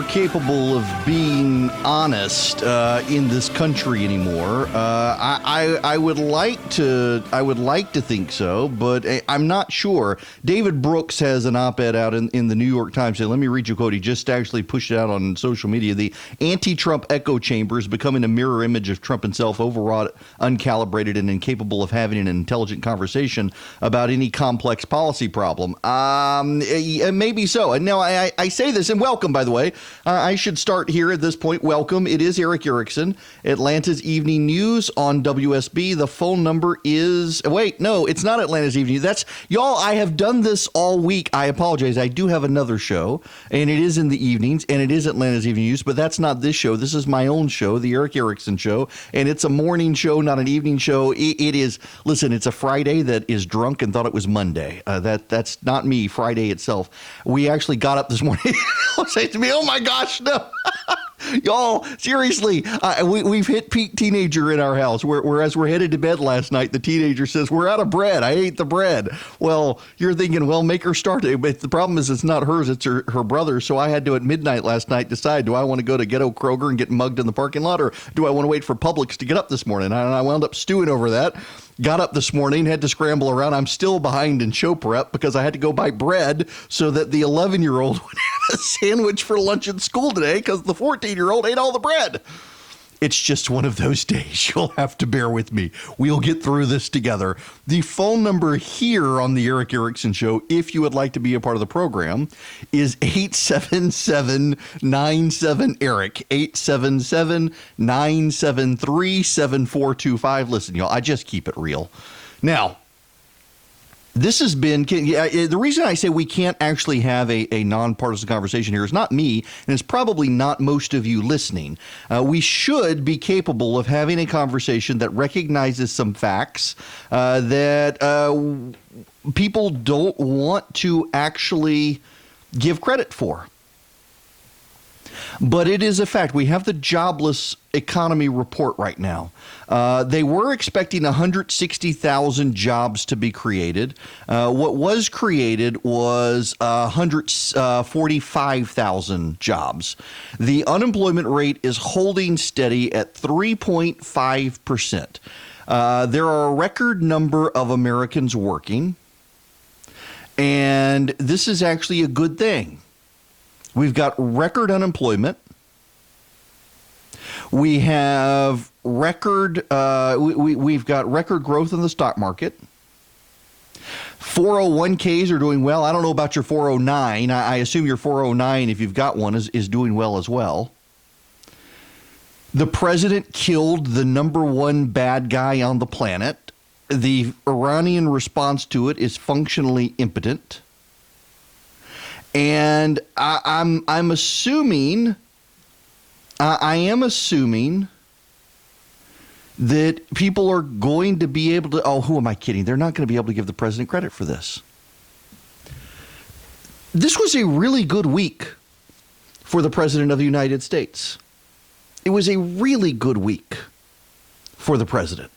capable of being honest in this country anymore. I would like to think so, but I'm not sure. David Brooks has an op-ed out in the New York Times. Let me read you a quote. He just actually pushed it out on social media. The anti-Trump echo chamber is becoming a mirror image of Trump himself, overwrought, uncalibrated, and incapable of having an intelligent conversation about any complex policy problem. Maybe so. And now I say this, and welcome, by the way. I should start here at this point. Welcome. It is Erick Erickson, Atlanta's Evening News on WSB. The phone number is, wait, no, it's not Atlanta's Evening News. That's, y'all, I have done this all week. I apologize. I do have another show, and it is in the evenings, and it is Atlanta's Evening News, but that's not this show. This is my own show, the Erick Erickson Show, and it's a morning show, not an evening show. It is, listen, it's a Friday that is drunk and thought it was Monday. That's not me, Friday itself. We actually got up this morning. Say to me, oh my gosh, no. Y'all, seriously, we've hit peak teenager in our house. Whereas we're headed to bed last night, the teenager says, we're out of bread. I ate the bread. Well, you're thinking, well, make her start it. But the problem is it's not hers, it's her brother's. So I had to, at midnight last night, decide, do I want to go to Ghetto Kroger and get mugged in the parking lot, or do I want to wait for Publix to get up this morning? And I wound up stewing over that. Got up this morning, had to scramble around. I'm still behind in show prep because I had to go buy bread so that the 11-year-old would have a sandwich for lunch at school today because the 14-year-old ate all the bread. It's just one of those days. You'll have to bear with me. We'll get through this together. The phone number here on the Erick Erickson Show, if you would like to be a part of the program, is 877-97-ERIC, 877-973-7425. Listen, y'all, I just keep it real. Now, this has been, the reason I say we can't actually have a nonpartisan conversation here is not me, and it's probably not most of you listening. We should be capable of having a conversation that recognizes some facts that people don't want to actually give credit for. But it is a fact. We have the jobless economy report right now. They were expecting 160,000 jobs to be created. What was created was 145,000 jobs. The unemployment rate is holding steady at 3.5%. There are a record number of Americans working, and this is actually a good thing. We've got record unemployment. We have record. We've got record growth in the stock market. 401ks are doing well. I don't know about your 409. I assume your 409, if you've got one, is doing well as well. The president killed the number one bad guy on the planet. The Iranian response to it is functionally impotent. And I am assuming that people are going to be able to, oh, who am I kidding? They're not going to be able to give the president credit for this. This was a really good week for the president of the United States. It was a really good week for the president.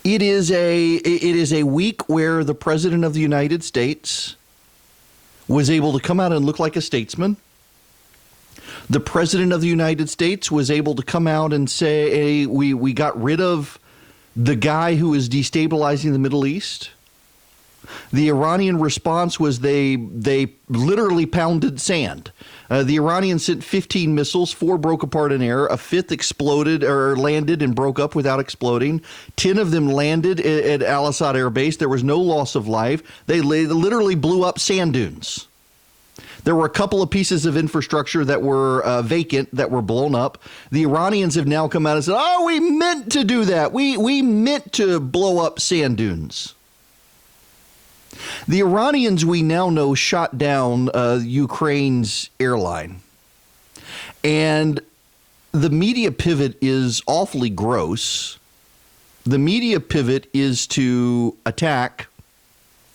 It is a week where the president of the United States was able to come out and look like a statesman. The president of the United States was able to come out and say, hey, we got rid of the guy who is destabilizing the Middle East. The Iranian response was they literally pounded sand. The Iranians sent 15 missiles, 4 broke apart in air, a 5th exploded or landed and broke up without exploding. 10 of them landed at Al Asad Air Base. There was no loss of life. They literally blew up sand dunes. There were a couple of pieces of infrastructure that were vacant, that were blown up. The Iranians have now come out and said, oh, we meant to do that. We meant to blow up sand dunes. The Iranians, we now know, shot down Ukraine's airline. And the media pivot is awfully gross. The media pivot is to attack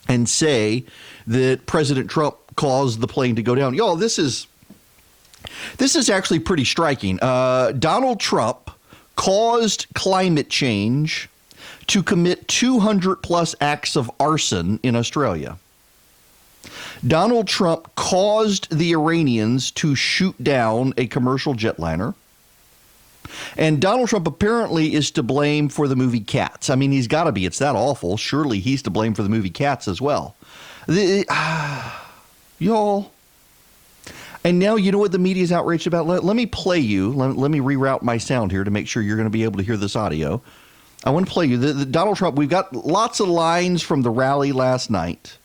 and say that President Trump caused the plane to go down. Y'all, this is actually pretty striking. Donald Trump caused climate change to commit 200 plus acts of arson in Australia. Donald Trump caused the Iranians to shoot down a commercial jetliner. And Donald Trump apparently is to blame for the movie Cats. I mean, he's got to be. It's that awful. Surely he's to blame for the movie Cats as well. Y'all. And now you know what the media is outraged about? Let me play you. Let me reroute my sound here to make sure you're going to be able to hear this audio. I want to play you. The Donald Trump, we've got lots of lines from the rally last night.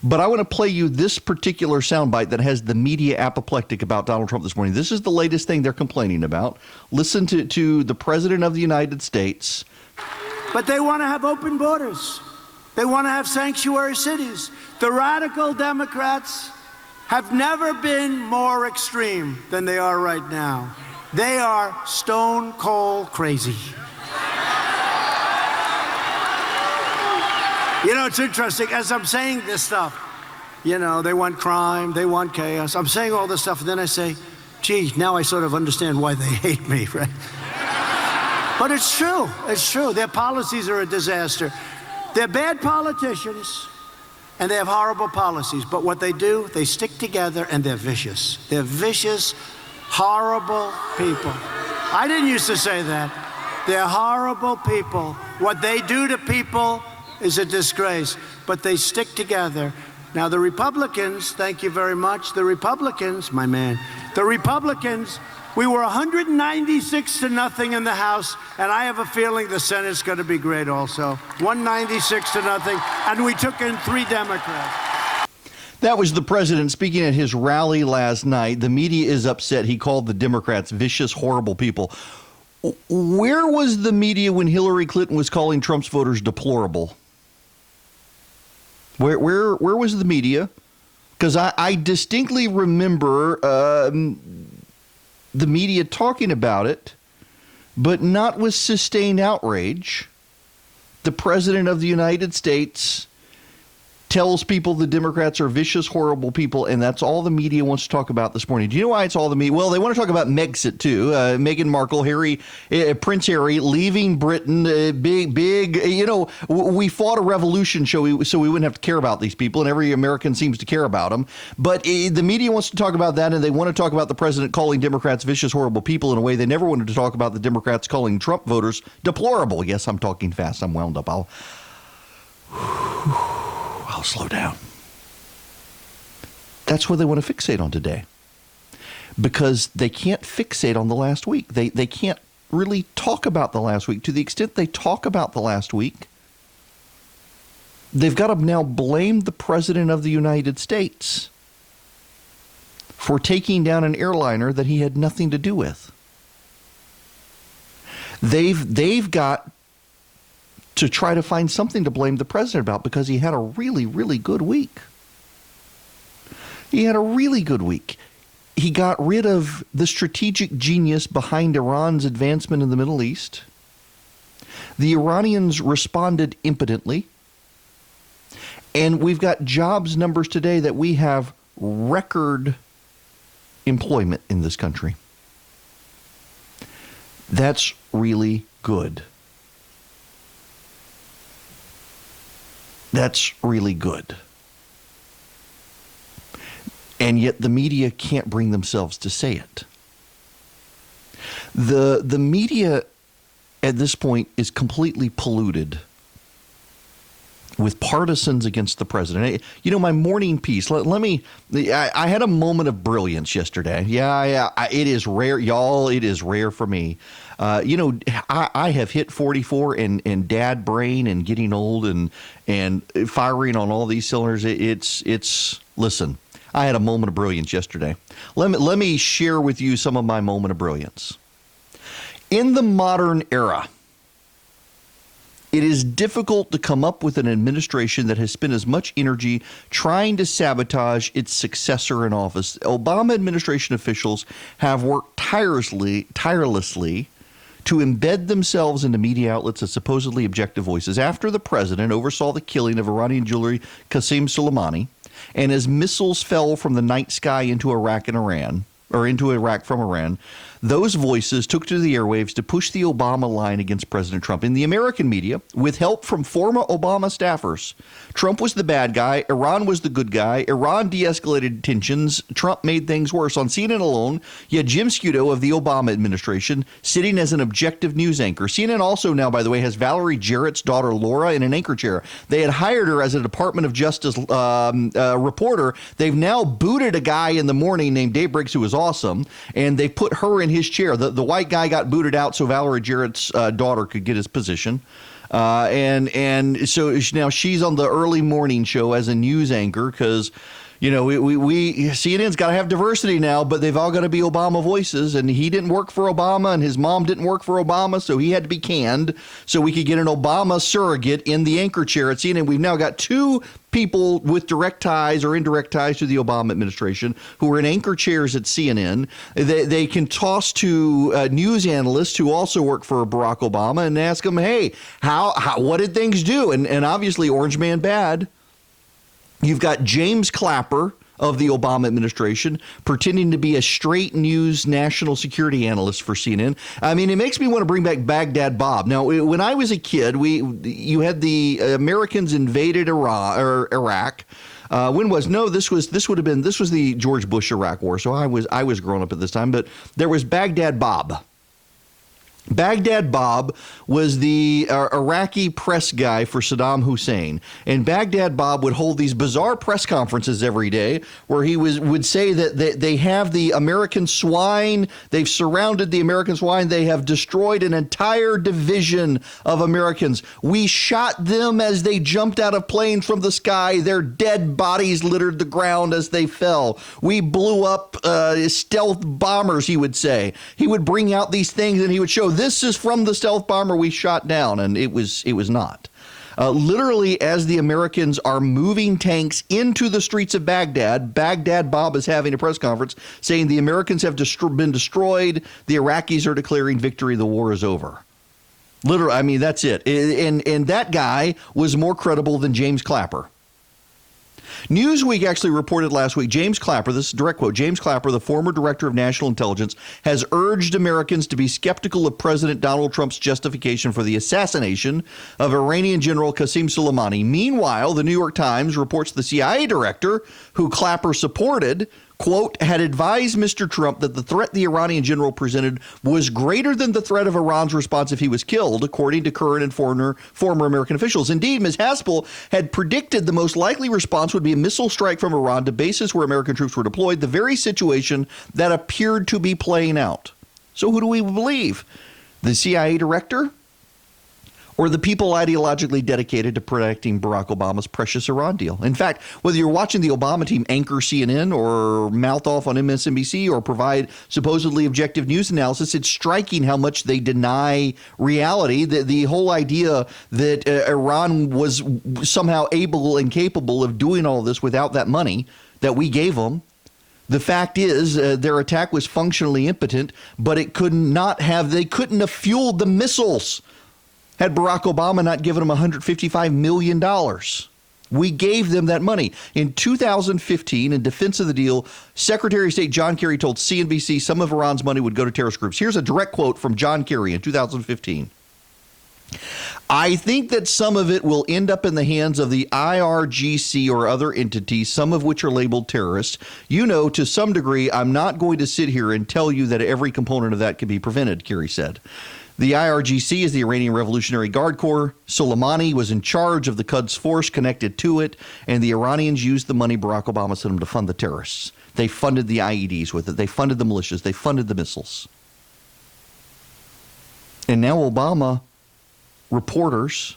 But I want to play you this particular soundbite that has the media apoplectic about Donald Trump this morning. This is the latest thing they're complaining about. Listen to the President of the United States. But they want to have open borders. They want to have sanctuary cities. The radical Democrats have never been more extreme than they are right now. They are stone cold crazy. You know, it's interesting, as I'm saying this stuff, you know, they want crime, they want chaos. I'm saying all this stuff, and then I say, gee, now I sort of understand why they hate me, right? But it's true, it's true. Their policies are a disaster. They're bad politicians, and they have horrible policies. But what they do, they stick together, and they're vicious. They're vicious, horrible people. I didn't used to say that. They're horrible people. What they do to people is a disgrace, but they stick together. Now, the Republicans, thank you very much, the Republicans, my man, the Republicans, we were 196-0 in the House, and I have a feeling the Senate's going to be great also. 196-0, and we took in 3 Democrats. That was the president speaking at his rally last night. The media is upset. He called the Democrats vicious, horrible people. Where was the media when Hillary Clinton was calling Trump's voters deplorable? Where was the media? Because I distinctly remember the media talking about it, but not with sustained outrage. The President of the United States tells people the Democrats are vicious, horrible people, and that's all the media wants to talk about this morning. Do you know why it's all the media? Well, they want to talk about Megxit, too. Meghan Markle, Prince Harry leaving Britain, big, you know, we fought a revolution so we wouldn't have to care about these people, and every American seems to care about them. But the media wants to talk about that, and they want to talk about the president calling Democrats vicious, horrible people in a way they never wanted to talk about the Democrats calling Trump voters deplorable. Yes, I'm talking fast. I'm wound up. I'll slow down. That's what they want to fixate on today, because they can't fixate on the last week. They can't really talk about the last week. To the extent they talk about the last week, they've got to now blame the President of the United States for taking down an airliner that he had nothing to do with. They've got to try to find something to blame the president about, because he had a really, really good week. He had a really good week. He got rid of the strategic genius behind Iran's advancement in the Middle East. The Iranians responded impotently. And we've got jobs numbers today that we have record employment in this country. That's really good. That's really good. And yet the media can't bring themselves to say it. The media at this point is completely polluted with partisans against the president. You know, my morning piece, I had a moment of brilliance yesterday. Yeah, it is rare, y'all. It is rare for me. You know, I have hit 44 and dad brain and getting old and firing on all these cylinders. It's listen, I had a moment of brilliance yesterday. Let me share with you some of my moment of brilliance. In the modern era, it is difficult to come up with an administration that has spent as much energy trying to sabotage its successor in office. Obama administration officials have worked tirelessly to embed themselves into media outlets as supposedly objective voices. After the president oversaw the killing of Iranian jeweler Qasem Soleimani, and as missiles fell from the night sky into Iraq and Iran, or into Iraq from Iran, those voices took to the airwaves to push the Obama line against President Trump. In the American media, with help from former Obama staffers, Trump was the bad guy, Iran was the good guy, Iran de-escalated tensions, Trump made things worse. On CNN alone, you had Jim Scudo of the Obama administration sitting as an objective news anchor. CNN also now, by the way, has Valerie Jarrett's daughter Laura in an anchor chair. They had hired her as a Department of Justice reporter. They've now booted a guy in the morning named Dave Briggs, who was awesome, and they put her in his chair. The white guy got booted out so Valerie Jarrett's daughter could get his position. And so now she's on the early morning show as a news anchor because, you know, we CNN's got to have diversity now, but they've all got to be Obama voices. And he didn't work for Obama and his mom didn't work for Obama, so he had to be canned so we could get an Obama surrogate in the anchor chair at CNN. We've now got two people with direct ties or indirect ties to the Obama administration who are in anchor chairs at CNN. They can toss to news analysts who also work for Barack Obama and ask them, hey, what did things do? And obviously Orange Man bad. You've got James Clapper of the Obama administration pretending to be a straight news national security analyst for CNN. I mean, it makes me want to bring back Baghdad Bob. Now, when I was a kid, you had the Americans invaded Iraq. When was this was the George Bush Iraq War. So I was growing up at this time, but there was Baghdad Bob. Baghdad Bob was the Iraqi press guy for Saddam Hussein. And Baghdad Bob would hold these bizarre press conferences every day where he would say that they have the American swine. They've surrounded the American swine. They have destroyed an entire division of Americans. We shot them as they jumped out of planes from the sky. Their dead bodies littered the ground as they fell. We blew up stealth bombers, he would say. He would bring out these things and he would show, this is from the stealth bomber we shot down, and it was not. Literally, as the Americans are moving tanks into the streets of Baghdad, Baghdad Bob is having a press conference saying the Americans have been destroyed, the Iraqis are declaring victory, the war is over. Literally, I mean, that's it. And that guy was more credible than James Clapper. Newsweek actually reported last week, James Clapper, this is a direct quote, James Clapper, the former director of national intelligence, has urged Americans to be skeptical of President Donald Trump's justification for the assassination of Iranian General Qasem Soleimani. Meanwhile, the New York Times reports the CIA director, who Clapper supported, quote, had advised Mr. Trump that the threat the Iranian general presented was greater than the threat of Iran's response if he was killed, according to current and former American officials. Indeed, Ms. Haspel had predicted the most likely response would be a missile strike from Iran to bases where American troops were deployed, the very situation that appeared to be playing out. So who do we believe? The CIA director? Or the people ideologically dedicated to protecting Barack Obama's precious Iran deal? In fact, whether you're watching the Obama team anchor CNN or mouth off on MSNBC or provide supposedly objective news analysis, it's striking how much they deny reality. The whole idea that Iran was somehow able and capable of doing all this without that money that we gave them. The fact is, their attack was functionally impotent, but they couldn't have fueled the missiles had Barack Obama not given them $155 million. We gave them that money. In 2015, in defense of the deal, Secretary of State John Kerry told CNBC some of Iran's money would go to terrorist groups. Here's a direct quote from John Kerry in 2015. I think that some of it will end up in the hands of the IRGC or other entities, some of which are labeled terrorists. You know, to some degree, I'm not going to sit here and tell you that every component of that can be prevented, Kerry said. The IRGC is the Iranian Revolutionary Guard Corps. Soleimani was in charge of the Quds force connected to it, and the Iranians used the money Barack Obama sent them to fund the terrorists. They funded the IEDs with it. They funded the militias. They funded the missiles. And now Obama reporters,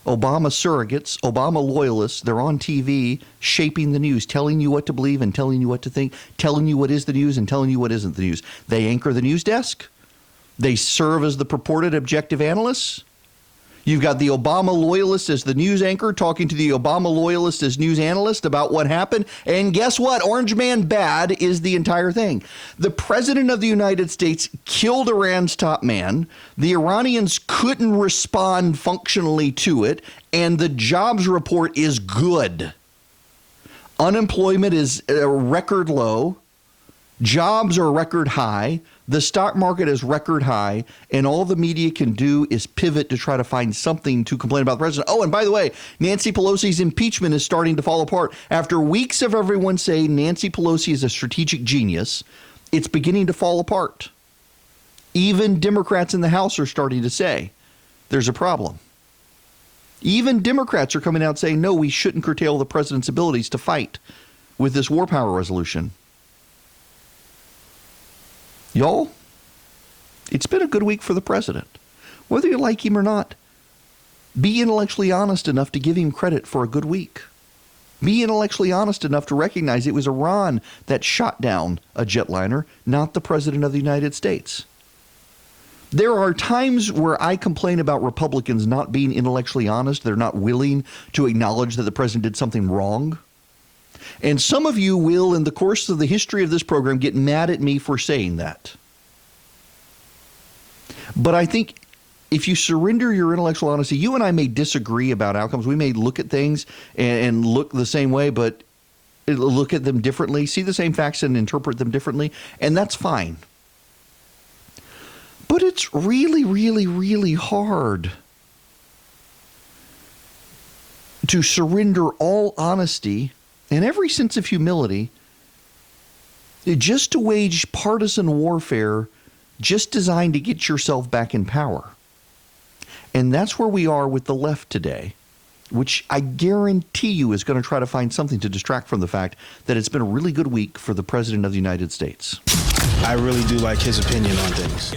Obama surrogates, Obama loyalists, they're on TV shaping the news, telling you what to believe and telling you what to think, telling you what is the news and telling you what isn't the news. They anchor the news desk. They serve as the purported objective analysts. You've got the Obama loyalist as the news anchor talking to the Obama loyalist as news analyst about what happened. And guess what? Orange Man bad is the entire thing. The president of the United States killed Iran's top man. The Iranians couldn't respond functionally to it. And the jobs report is good. Unemployment is a record low. Jobs are record high. The stock market is record high. And all the media can do is pivot to try to find something to complain about the president. Oh, and by the way, Nancy Pelosi's impeachment is starting to fall apart. After weeks of everyone saying Nancy Pelosi is a strategic genius, it's beginning to fall apart. Even Democrats in the House are starting to say there's a problem. Even Democrats are coming out saying, no, we shouldn't curtail the president's abilities to fight with this war power resolution. Y'all, it's been a good week for the president. Whether you like him or not, be intellectually honest enough to give him credit for a good week. Be intellectually honest enough to recognize it was Iran that shot down a jetliner, not the president of the United States. There are times where I complain about Republicans not being intellectually honest. They're not willing to acknowledge that the president did something wrong. And some of you will, in the course of the history of this program, get mad at me for saying that. But I think if you surrender your intellectual honesty, you and I may disagree about outcomes. We may look at things and look the same way, but look at them differently, see the same facts and interpret them differently, and that's fine. But it's really, really, really hard to surrender all honesty and every sense of humility just to wage partisan warfare just designed to get yourself back in power. And that's where we are with the left today, which I guarantee you is going to try to find something to distract from the fact that it's been a really good week for the President of the United States. I really do like his opinion on things.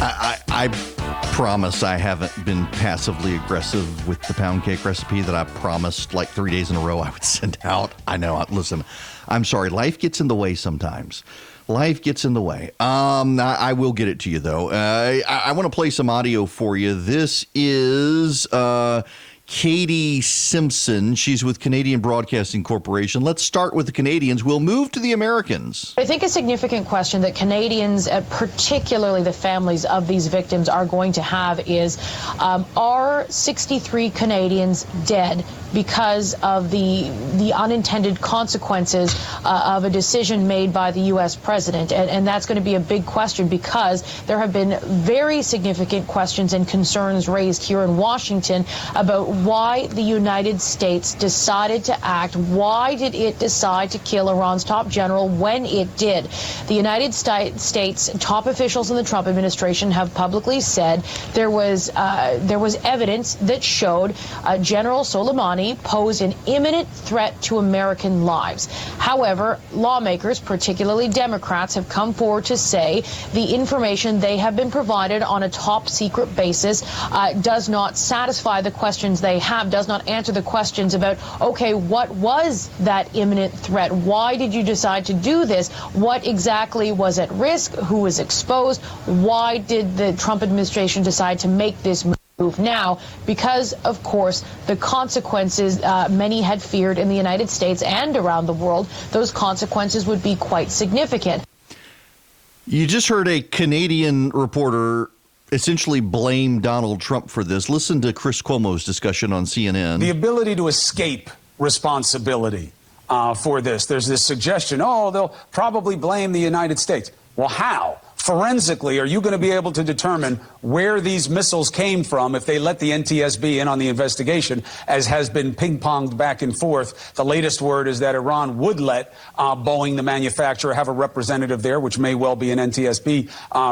I promise I haven't been passively aggressive with the pound cake recipe that I promised like 3 days in a row I would send out. I know. Listen, I'm sorry. Life gets in the way sometimes. Life gets in the way. I will get it to you, though. I want to play some audio for you. This is Katie Simpson. She's with Canadian Broadcasting Corporation. Let's start with the Canadians. We'll move to the Americans. I think a significant question that Canadians, particularly the families of these victims, are going to have is, are 63 Canadians dead because of the unintended consequences of a decision made by the U.S. president? And that's going to be a big question, because there have been very significant questions and concerns raised here in Washington about why the United States decided to act. Why did it decide to kill Iran's top general when it did? The United States top officials in the Trump administration have publicly said there was evidence that showed General Soleimani posed an imminent threat to American lives. However, lawmakers, particularly Democrats, have come forward to say the information they have been provided on a top secret basis does not satisfy the questions they have, does not answer the questions about, okay, what was that imminent threat? Why did you decide to do this? What exactly was at risk? Who was exposed? Why did the Trump administration decide to make this move now? Because, of course, the consequences many had feared in the United States and around the world, those consequences would be quite significant. You just heard a Canadian reporter essentially blame Donald Trump for this. Listen to Chris Cuomo's discussion on CNN. The ability to escape responsibility for this. There's this suggestion, they'll probably blame the United States. Well, how? Forensically, are you going to be able to determine where these missiles came from if they let the NTSB in on the investigation, as has been ping-ponged back and forth? The latest word is that Iran would let Boeing, the manufacturer, have a representative there, which may well be an NTSB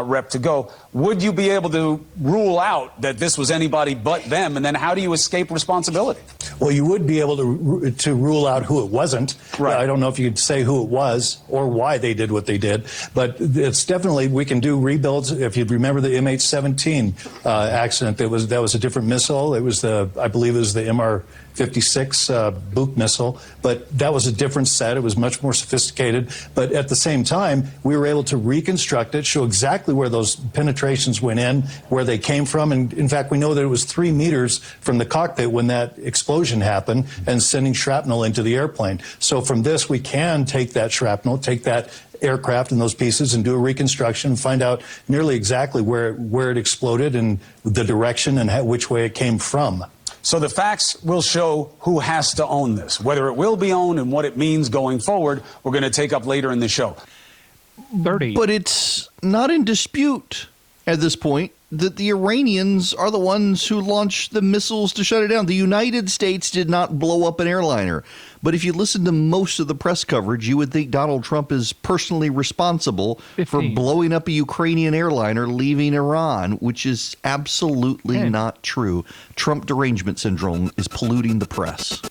rep to go. Would you be able to rule out that this was anybody but them? And then how do you escape responsibility? Well, you would be able to rule out who it wasn't. Right. I don't know if you'd say who it was or why they did what they did, but it's definitely, we can do rebuilds. If you remember the MH17 accident, that was a different missile. It was I believe it was the MR56 Buk missile, but that was a different set. It was much more sophisticated. But at the same time, we were able to reconstruct it, show exactly where those penetrations went in, where they came from. And in fact, we know that it was 3 meters from the cockpit when that explosion happened and sending shrapnel into the airplane. So from this, we can take that shrapnel, take that aircraft and those pieces and do a reconstruction, find out nearly exactly where it exploded and the direction and which way it came from. So the facts will show who has to own this. Whether it will be owned and what it means going forward, we're going to take up later in the show. 30. But it's not in dispute at this point that the Iranians are the ones who launched the missiles to shut it down. The United States did not blow up an airliner. But if you listen to most of the press coverage, you would think Donald Trump is personally responsible 15. for blowing up a Ukrainian airliner leaving Iran, which is absolutely 10. not true. Trump derangement syndrome is polluting the press.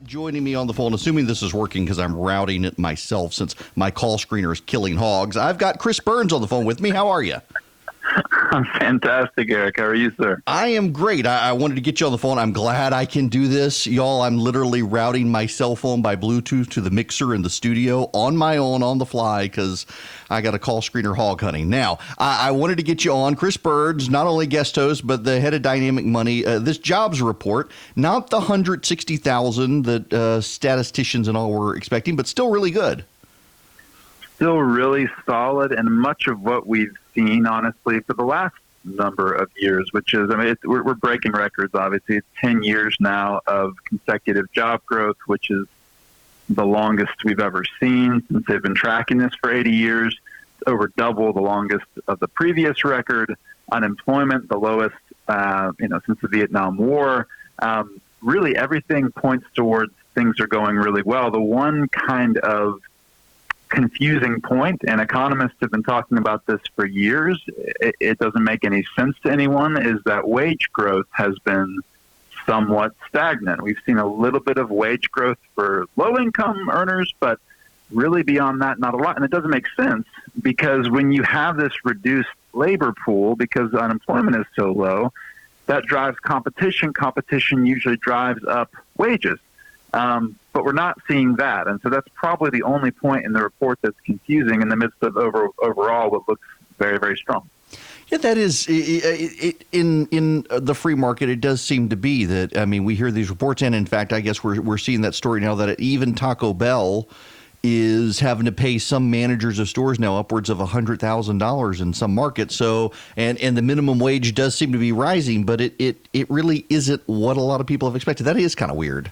Joining me on the phone, assuming this is working because I'm routing it myself since my call screener is killing hogs, I've got Chris Burns on the phone with me. How are you? I'm fantastic, Eric. How are you, sir? I am great. I wanted to get you on the phone. I'm glad I can do this. Y'all, I'm literally routing my cell phone by Bluetooth to the mixer in the studio on my own on the fly because I got a call screener hog hunting. Now, I wanted to get you on. Chris Burns, not only guest host, but the head of Dynamic Money. This jobs report, not the 160,000 that statisticians and all were expecting, but still really good. Still really solid, and much of what we've seen, honestly, for the last number of years, which is, we're breaking records, obviously. It's 10 years now of consecutive job growth, which is the longest we've ever seen since they've been tracking this for 80 years. It's over double the longest of the previous record. Unemployment, the lowest, since the Vietnam War. Really, everything points towards things are going really well. The one kind of confusing point, and economists have been talking about this for years, it doesn't make any sense to anyone, is that wage growth has been somewhat stagnant. We've seen a little bit of wage growth for low-income earners, but really beyond that, not a lot. And it doesn't make sense because when you have this reduced labor pool, because unemployment is so low, that drives competition. Competition usually drives up wages. But we're not seeing that. And so that's probably the only point in the report that's confusing in the midst of overall what looks very, very strong. Yeah, that is in the free market. It does seem to be that. I mean, we hear these reports, and in fact, I guess we're seeing that story now that even Taco Bell is having to pay some managers of stores now upwards of $100,000 in some markets. So, and the minimum wage does seem to be rising, but it really isn't what a lot of people have expected. That is kind of weird.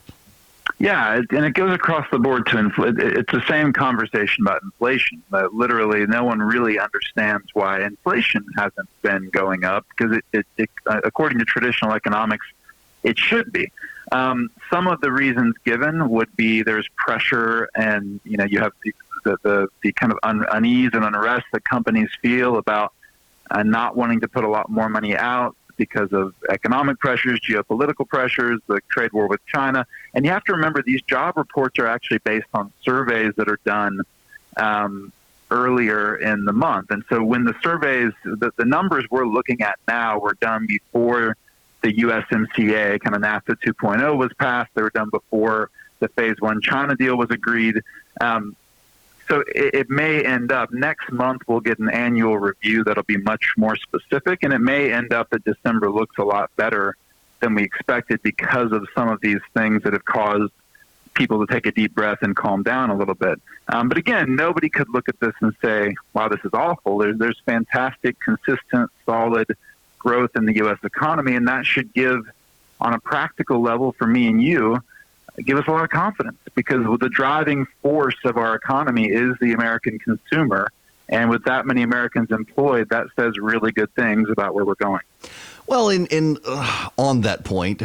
Yeah, and it goes across the board to it's the same conversation about inflation. Literally, no one really understands why inflation hasn't been going up because it according to traditional economics, it should be. Some of the reasons given would be there's pressure, and you have the kind of unease and unrest that companies feel about not wanting to put a lot more money out because of economic pressures, geopolitical pressures, the trade war with China. And you have to remember these job reports are actually based on surveys that are done earlier in the month. And so when the surveys, the numbers we're looking at now were done before the USMCA, kind of NAFTA 2.0 was passed. They were done before the Phase 1 China deal was agreed. So it may end up next month we'll get an annual review that'll be much more specific, and it may end up that December looks a lot better than we expected because of some of these things that have caused people to take a deep breath and calm down a little bit. But again, nobody could look at this and say, wow, this is awful. There's fantastic, consistent, solid growth in the U.S. economy, and that should give, on a practical level for me and you, give us a lot of confidence because the driving force of our economy is the American consumer. And with that many Americans employed, that says really good things about where we're going. Well, on that point,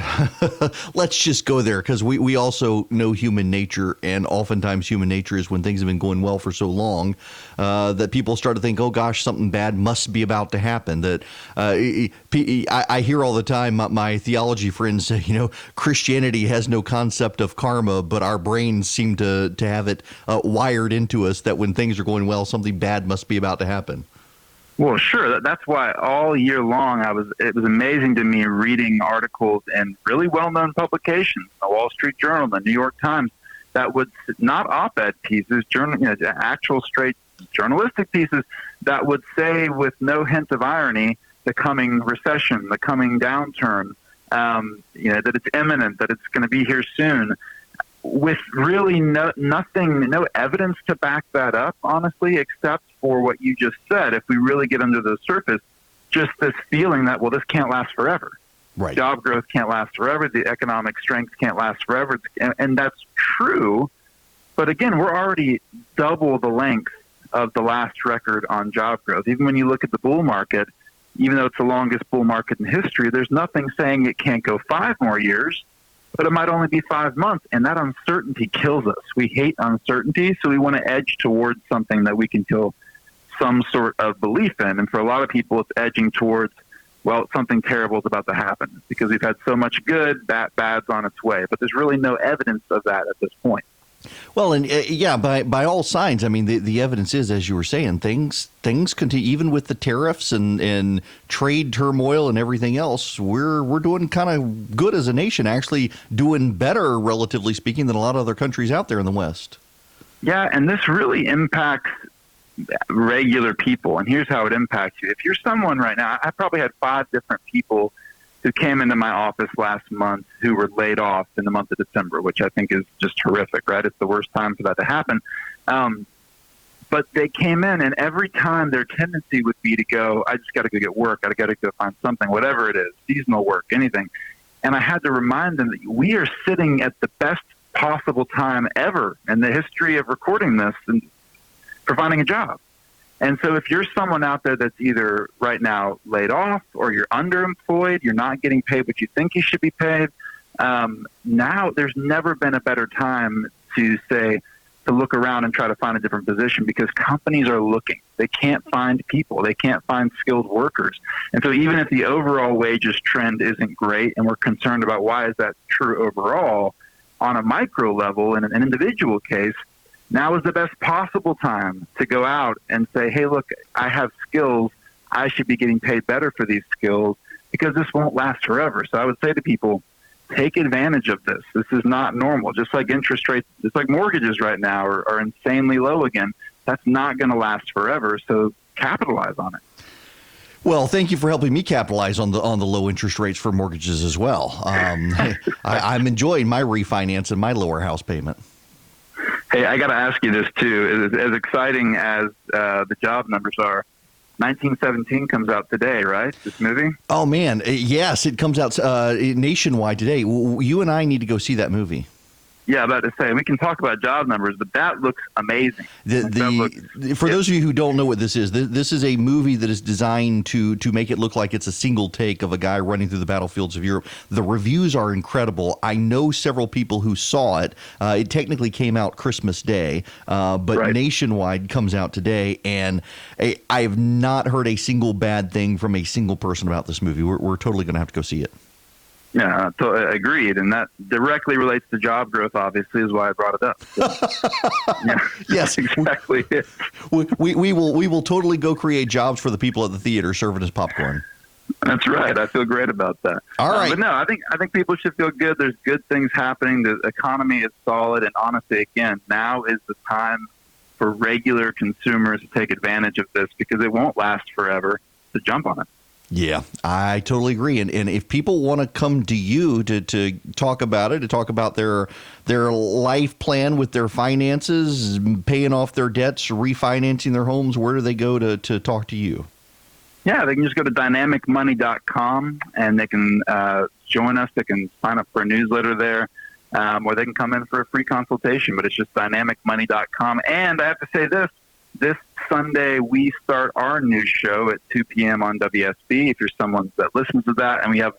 let's just go there because we also know human nature, and oftentimes human nature is when things have been going well for so long that people start to think, oh, gosh, something bad must be about to happen. That I hear all the time my theology friends say, Christianity has no concept of karma, but our brains seem to have it wired into us that when things are going well, something bad must be about to happen. Well, sure. That's why all year long it was amazing to me reading articles in really well-known publications, the Wall Street Journal, the New York Times, that would not op-ed pieces, actual straight journalistic pieces that would say with no hint of irony the coming recession, the coming downturn, that it's imminent, that it's going to be here soon, with really no evidence to back that up, honestly, except for what you just said. If we really get under the surface, just this feeling that, well, this can't last forever. Right. Job growth can't last forever. The economic strength can't last forever. And that's true. But again, we're already double the length of the last record on job growth. Even when you look at the bull market, even though it's the longest bull market in history, there's nothing saying it can't go 5 more years. But it might only be 5 months, and that uncertainty kills us. We hate uncertainty, so we want to edge towards something that we can feel some sort of belief in. And for a lot of people, it's edging towards well, something terrible is about to happen because we've had so much good, bad's on its way. But there's really no evidence of that at this point. Well, and by all signs, I mean, the evidence is, as you were saying, things continue, even with the tariffs and trade turmoil and everything else. We're doing kind of good as a nation, actually doing better, relatively speaking, than a lot of other countries out there in the West. Yeah, and this really impacts regular people. And here's how it impacts you. If you're someone right now, I probably had 5 different people who came into my office last month who were laid off in the month of December, which I think is just horrific, right? It's the worst time for that to happen. But they came in, and every time their tendency would be to go, I just got to go get work. I got to go find something, whatever it is, seasonal work, anything. And I had to remind them that we are sitting at the best possible time ever in the history of recording this and for finding a job. And so if you're someone out there that's either right now laid off or you're underemployed, you're not getting paid what you think you should be paid, now there's never been a better time to look around and try to find a different position because companies are looking. They can't find people. They can't find skilled workers. And so even if the overall wages trend isn't great and we're concerned about why is that true overall, on a micro level in an individual case, now is the best possible time to go out and say, hey, look, I have skills. I should be getting paid better for these skills because this won't last forever. So I would say to people, take advantage of this. This is not normal. Just like interest rates, just like mortgages right now are insanely low again. That's not going to last forever. So capitalize on it. Well, thank you for helping me capitalize on the low interest rates for mortgages as well. I'm enjoying my refinance and my lower house payment. Hey, I got to ask you this, too. As exciting as the job numbers are, 1917 comes out today, right? This movie? Oh, man. Yes, it comes out nationwide today. You and I need to go see that movie. Yeah, about to say, we can talk about job numbers, but that looks amazing. For those of you who don't know what this is a movie that is designed to make it look like it's a single take of a guy running through the battlefields of Europe. The reviews are incredible. I know several people who saw it. It technically came out Christmas Day, but right. Nationwide comes out today, and I have not heard a single bad thing from a single person about this movie. We're totally going to have to go see it. Yeah, agreed, and that directly relates to job growth. Obviously, is why I brought it up. Yeah, yes, exactly. We will totally go create jobs for the people at the theater serving us popcorn. That's right. I feel great about that. All right, but no, I think people should feel good. There's good things happening. The economy is solid, and honestly, again, now is the time for regular consumers to take advantage of this because it won't last forever. So jump on it. Yeah, I totally agree. And if people want to come to you to talk about it, to talk about their life plan with their finances, paying off their debts, refinancing their homes, where do they go to talk to you? Yeah, they can just go to dynamicmoney.com and they can join us. They can sign up for a newsletter there, or they can come in for a free consultation. But it's just dynamicmoney.com. And I have to say this Sunday, we start our new show at 2 p.m. on WSB. If you're someone that listens to that, and we have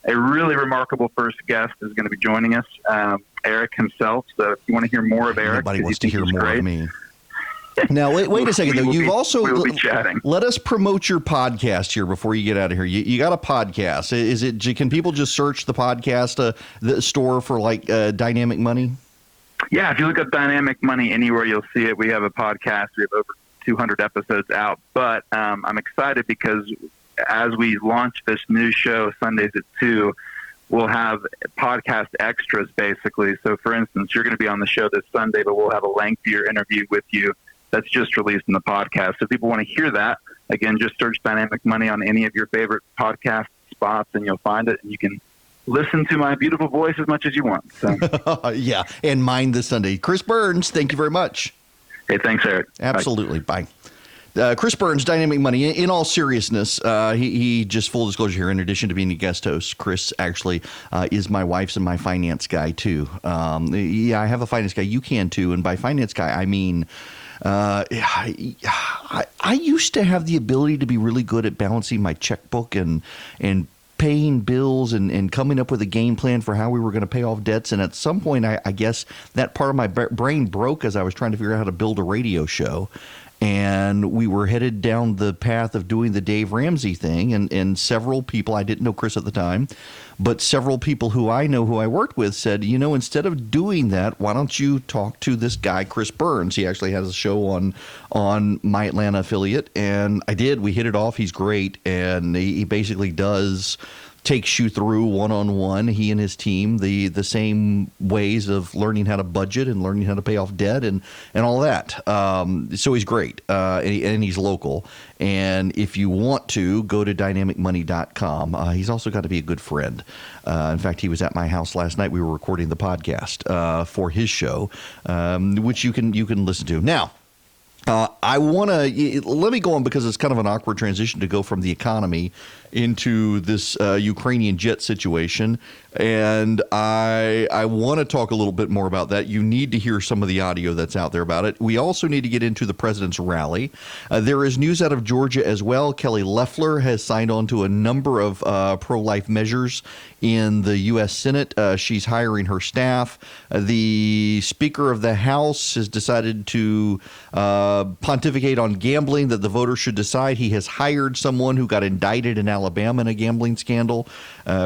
a really remarkable first guest is going to be joining us, Eric himself. So if you want to hear more of Eric, everybody wants to hear more of me. Now, wait a second, though. You've also let us promote your podcast here before you get out of here. You got a podcast. Can people just search the podcast the store for like Dynamic Money? Yeah, if you look up Dynamic Money anywhere, you'll see it. We have a podcast. We have over 200 episodes out. But I'm excited because as we launch this new show, Sundays at 2, we'll have podcast extras, basically. So, for instance, you're going to be on the show this Sunday, but we'll have a lengthier interview with you that's just released in the podcast. So if people want to hear that, again, just search Dynamic Money on any of your favorite podcast spots, and you'll find it. And you can listen to my beautiful voice as much as you want. So. Yeah, and mine this Sunday. Chris Burns, thank you very much. Hey, thanks, Eric. Absolutely. Bye. Chris Burns, Dynamic Money. In all seriousness, he just full disclosure here, in addition to being a guest host, Chris actually is my wife's and my finance guy, too. Yeah, I have a finance guy. You can, too. And by finance guy, I mean I used to have the ability to be really good at balancing my checkbook and paying bills and coming up with a game plan for how we were going to pay off debts. And at some point, I guess that part of my brain broke as I was trying to figure out how to build a radio show. and we were headed down the path of doing the Dave Ramsey thing, and several people, I didn't know Chris at the time, but several people who I know who I worked with said, instead of doing that, why don't you talk to this guy, Chris Burns? He actually has a show on my Atlanta affiliate, and I did. We hit it off. He's great, and he basically takes you through one-on-one, he and his team, the same ways of learning how to budget and learning how to pay off debt and all that. So he's great, and he's local. And if you want to, go to dynamicmoney.com. He's also got to be a good friend. In fact, he was at my house last night. We were recording the podcast for his show, which you can listen to. Now, let me go on because it's kind of an awkward transition to go from the economy into this Ukrainian jet situation. And I want to talk a little bit more about that. You need to hear some of the audio that's out there about it. We also need to get into the president's rally. There is news out of Georgia as well. Kelly Loeffler has signed on to a number of pro-life measures in the U.S. Senate. She's hiring her staff. The Speaker of the House has decided to pontificate on gambling, that the voters should decide. He has hired someone who got indicted in Alabama in a gambling scandal,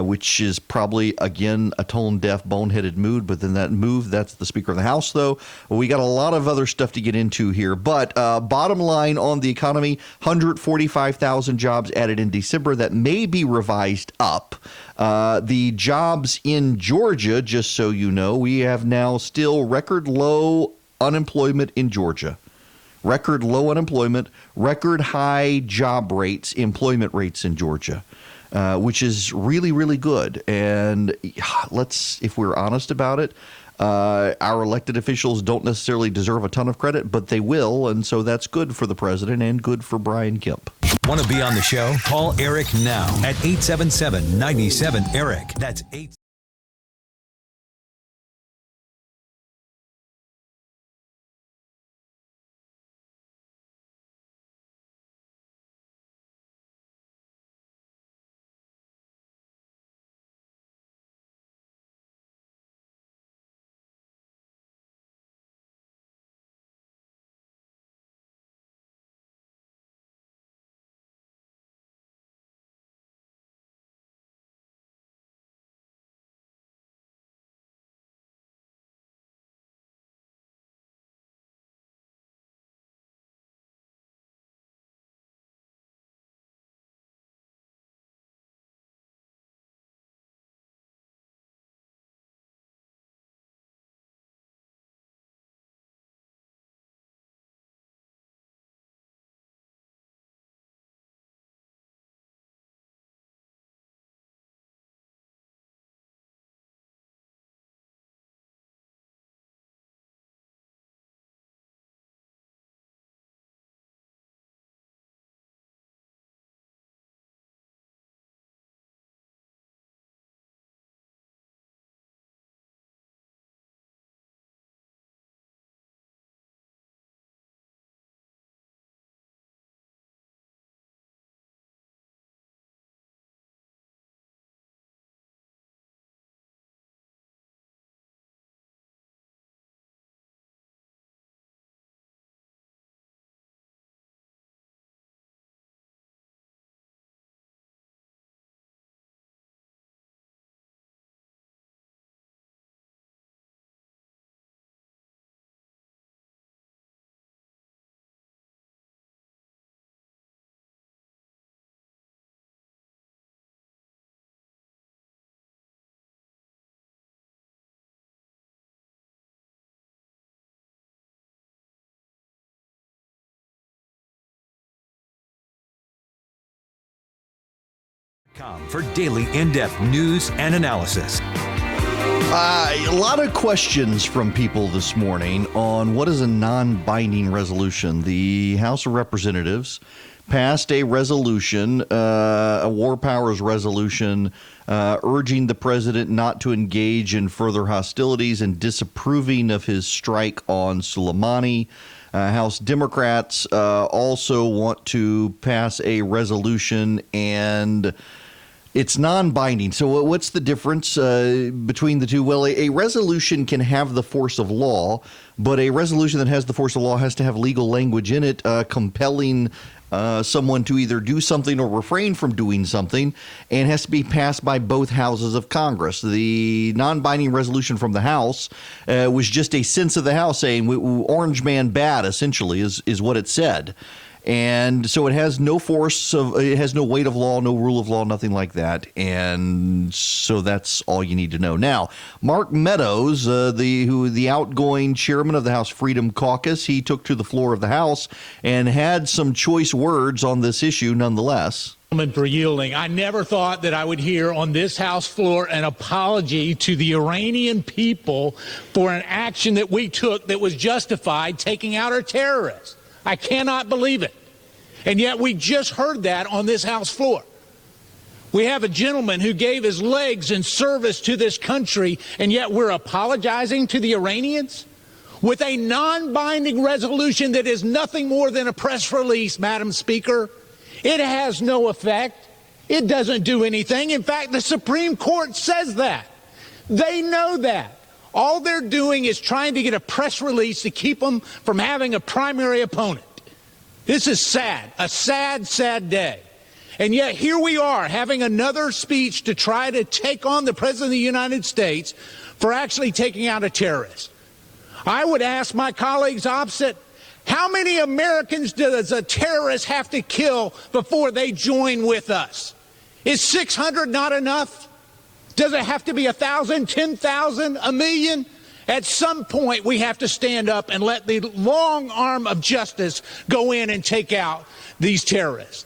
which is probably, again, a tone-deaf, boneheaded move. But then that's the Speaker of the House, though. We got a lot of other stuff to get into here. But bottom line on the economy, 145,000 jobs added in December. That may be revised up. The jobs in Georgia, just so you know, we have now still record low unemployment in Georgia. Record low unemployment, record high job rates, employment rates in Georgia, which is really, really good. And if we're honest about it, our elected officials don't necessarily deserve a ton of credit, but they will. And so that's good for the president and good for Brian Kemp. Want to be on the show? Call Eric now at 877-97-ERIC. That's 8. For daily in-depth news and analysis. A lot of questions from people this morning on what is a non-binding resolution. The House of Representatives passed a resolution, a war powers resolution, urging the president not to engage in further hostilities and disapproving of his strike on Soleimani. House Democrats also want to pass a resolution and It's non-binding. So what's the difference between the two? Well, a resolution can have the force of law, but a resolution that has the force of law has to have legal language in it compelling someone to either do something or refrain from doing something, and has to be passed by both houses of Congress. The non-binding resolution from the House was just a sense of the House saying "Orange Man bad," essentially, is what it said. And so it has no force it has no weight of law, no rule of law, nothing like that. And so that's all you need to know. Now, Mark Meadows, the outgoing chairman of the House Freedom Caucus, he took to the floor of the House and had some choice words on this issue nonetheless. For yielding. I never thought that I would hear on this House floor an apology to the Iranian people for an action that we took that was justified, taking out our terrorists. I cannot believe it. And yet we just heard that on this House floor. We have a gentleman who gave his legs in service to this country, and yet we're apologizing to the Iranians with a non-binding resolution that is nothing more than a press release, Madam Speaker. It has no effect. It doesn't do anything. In fact, the Supreme Court says that. They know that. All they're doing is trying to get a press release to keep them from having a primary opponent. This is sad, a sad, sad day. And yet here we are having another speech to try to take on the President of the United States for actually taking out a terrorist. I would ask my colleagues opposite, how many Americans does a terrorist have to kill before they join with us? Is 600 not enough? Does it have to be 1,000, 10,000, 1,000,000? At some point, we have to stand up and let the long arm of justice go in and take out these terrorists.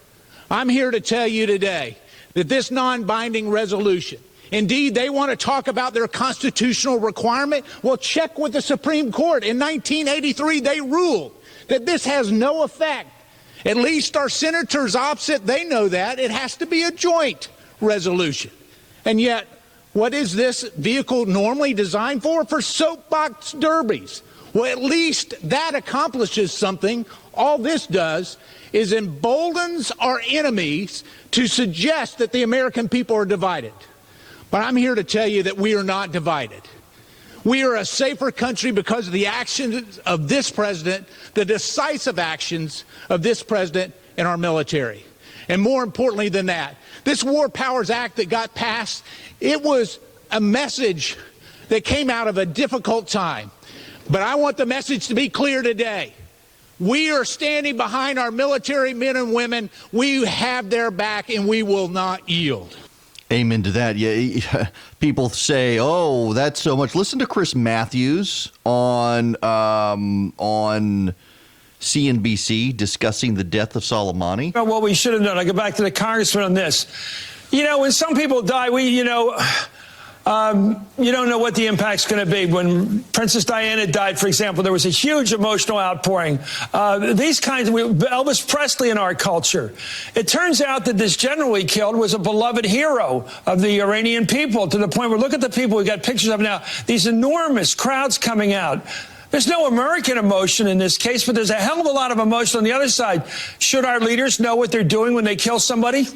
I'm here to tell you today that this non-binding resolution, indeed, they want to talk about their constitutional requirement. Well, check with the Supreme Court. In 1983, they ruled that this has no effect. At least our senators opposite, they know that. It has to be a joint resolution. And yet, what is this vehicle normally designed for? For soapbox derbies. Well, at least that accomplishes something. All this does is emboldens our enemies to suggest that the American people are divided. But I'm here to tell you that we are not divided. We are a safer country because of the actions of this president, the decisive actions of this president and our military. And more importantly than that, this War Powers Act that got passed, it was a message that came out of a difficult time. But I want the message to be clear today. We are standing behind our military men and women. We have their back, and we will not yield. Amen to that. Yeah, people say, "Oh, that's so much." Listen to Chris Matthews on CNBC discussing the death of Soleimani. What we should have done. I go back to the congressman on this. You know, when some people die, you don't know what the impact's going to be. When Princess Diana died, for example, there was a huge emotional outpouring. These kinds of Elvis Presley in our culture. It turns out that this general we killed was a beloved hero of the Iranian people, to the point where look at the people we got pictures of now. These enormous crowds coming out. There's no American emotion in this case, but there's a hell of a lot of emotion on the other side. Should our leaders know what they're doing when they kill somebody?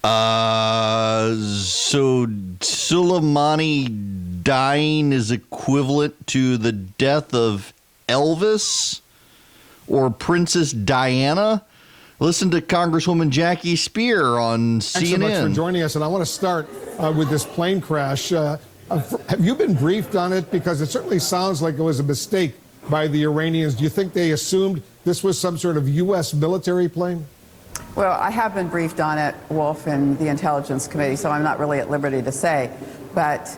So Soleimani dying is equivalent to the death of Elvis or Princess Diana? Listen to Congresswoman Jackie Speer on CNN. Thanks so much for joining us, and I want to start with this plane crash. Have you been briefed on it? Because it certainly sounds like it was a mistake by the Iranians. Do you think they assumed this was some sort of U.S. military plane? Well, I have been briefed on it, Wolf, in the Intelligence Committee, so I'm not really at liberty to say. But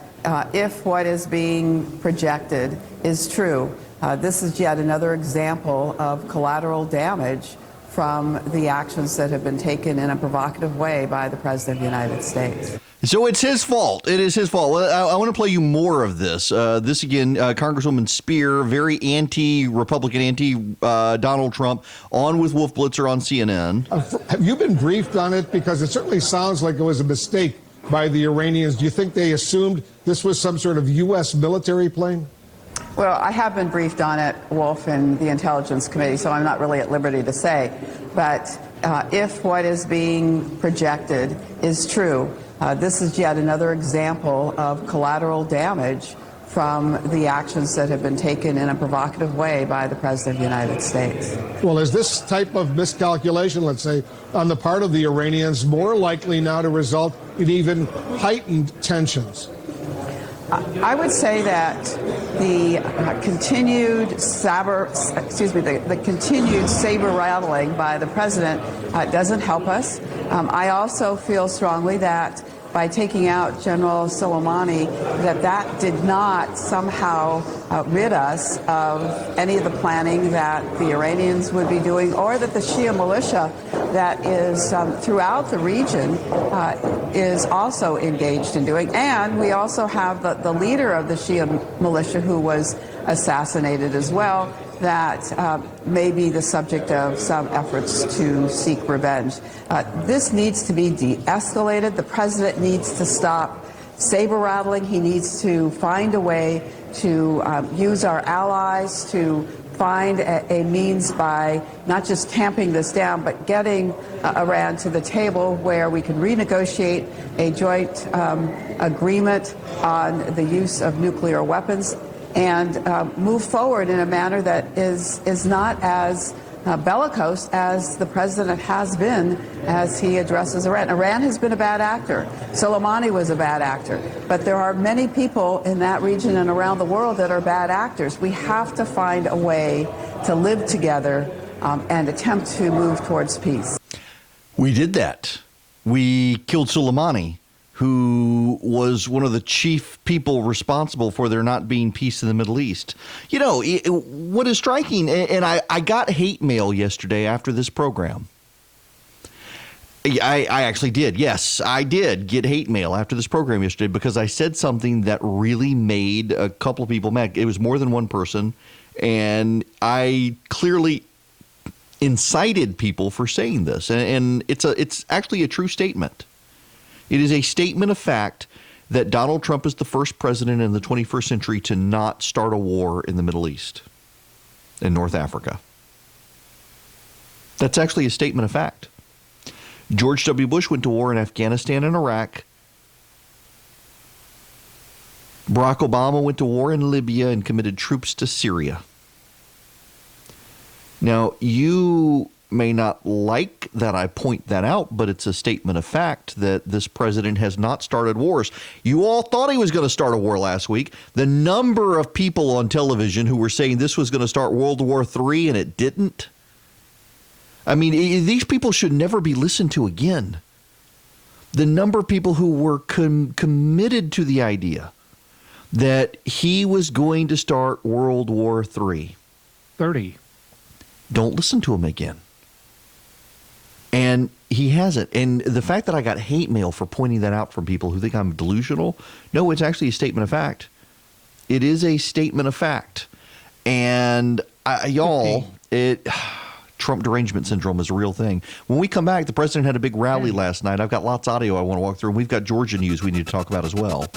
if what is being projected is true, this is yet another example of collateral damage from the actions that have been taken in a provocative way by the President of the United States. So it's his fault. It is his fault. Well, I want to play you more of this. This again, Congresswoman Speer, very anti-Republican, anti-Donald Trump, on with Wolf Blitzer on CNN. Have you been briefed on it? Because it certainly sounds like it was a mistake by the Iranians. Do you think they assumed this was some sort of U.S. military plane? Well, I have been briefed on it, Wolf, in the Intelligence Committee, so I'm not really at liberty to say. But if what is being projected is true, this is yet another example of collateral damage from the actions that have been taken in a provocative way by the President of the United States. Well, is this type of miscalculation, let's say, on the part of the Iranians more likely now to result in even heightened tensions? I would say that the continued saber rattling by the president doesn't help us. I also feel strongly that by taking out General Soleimani, that did not somehow rid us of any of the planning that the Iranians would be doing, or that the Shia militia that is throughout the region is also engaged in doing. And we also have the leader of the Shia militia who was assassinated as well, that may be the subject of some efforts to seek revenge. This needs to be de-escalated. The president needs to stop saber rattling. He needs to find a way to use our allies to find a means by not just tamping this down, but getting Iran to the table where we can renegotiate a joint agreement on the use of nuclear weapons and move forward in a manner that is not as bellicose as the president has been as he addresses Iran. Iran has been a bad actor. Soleimani was a bad actor. But there are many people in that region and around the world that are bad actors. We have to find a way to live together and attempt to move towards peace. We did that. We killed Soleimani, who was one of the chief people responsible for there not being peace in the Middle East. You know, what is striking, and I got hate mail yesterday after this program. I actually did. Yes, I did get hate mail after this program yesterday because I said something that really made a couple of people mad. It was more than one person, and I clearly incited people for saying this. And it's actually a true statement. It is a statement of fact that Donald Trump is the first president in the 21st century to not start a war in the Middle East and North Africa. That's actually a statement of fact. George W. Bush went to war in Afghanistan and Iraq. Barack Obama went to war in Libya and committed troops to Syria. Now, you may not like that I point that out, but it's a statement of fact that this president has not started wars. You all thought he was going to start a war last week. The number of people on television who were saying this was going to start World War III and it didn't. I mean, these people should never be listened to again. The number of people who were committed to the idea that he was going to start World War III. 30. Don't listen to him again. And he hasn't. And the fact that I got hate mail for pointing that out from people who think I'm delusional, no, it's actually a statement of fact. It is a statement of fact. And Trump derangement syndrome is a real thing. When we come back, the president had a big rally last night. I've got lots of audio I want to walk through. And we've got Georgia news we need to talk about as well.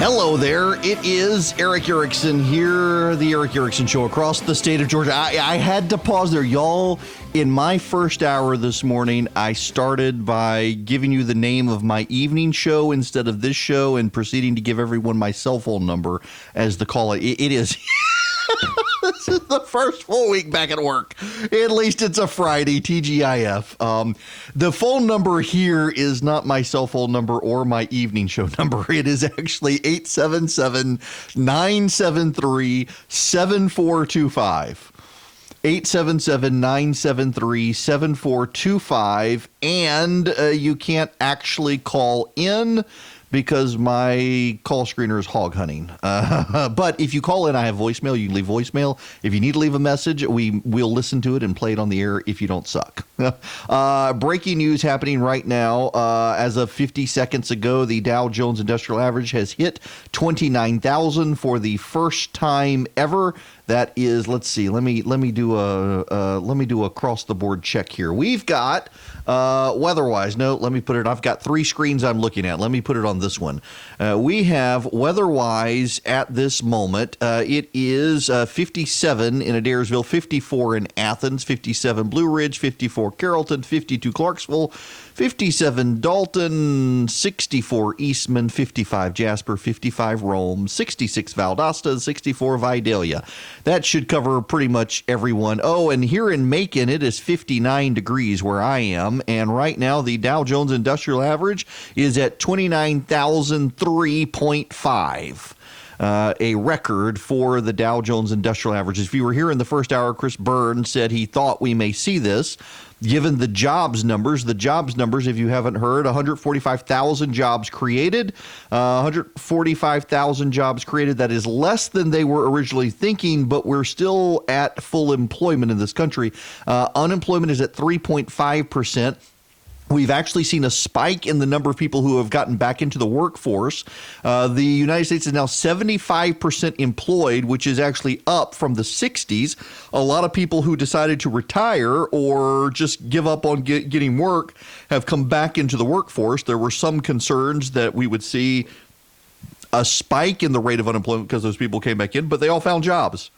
Hello there. It is Erick Erickson here, the Erick Erickson Show across the state of Georgia. I had to pause there, y'all. In my first hour this morning, I started by giving you the name of my evening show instead of this show and proceeding to give everyone my cell phone number as the call. It is... This is the first full week back at work. At least it's a Friday, TGIF. The phone number here is not my cell phone number or my evening show number. It is actually 877-973-7425. 877-973-7425. And you can't actually call in because my call screener is hog hunting. But if you call in, I have voicemail. You can leave voicemail. If you need to leave a message, we'll listen to it and play it on the air if you don't suck. Breaking news happening right now. As of 50 seconds ago, the Dow Jones Industrial Average has hit 29,000 for the first time ever. That is, let's see. Let me do a across the board check here. We've got weather-wise. No, let me put it. I've got three screens I'm looking at. Let me put it on this one. We have weather-wise at this moment. It is 57 in Adairsville, 54 in Athens, 57 Blue Ridge, 54 Carrollton, 52 Clarksville, 57 Dalton, 64 Eastman, 55 Jasper, 55 Rome, 66 Valdosta, 64 Vidalia. That should cover pretty much everyone. Oh, and here in Macon, it is 59 degrees where I am. And right now, the Dow Jones Industrial Average is at 29,003.5. A record for the Dow Jones Industrial Average. If you were here in the first hour, Chris Byrne said he thought we may see this. Given the jobs numbers, if you haven't heard, 145,000 jobs created, 145,000 jobs created. That is less than they were originally thinking, but we're still at full employment in this country. Unemployment is at 3.5%. We've actually seen a spike in the number of people who have gotten back into the workforce. The United States is now 75% employed, which is actually up from the 60s. A lot of people who decided to retire or just give up on getting work have come back into the workforce. There were some concerns that we would see a spike in the rate of unemployment because those people came back in, but they all found jobs.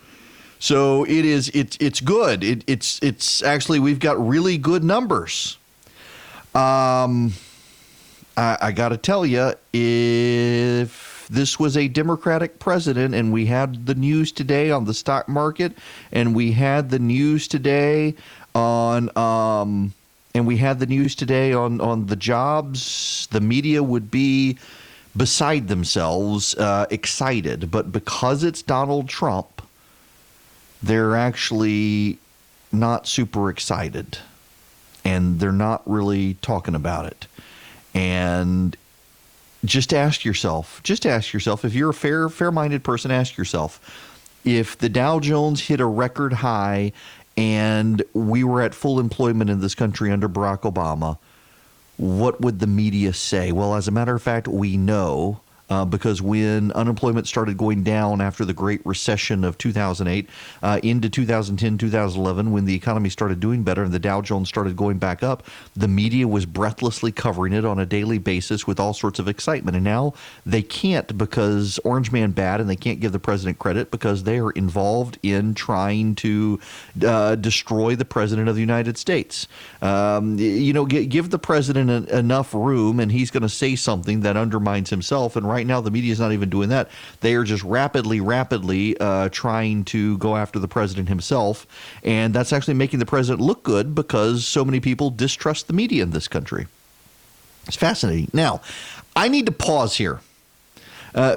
So it's good. It's actually, we've got really good numbers. I got to tell you, if this was a Democratic president and we had the news today on the stock market and we had the news today on the jobs, the media would be beside themselves, excited. But because it's Donald Trump, they're actually not super excited. And they're not really talking about it. And just ask yourself, if you're a fair-minded person, ask yourself, if the Dow Jones hit a record high and we were at full employment in this country under Barack Obama, what would the media say? Well, as a matter of fact, we know. Because when unemployment started going down after the Great Recession of 2008 into 2010, 2011, when the economy started doing better and the Dow Jones started going back up, the media was breathlessly covering it on a daily basis with all sorts of excitement. And now they can't because Orange Man bad, and they can't give the president credit because they are involved in trying to destroy the president of the United States. Give the president enough room and he's going to say something that undermines himself. And right now, the media is not even doing that. They are just rapidly trying to go after the president himself. And that's actually making the president look good because so many people distrust the media in this country. It's fascinating. Now, I need to pause here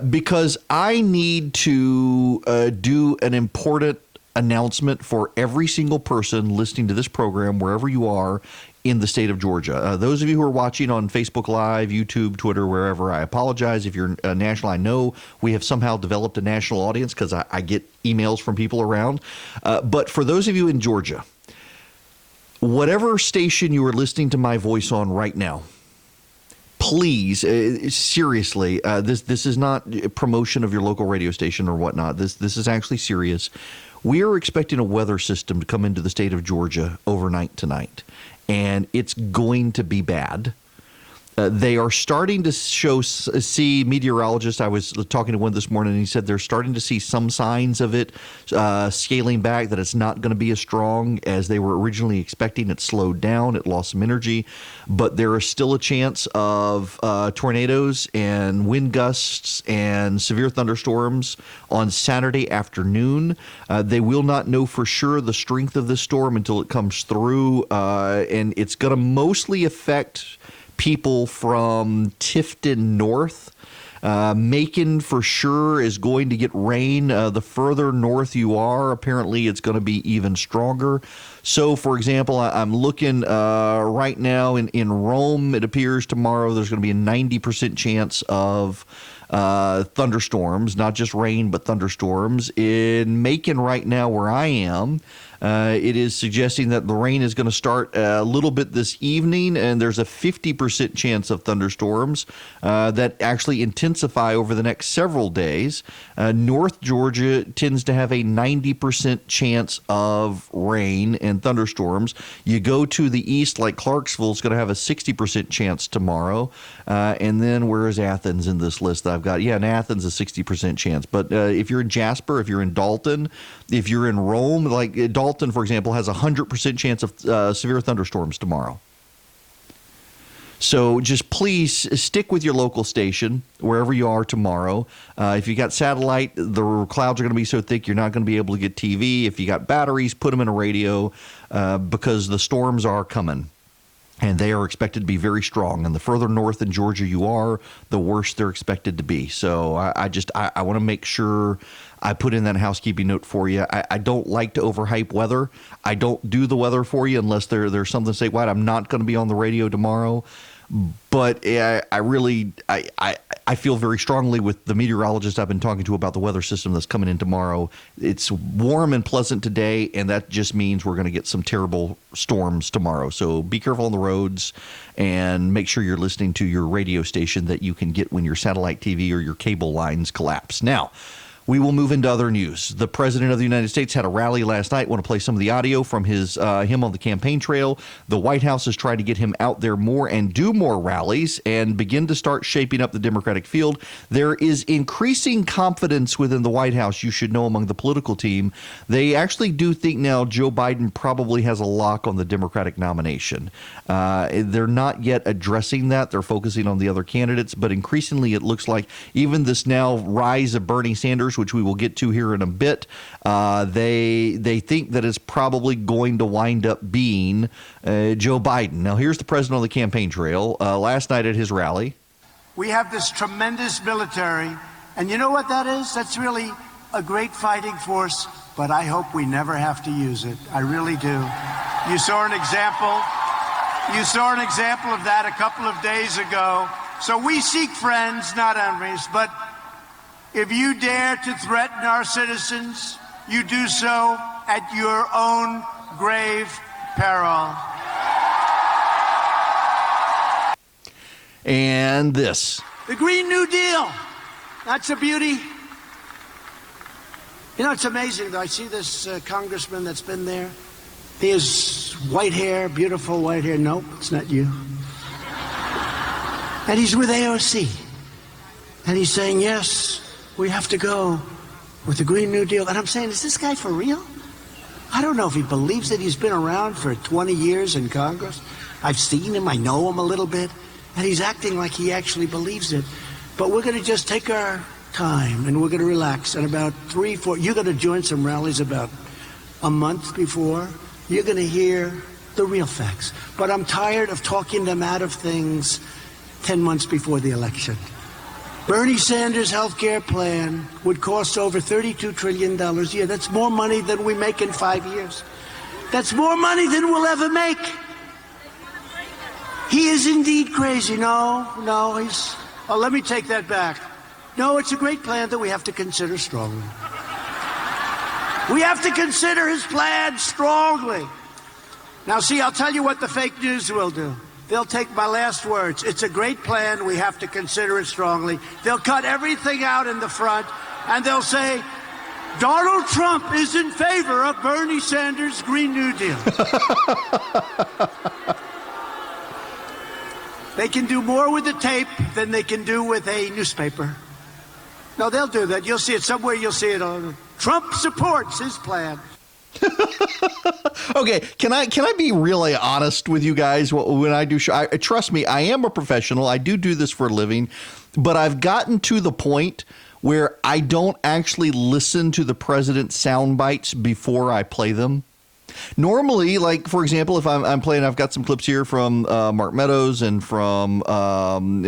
because I need to do an important announcement for every single person listening to this program, wherever you are in the state of Georgia. Those of you who are watching on Facebook Live, YouTube, Twitter, wherever, I apologize if you're national. I know we have somehow developed a national audience because I get emails from people around. But for those of you in Georgia, whatever station you are listening to my voice on right now, please, seriously, this is not a promotion of your local radio station or whatnot. This is actually serious. We are expecting a weather system to come into the state of Georgia overnight tonight. And it's going to be bad. They are starting to see meteorologists. I was talking to one this morning, and he said they're starting to see some signs of it scaling back, that it's not going to be as strong as they were originally expecting. It slowed down. It lost some energy. But there is still a chance of tornadoes and wind gusts and severe thunderstorms on Saturday afternoon. They will not know for sure the strength of this storm until it comes through, and it's going to mostly affect people from Tifton north. Macon for sure is going to get rain. The further north you are, apparently it's going to be even stronger. So, for example, I'm looking right now in Rome. It appears tomorrow there's going to be a 90% chance of thunderstorms, not just rain, but thunderstorms. In Macon right now, where I am, it is suggesting that the rain is going to start a little bit this evening, and there's a 50% chance of thunderstorms that actually intensify over the next several days. North Georgia tends to have a 90% chance of rain and thunderstorms. You go to the east, like Clarksville, is going to have a 60% chance tomorrow. And then where is Athens in this list that I've got? Yeah, in Athens, a 60% chance. But if you're in Jasper, if you're in Dalton, if you're in Rome, like Dalton, for example, has a 100% chance of severe thunderstorms tomorrow. So just please stick with your local station wherever you are tomorrow. If you got satellite, the clouds are going to be so thick you're not going to be able to get TV. If you got batteries, put them in a radio because the storms are coming. And they are expected to be very strong. And the further north in Georgia you are, the worse they're expected to be. So I want to make sure I put in that housekeeping note for you. I don't like to overhype weather. I don't do the weather for you unless there's something to say, "What, I'm not going to be on the radio tomorrow." But I feel very strongly with the meteorologist I've been talking to about the weather system that's coming in tomorrow. It's warm and pleasant today, and that just means we're going to get some terrible storms tomorrow. So be careful on the roads and make sure you're listening to your radio station that you can get when your satellite TV or your cable lines collapse. Now, we will move into other news. The President of the United States had a rally last night. I want to play some of the audio from him on the campaign trail. The White House is trying to get him out there more and do more rallies and begin to start shaping up the Democratic field. There is increasing confidence within the White House, you should know, among the political team. They actually do think now Joe Biden probably has a lock on the Democratic nomination. They're not yet addressing that. They're focusing on the other candidates, but increasingly it looks like even this now rise of Bernie Sanders, which we will get to here in a bit, they think that it's probably going to wind up being Joe Biden. Now, here's the president on the campaign trail last night at his rally. We have this tremendous military, and you know what that is? That's really a great fighting force, but I hope we never have to use it. I really do. You saw an example. You saw an example of that a couple of days ago. So we seek friends, not enemies, but if you dare to threaten our citizens, you do so at your own grave peril. And this. The Green New Deal. That's a beauty. You know, it's amazing, though. I see this congressman that's been there. He has white hair, beautiful white hair. Nope, it's not you. And he's with AOC. And he's saying, yes, we have to go with the Green New Deal. And I'm saying, is this guy for real? I don't know if he believes it. He's been around for 20 years in Congress. I've seen him. I know him a little bit. And he's acting like he actually believes it. But we're going to just take our time and we're going to relax. And about 3-4, you're going to join some rallies about a month before. You're going to hear the real facts. But I'm tired of talking them out of things 10 months before the election. Bernie Sanders' health care plan would cost over $32 trillion a year. That's more money than we make in 5 years. That's more money than we'll ever make. He is indeed crazy. No, he's... Oh, let me take that back. No, it's a great plan that we have to consider strongly. We have to consider his plan strongly. Now, see, I'll tell you what the fake news will do. They'll take my last words. It's a great plan. We have to consider it strongly. They'll cut everything out in the front, and they'll say, Donald Trump is in favor of Bernie Sanders' Green New Deal. They can do more with the tape than they can do with a newspaper. No, they'll do that. You'll see it somewhere. You'll see it on. Trump supports his plan. Okay, can I be really honest with you guys when I do show? Trust me, I am a professional. I do this for a living, but I've gotten to the point where I don't actually listen to the president's sound bites before I play them. Normally, like, for example, if I'm playing, I've got some clips here from Mark Meadows and from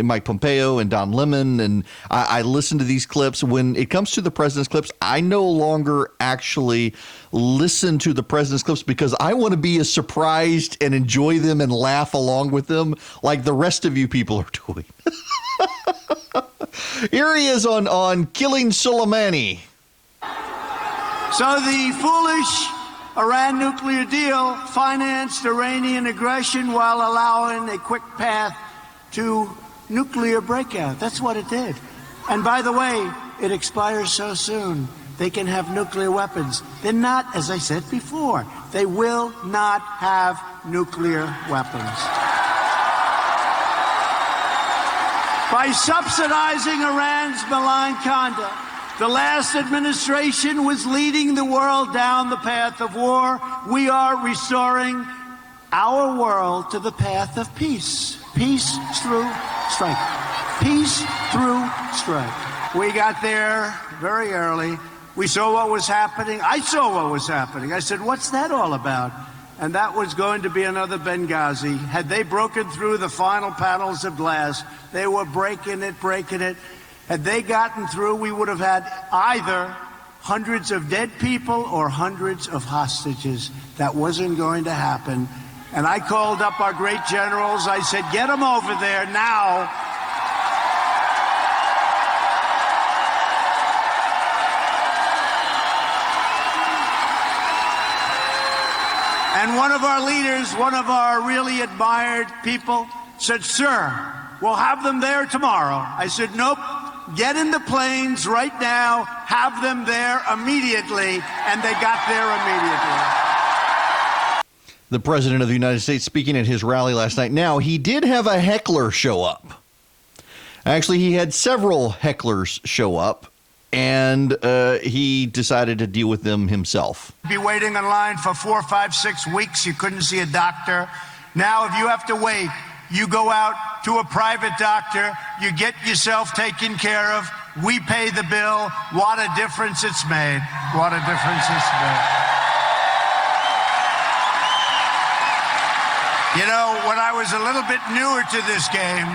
Mike Pompeo and Don Lemon, and I listen to these clips. When it comes to the president's clips, I no longer actually listen to the president's clips because I want to be as surprised and enjoy them and laugh along with them like the rest of you people are doing. Here he is on killing Soleimani. So the foolish Iran nuclear deal financed Iranian aggression while allowing a quick path to nuclear breakout. That's what it did. And by the way, it expires so soon. They can have nuclear weapons. They're not, as I said before, they will not have nuclear weapons. By subsidizing Iran's malign conduct, the last administration was leading the world down the path of war. We are restoring our world to the path of peace. Peace through strength. Peace through strength. We got there very early. We saw what was happening. I saw what was happening. I said, what's that all about? And that was going to be another Benghazi. Had they broken through the final panels of glass, they were breaking it. Had they gotten through, we would have had either hundreds of dead people or hundreds of hostages. That wasn't going to happen. And I called up our great generals. I said, get them over there now. And one of our leaders, one of our really admired people, said, sir, we'll have them there tomorrow. I said, nope. Get in the planes right now, have them there immediately, and they got there immediately. The President of the United States speaking at his rally last night. Now, he did have a heckler show up. Actually, he had several hecklers show up, and he decided to deal with them himself. Be waiting in line for 4, 5, 6 weeks. You couldn't see a doctor. Now, if you have to wait, you go out to a private doctor, you get yourself taken care of, we pay the bill. What a difference it's made. What a difference it's made. You know, when I was a little bit newer to this game,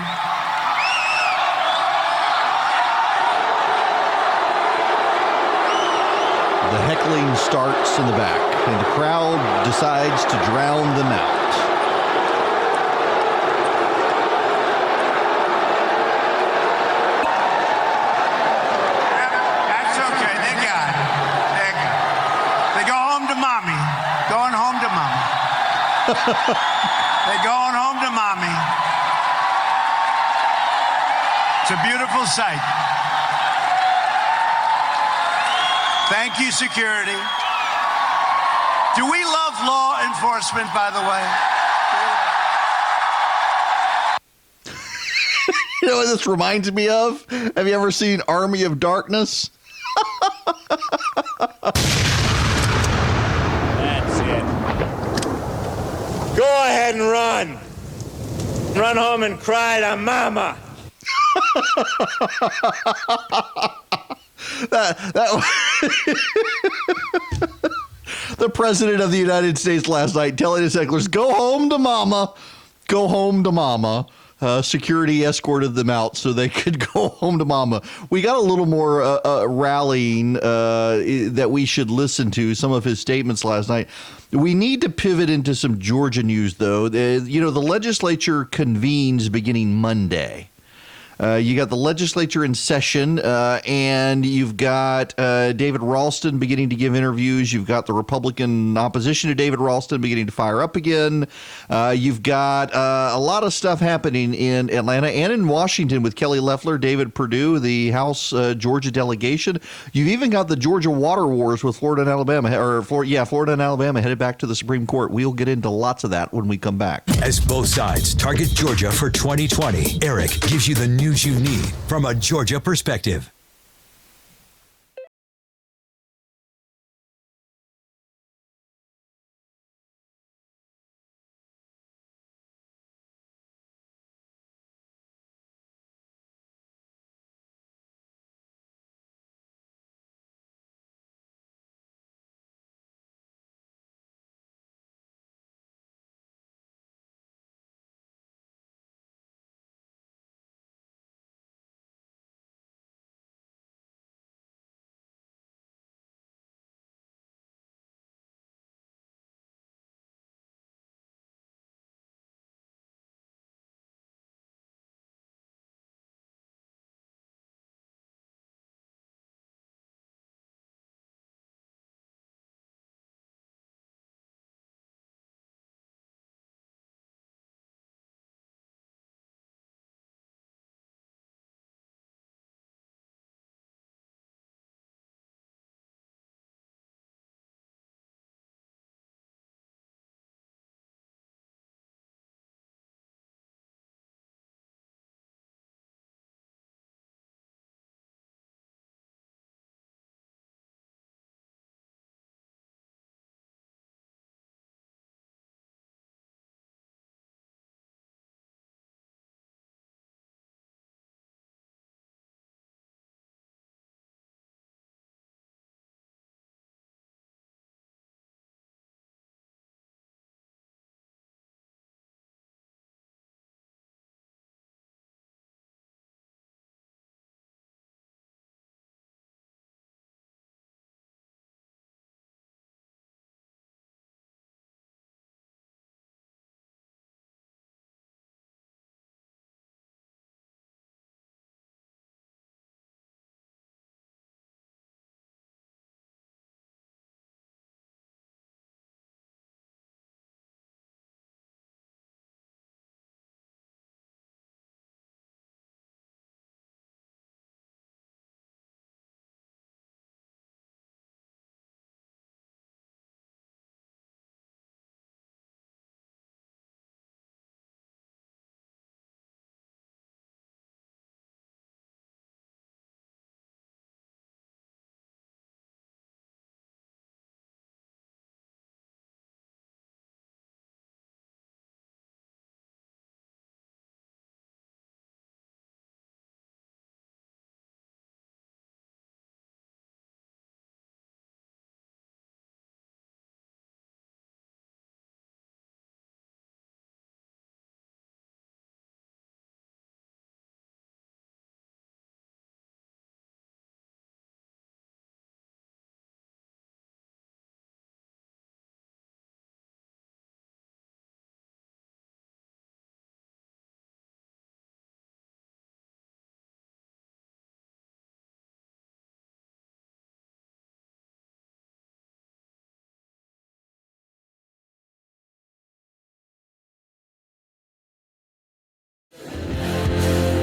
the heckling starts in the back, and the crowd decides to drown them out. They're going home to mommy. It's a beautiful sight. Thank you, security. Do we love law enforcement, by the way? You know what this reminds me of? Have you ever seen Army of Darkness? That's it. Go ahead and run. Run home and cry to mama. The President of the United States last night telling his hecklers, go home to mama. Go home to mama. Security escorted them out so they could go home to mama. We got a little more rallying that we should listen to, some of his statements last night. We need to pivot into some Georgia news, though. The legislature convenes beginning Monday. You got the legislature in session, and you've got David Ralston beginning to give interviews. You've got the Republican opposition to David Ralston beginning to fire up again. You've got a lot of stuff happening in Atlanta and in Washington with Kelly Loeffler, David Perdue, the House Georgia delegation. You've even got the Georgia water wars with Florida and Alabama, Florida and Alabama headed back to the Supreme Court. We'll get into lots of that when we come back. As both sides target Georgia for 2020, Eric gives you the news you need from a Georgia perspective.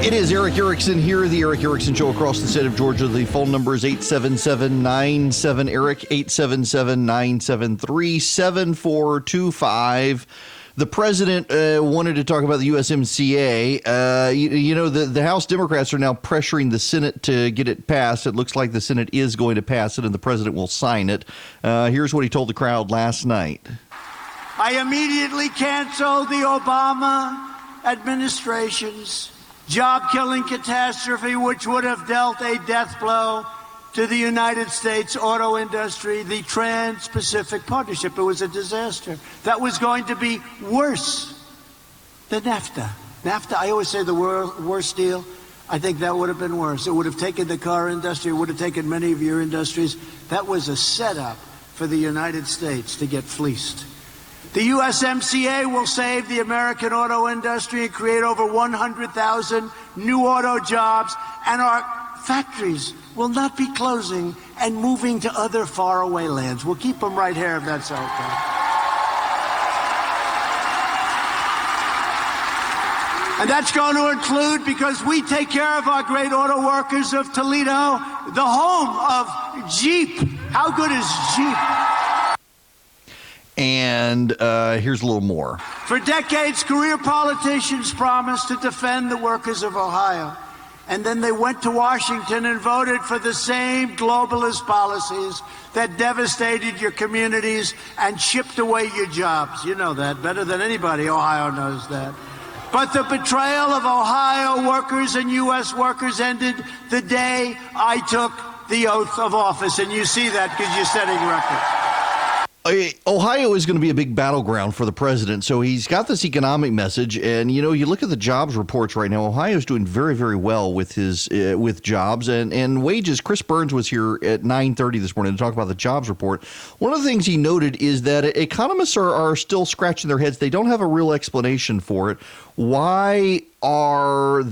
It is Erick Erickson here, the Erick Erickson Show across the state of Georgia. The phone number is 877-97-ERIC, 877-973-7425. The president wanted to talk about the USMCA. The House Democrats are now pressuring the Senate to get it passed. It looks like the Senate is going to pass it and the president will sign it. Here's what he told the crowd last night. I immediately canceled the Obama administration's job-killing catastrophe, which would have dealt a death blow to the United States auto industry, the Trans-Pacific Partnership. It was a disaster. That was going to be worse than NAFTA. NAFTA, I always say the worst deal. I think that would have been worse. It would have taken the car industry. It would have taken many of your industries. That was a setup for the United States to get fleeced. The USMCA will save the American auto industry and create over 100,000 new auto jobs, and our factories will not be closing and moving to other faraway lands. We'll keep them right here if that's okay. And that's going to include, because we take care of our great auto workers of Toledo, the home of Jeep. How good is Jeep? And here's a little more. For decades, career politicians promised to defend the workers of Ohio. And then they went to Washington and voted for the same globalist policies that devastated your communities and shipped away your jobs. You know that better than anybody. Ohio knows that. But the betrayal of Ohio workers and U.S. workers ended the day I took the oath of office. And you see that because you're setting records. Ohio is going to be a big battleground for the president. So he's got this economic message. And, you know, you look at the jobs reports right now. Ohio is doing very, very well with his with jobs and wages. Chris Burns was here at 9:30 this morning to talk about the jobs report. One of the things he noted is that economists are still scratching their heads. They don't have a real explanation for it. Why are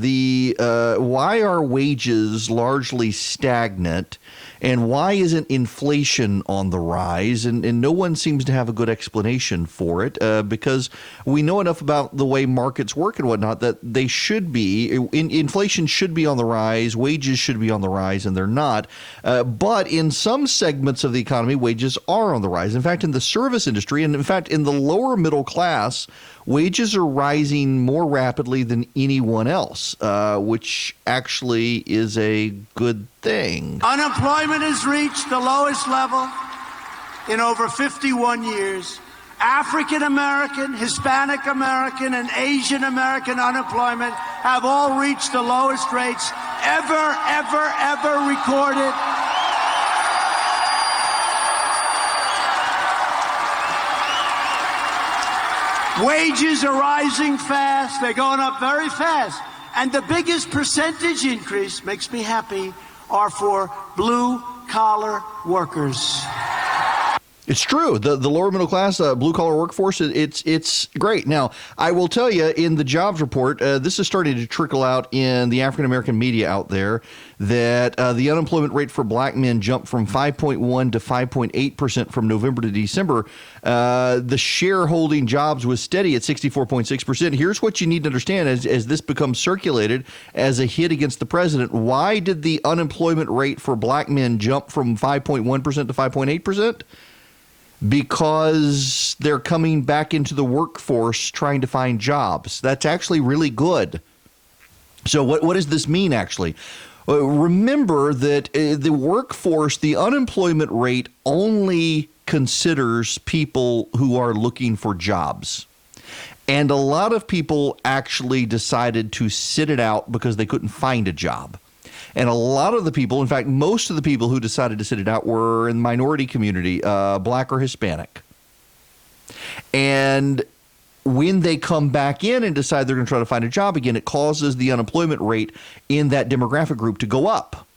wages largely stagnant? And why isn't inflation on the rise? And no one seems to have a good explanation for it because we know enough about the way markets work and whatnot that they should be. Inflation should be on the rise. Wages should be on the rise, and they're not. But in some segments of the economy, wages are on the rise. In fact, in the service industry, and in fact, in the lower middle class, wages are rising more rapidly than anyone else, which actually is a good thing. Unemployment has reached the lowest level in over 51 years. African American, Hispanic American, and Asian American unemployment have all reached the lowest rates ever recorded. Wages are rising fast. They're going up very fast. And the biggest percentage increase, makes me happy, are for blue-collar workers. It's true. The lower middle class, blue-collar workforce, it's great. Now, I will tell you, in the jobs report, this is starting to trickle out in the African-American media out there, that the unemployment rate for black men jumped from 5.1 to 5.8% from November to December. The shareholding jobs was steady at 64.6%. Here's what you need to understand as this becomes circulated as a hit against the president. Why did the unemployment rate for black men jump from 5.1% to 5.8%? Because they're coming back into the workforce trying to find jobs. That's actually really good. So what does this mean, actually? Remember that the workforce, the unemployment rate only considers people who are looking for jobs. And a lot of people actually decided to sit it out because they couldn't find a job. And a lot of the people, in fact, most of the people who decided to sit it out were in the minority community, black or Hispanic. And when they come back in and decide they're going to try to find a job again, it causes the unemployment rate in that demographic group to go up.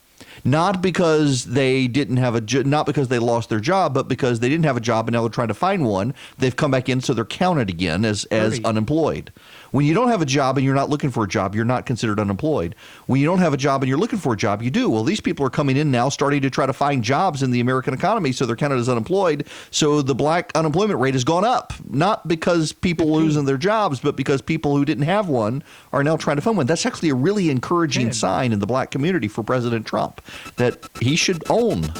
Not because they didn't have not because they lost their job, but because they didn't have a job and now they're trying to find one. They've come back in, so they're counted again as unemployed. When you don't have a job and you're not looking for a job, you're not considered unemployed. When you don't have a job and you're looking for a job, you do. Well, these people are coming in now starting to try to find jobs in the American economy, so they're counted as unemployed. So the black unemployment rate has gone up, not because people losing their jobs, but because people who didn't have one are now trying to find one. That's actually a really encouraging sign in the black community for President Trump that he should own.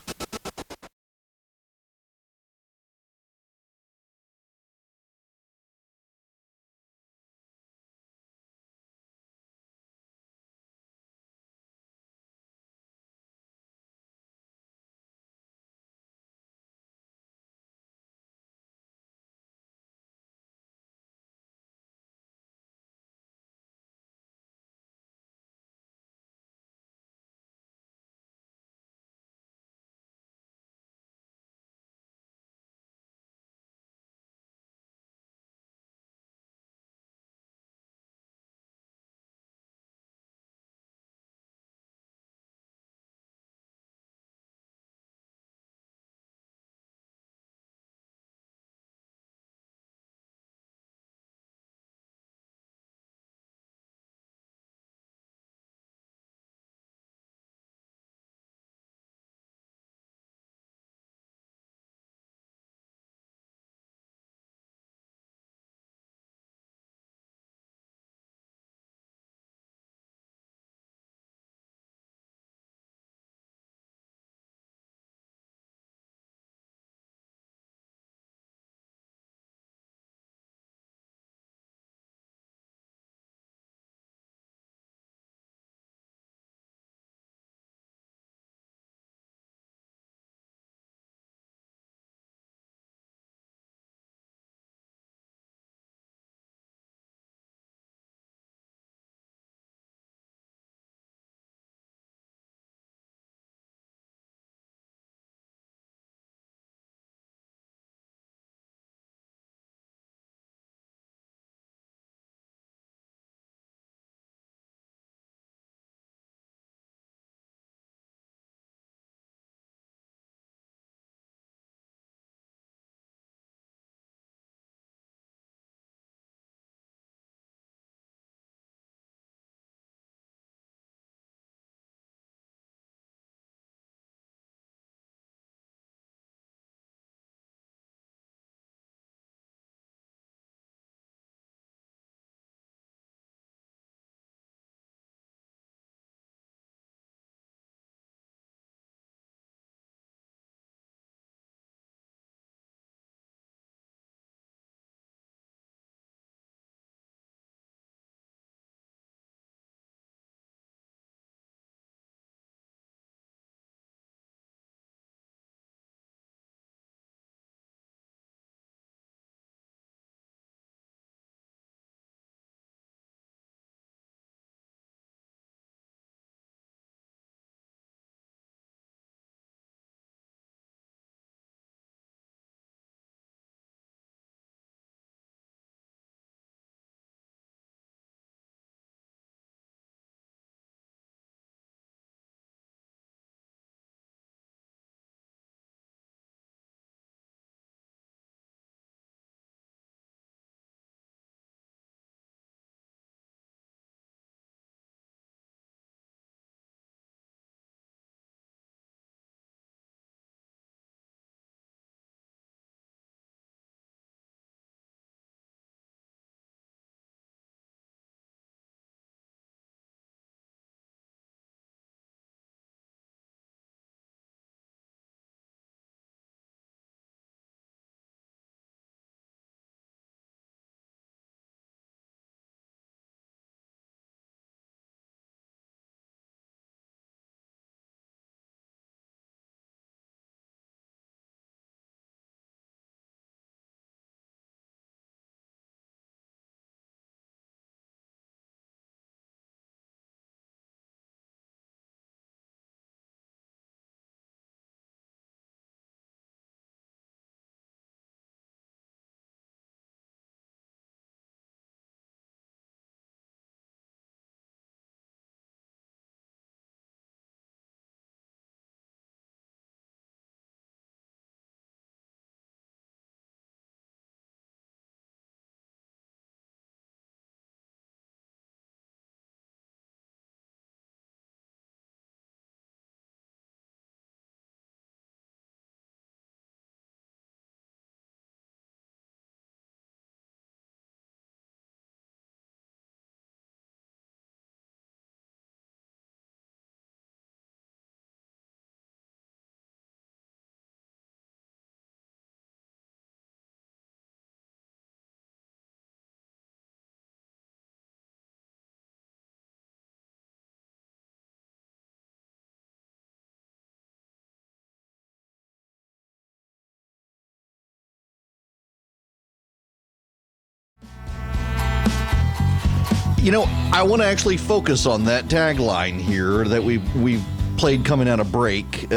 You know, I want to actually focus on that tagline here that we played coming out of break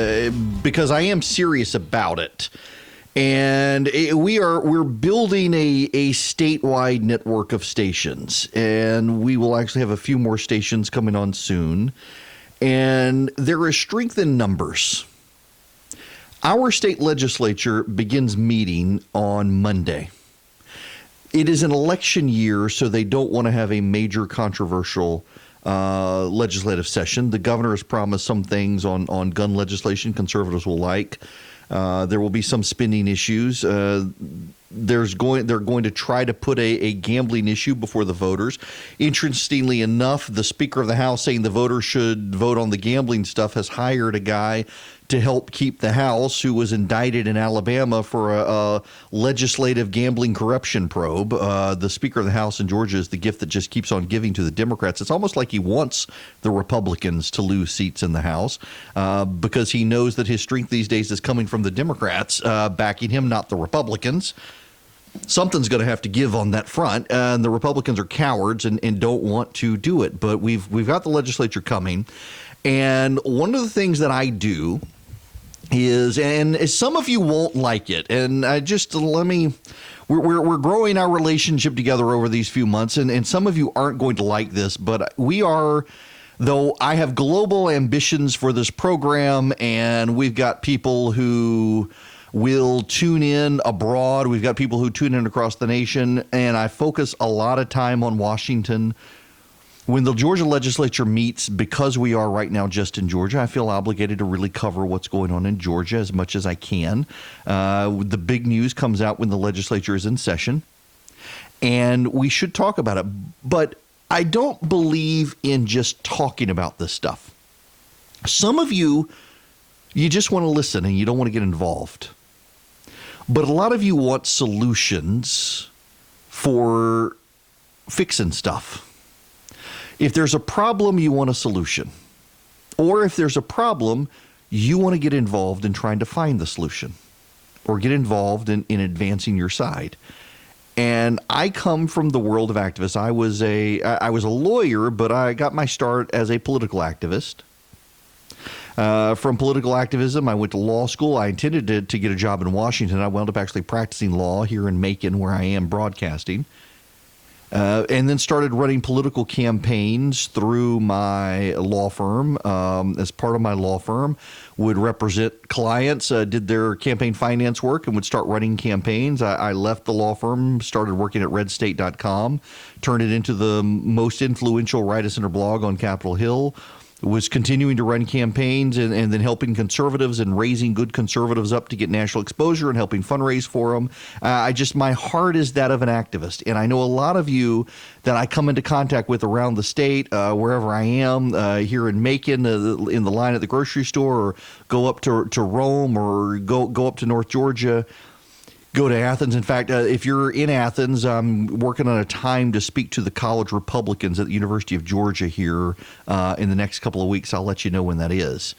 because I am serious about it. And we're building a statewide network of stations, and we will actually have a few more stations coming on soon. And there is strength in numbers. Our state legislature begins meeting on Monday. It is an election year, so they don't want to have a major controversial legislative session. The governor has promised some things on gun legislation conservatives will like. There will be some spending issues. They're going to try to put a gambling issue before the voters. Interestingly enough, the Speaker of the House saying the voters should vote on the gambling stuff has hired a guy to help keep the House who was indicted in Alabama for a legislative gambling corruption probe. The Speaker of the House in Georgia is the gift that just keeps on giving to the Democrats. It's almost like he wants the Republicans to lose seats in the House because he knows that his strength these days is coming from the Democrats backing him, not the Republicans. Something's going to have to give on that front, and the Republicans are cowards and don't want to do it. But we've got the legislature coming, and one of the things that I do is, and some of you won't like it, and we're growing our relationship together over these few months, and some of you aren't going to like this, but we are. Though I have global ambitions for this program, and we've got people who will tune in abroad. We've got people who tune in across the nation, and I focus a lot of time on Washington. When the Georgia legislature meets, because we are right now just in Georgia, I feel obligated to really cover what's going on in Georgia as much as I can. The big news comes out when the legislature is in session, and we should talk about it. But I don't believe in just talking about this stuff. Some of you just want to listen and you don't want to get involved. But a lot of you want solutions for fixing stuff. If there's a problem, you want a solution. Or if there's a problem, you want to get involved in trying to find the solution or get involved in advancing your side. And I come from the world of activists. I was a lawyer, but I got my start as a political activist. From political activism, I went to law school. I intended to get a job in Washington. I wound up actually practicing law here in Macon, where I am broadcasting, and then started running political campaigns through my law firm. As part of my law firm, would represent clients, did their campaign finance work, and would start running campaigns. I left the law firm, started working at redstate.com, turned it into the most influential right-of-center blog on Capitol Hill, was continuing to run campaigns and then helping conservatives and raising good conservatives up to get national exposure and helping fundraise for them. My heart is that of an activist. And I know a lot of you that I come into contact with around the state, wherever I am, here in Macon, in the line at the grocery store, or go up to Rome, or go up to North Georgia, go to Athens. In fact, if you're in Athens, I'm working on a time to speak to the college Republicans at the University of Georgia here in the next couple of weeks. I'll let you know when that is.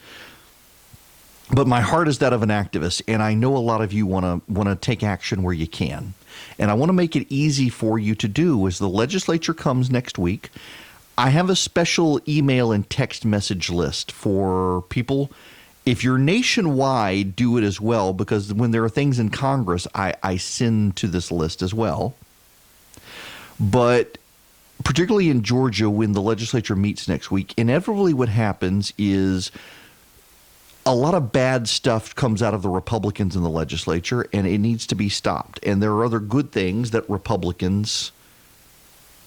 But my heart is that of an activist, and I know a lot of you want to take action where you can. And I want to make it easy for you to do. As the legislature comes next week, I have a special email and text message list for people. If you're nationwide, do it as well, because when there are things in Congress, I send to this list as well. But particularly in Georgia, when the legislature meets next week, inevitably what happens is a lot of bad stuff comes out of the Republicans in the legislature, and it needs to be stopped. And there are other good things that Republicans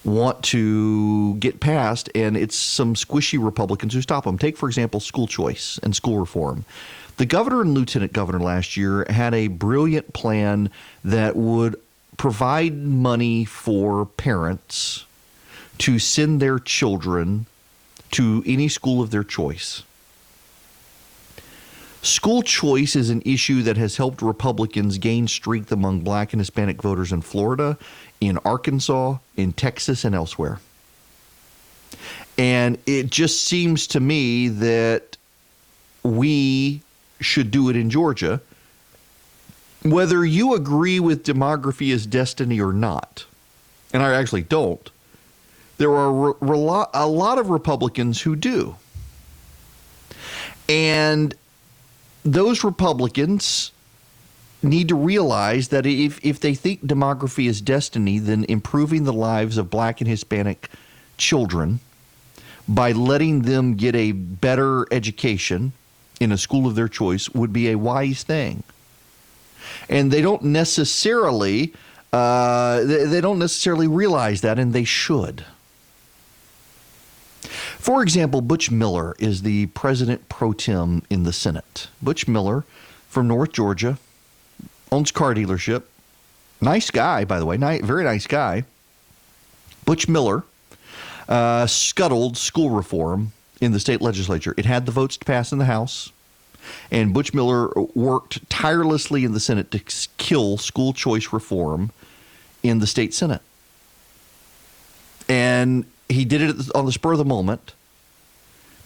want to get passed, and it's some squishy Republicans who stop them. Take, for example, school choice and school reform. The governor and lieutenant governor last year had a brilliant plan that would provide money for parents to send their children to any school of their choice. School choice is an issue that has helped Republicans gain strength among black and Hispanic voters in Florida, in Arkansas, in Texas, and elsewhere. And it just seems to me that we should do it in Georgia, whether you agree with demography as destiny or not. And I actually don't. There are a lot of Republicans who do. And those Republicans need to realize that if they think demography is destiny, then improving the lives of Black and Hispanic children by letting them get a better education in a school of their choice would be a wise thing. And they don't necessarily realize that, and they should. For example, Butch Miller is the president pro tem in the Senate. Butch Miller from North Georgia, owns a car dealership. Nice guy, by the way. Very nice guy. Butch Miller scuttled school reform in the state legislature. It had the votes to pass in the House. And Butch Miller worked tirelessly in the Senate to kill school choice reform in the state Senate. And he did it on the spur of the moment.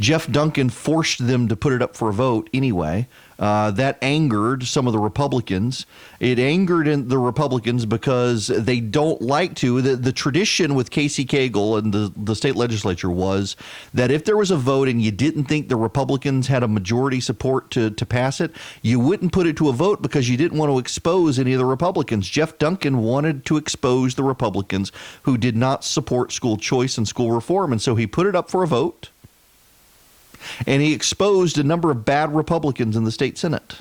Jeff Duncan forced them to put it up for a vote anyway. That angered some of the Republicans. It angered the Republicans because they don't like to. The tradition with Casey Cagle and the state legislature was that if there was a vote and you didn't think the Republicans had a majority support to pass it, you wouldn't put it to a vote because you didn't want to expose any of the Republicans. Jeff Duncan wanted to expose the Republicans who did not support school choice and school reform, and so he put it up for a vote. And he exposed a number of bad Republicans in the state Senate.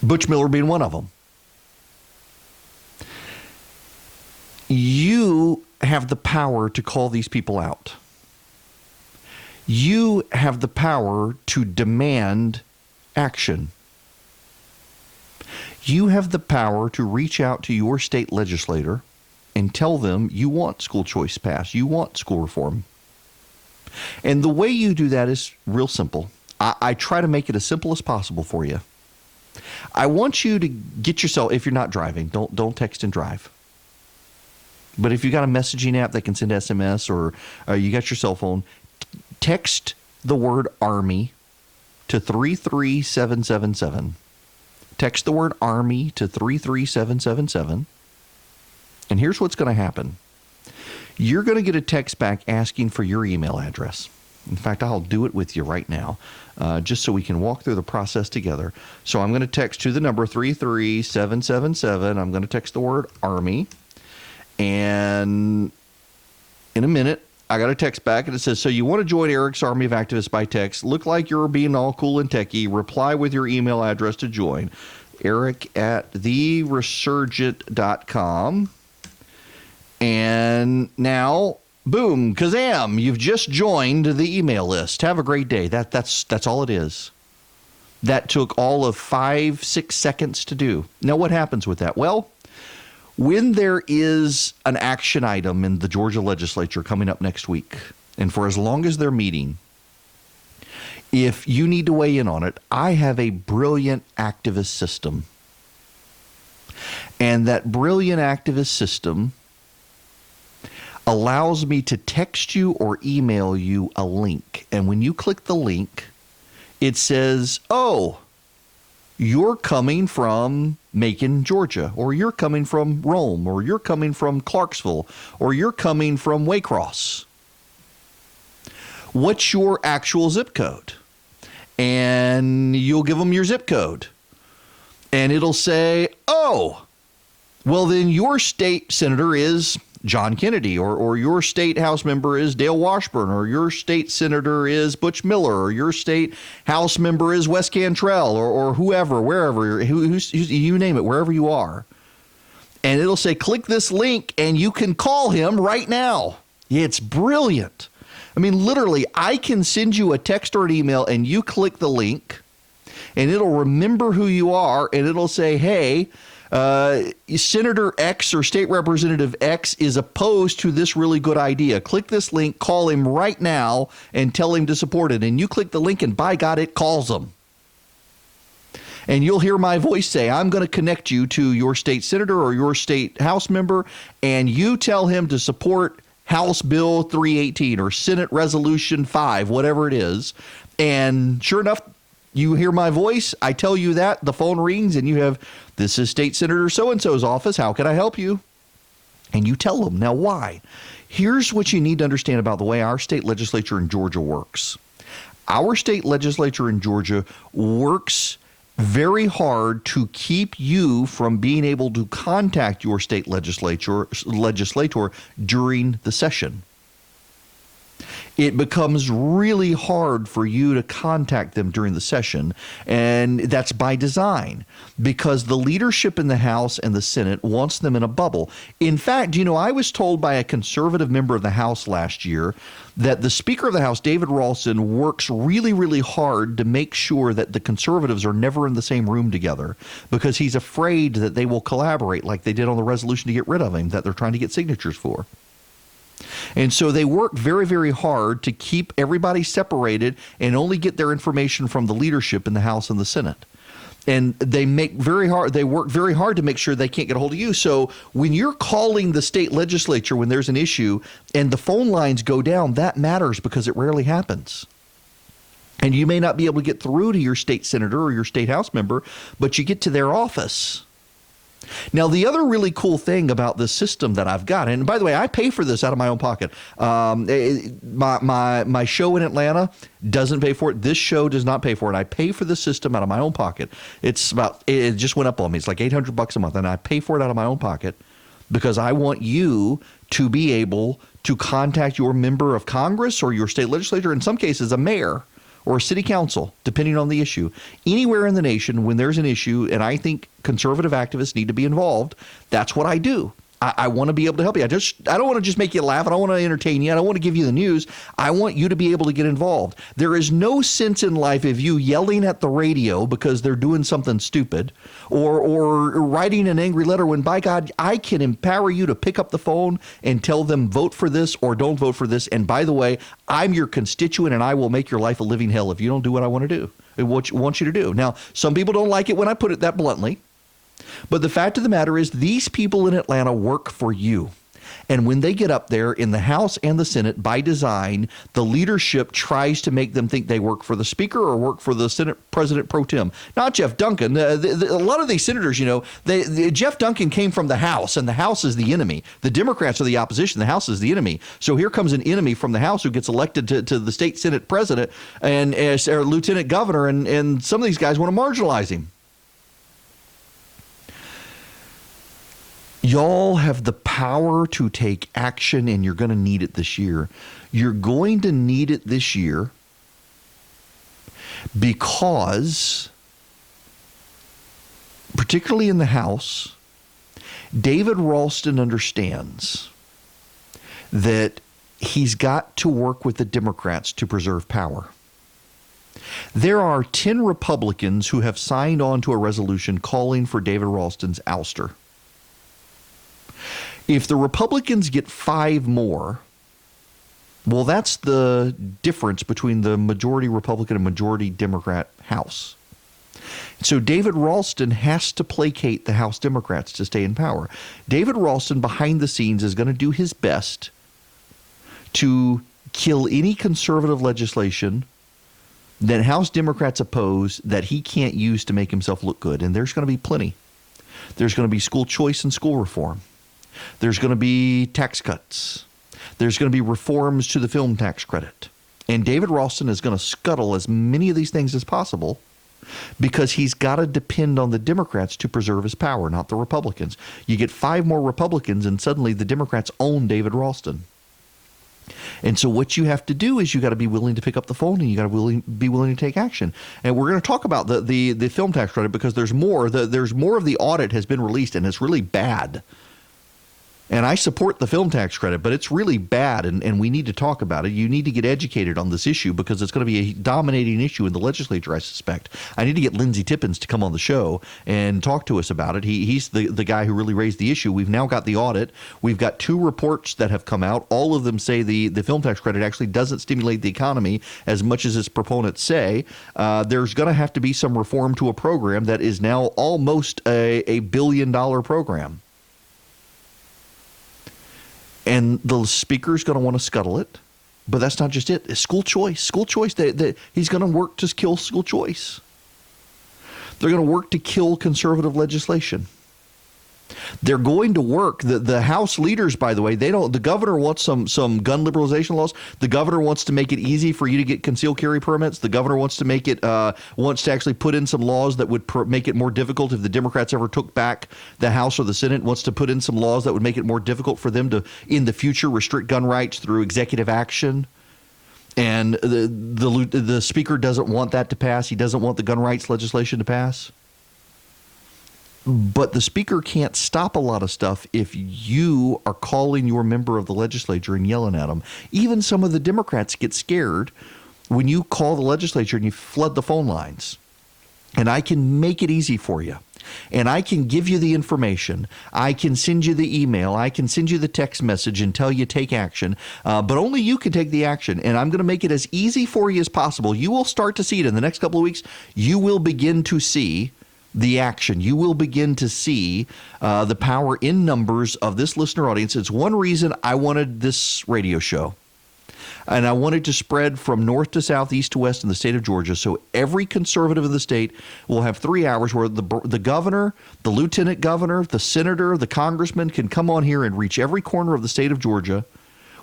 Butch Miller being one of them. You have the power to call these people out. You have the power to demand action. You have the power to reach out to your state legislator and tell them you want school choice passed, you want school reform. And the way you do that is real simple. I try to make it as simple as possible for you. I want you to get yourself, if you're not driving, don't text and drive. But if you got a messaging app that can send SMS or you got your cell phone, text the word Army to 33777. Text the word Army to 33777. And here's what's going to happen. You're going to get a text back asking for your email address. In fact, I'll do it with you right now, just so we can walk through the process together. So I'm going to text to the number 33777. I'm going to text the word Army. And in a minute, I got a text back, and it says, so you want to join Erick's Army of Activists by text. Look like you're being all cool and techie. Reply with your email address to join. Erick@theresurgent.com. And now, boom, kazam, you've just joined the email list. Have a great day. That's all it is. That took all of 5-6 seconds to do. Now, what happens with that? Well, when there is an action item in the Georgia legislature coming up next week, and for as long as they're meeting, if you need to weigh in on it, I have a brilliant activist system. And that brilliant activist system allows me to text you or email you a link. And when you click the link, it says, oh, you're coming from Macon, Georgia, or you're coming from Rome, or you're coming from Clarksville, or you're coming from Waycross. What's your actual zip code? And you'll give them your zip code. And it'll say, oh, well, then your state senator is John Kennedy, or your state House member is Dale Washburn, or your state senator is Butch Miller, or your state House member is Wes Cantrell, or whoever, wherever, you name it, wherever you are. And it'll say, click this link, and you can call him right now. It's brilliant. I mean, literally, I can send you a text or an email, and you click the link, and it'll remember who you are, and it'll say, hey, Senator X or State Representative X is opposed to this really good idea. Click this link, call him right now, and tell him to support it. And you click the link, and by God, it calls him. And you'll hear my voice say, I'm going to connect you to your state senator or your state House member, and you tell him to support House Bill 318 or Senate Resolution 5, whatever it is. And sure enough, you hear my voice, I tell you that, the phone rings, and you have, this is State Senator so-and-so's office, how can I help you? And you tell them. Now, why? Here's what you need to understand about the way our state legislature in Georgia works. Our state legislature in Georgia works very hard to keep you from being able to contact your state legislator during the session. It becomes really hard for you to contact them during the session, and that's by design because the leadership in the House and the Senate wants them in a bubble. In fact, I was told by a conservative member of the House last year that the Speaker of the House, David Ralston, works really, really hard to make sure that the conservatives are never in the same room together because he's afraid that they will collaborate like they did on the resolution to get rid of him that they're trying to get signatures for. And so they work very, very hard to keep everybody separated and only get their information from the leadership in the House and the Senate. And they work very hard to make sure they can't get a hold of you. So when you're calling the state legislature when there's an issue and the phone lines go down, that matters because it rarely happens. And you may not be able to get through to your state senator or your state House member, but you get to their office. Now, the other really cool thing about this system that I've got, and by the way, I pay for this out of my own pocket. My show in Atlanta doesn't pay for it. This show does not pay for it. I pay for the system out of my own pocket. It just went up on me. It's like $800 a month, and I pay for it out of my own pocket because I want you to be able to contact your member of Congress or your state legislature, in some cases a mayor or a city council, depending on the issue. Anywhere in the nation, when there's an issue, and I think conservative activists need to be involved, that's what I do. I want to be able to help you. I don't want to just make you laugh. I don't want to entertain you. I don't want to give you the news. I want you to be able to get involved. There is no sense in life of you yelling at the radio because they're doing something stupid or writing an angry letter when, by God, I can empower you to pick up the phone and tell them vote for this or don't vote for this. And by the way, I'm your constituent and I will make your life a living hell if you don't do what I want to do, what I want you to do. Now, some people don't like it when I put it that bluntly. But the fact of the matter is these people in Atlanta work for you. And when they get up there in the House and the Senate, by design, the leadership tries to make them think they work for the Speaker or work for the Senate President pro tem. Not Jeff Duncan. A lot of these senators, Jeff Duncan came from the House, and the House is the enemy. The Democrats are the opposition. The House is the enemy. So here comes an enemy from the House who gets elected to the state Senate President and as Lieutenant Governor, and some of these guys want to marginalize him. Y'all have the power to take action, and you're going to need it this year. You're going to need it this year because, particularly in the House, David Ralston understands that he's got to work with the Democrats to preserve power. There are 10 Republicans who have signed on to a resolution calling for David Ralston's ouster. If the Republicans get 5 more, well, that's the difference between the majority Republican and majority Democrat House. So David Ralston has to placate the House Democrats to stay in power. David Ralston, behind the scenes, is going to do his best to kill any conservative legislation that House Democrats oppose that he can't use to make himself look good. And there's going to be plenty. There's going to be school choice and school reform. There's going to be tax cuts. There's going to be reforms to the film tax credit. And David Ralston is going to scuttle as many of these things as possible because he's got to depend on the Democrats to preserve his power, not the Republicans. You get 5 more Republicans and suddenly the Democrats own David Ralston. And so what you have to do is you got to be willing to pick up the phone and you got to be willing to take action. And we're going to talk about the film tax credit because there's more. There's more of the audit has been released and it's really bad. And I support the film tax credit, but it's really bad, and we need to talk about it. You need to get educated on this issue because it's going to be a dominating issue in the legislature, I suspect. I need to get Lindsey Tippins to come on the show and talk to us about it. He's the guy who really raised the issue. We've now got the audit. We've got 2 reports that have come out. All of them say the film tax credit actually doesn't stimulate the economy as much as its proponents say. There's going to have to be some reform to a program that is now almost a $1 billion program. And the speaker's going to want to scuttle it. But that's not just it. It's school choice. School choice. He's going to work to kill school choice. They're going to work to kill conservative legislation. They're going to work. The House leaders, by the way, they don't. The governor wants some gun liberalization laws. The governor wants to make it easy for you to get concealed carry permits. The governor wants to make it wants to actually put in some laws that would make it more difficult if the Democrats ever took back the House or the Senate. Wants to put in some laws that would make it more difficult for them to, in the future, restrict gun rights through executive action. And the speaker doesn't want that to pass. He doesn't want the gun rights legislation to pass. But the speaker can't stop a lot of stuff if you are calling your member of the legislature and yelling at them. Even some of the Democrats get scared when you call the legislature and you flood the phone lines. And I can make it easy for you. And I can give you the information. I can send you the email. I can send you the text message and tell you take action. But only you can take the action. And I'm going to make it as easy for you as possible. You will start to see it in the next couple of weeks. You will begin to see the action. You will begin to see the power in numbers of this listener audience. It's one reason I wanted this radio show. And I wanted to spread from north to south, east to west in the state of Georgia. So every conservative in the state will have 3 hours where the governor, the lieutenant governor, the senator, the congressman can come on here and reach every corner of the state of Georgia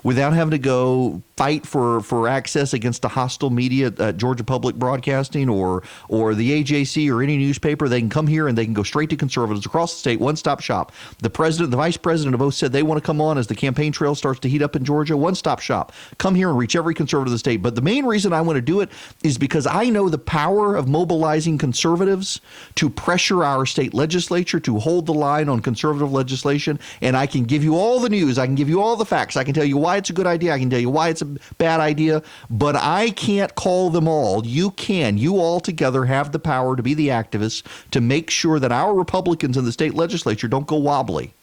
without having to go fight for access against the hostile media at Georgia Public Broadcasting or the AJC or any newspaper. They can come here and they can go straight to conservatives across the state, one-stop shop. The president, the vice president have both said they want to come on as the campaign trail starts to heat up in Georgia, one-stop shop. Come here and reach every conservative in the state. But the main reason I want to do it is because I know the power of mobilizing conservatives to pressure our state legislature to hold the line on conservative legislation. And I can give you all the news. I can give you all the facts. I can tell you why it's a good idea. I can tell you why it's a bad idea, but I can't call them all. You can. You all together have the power to be the activists to make sure that our Republicans in the state legislature don't go wobbly.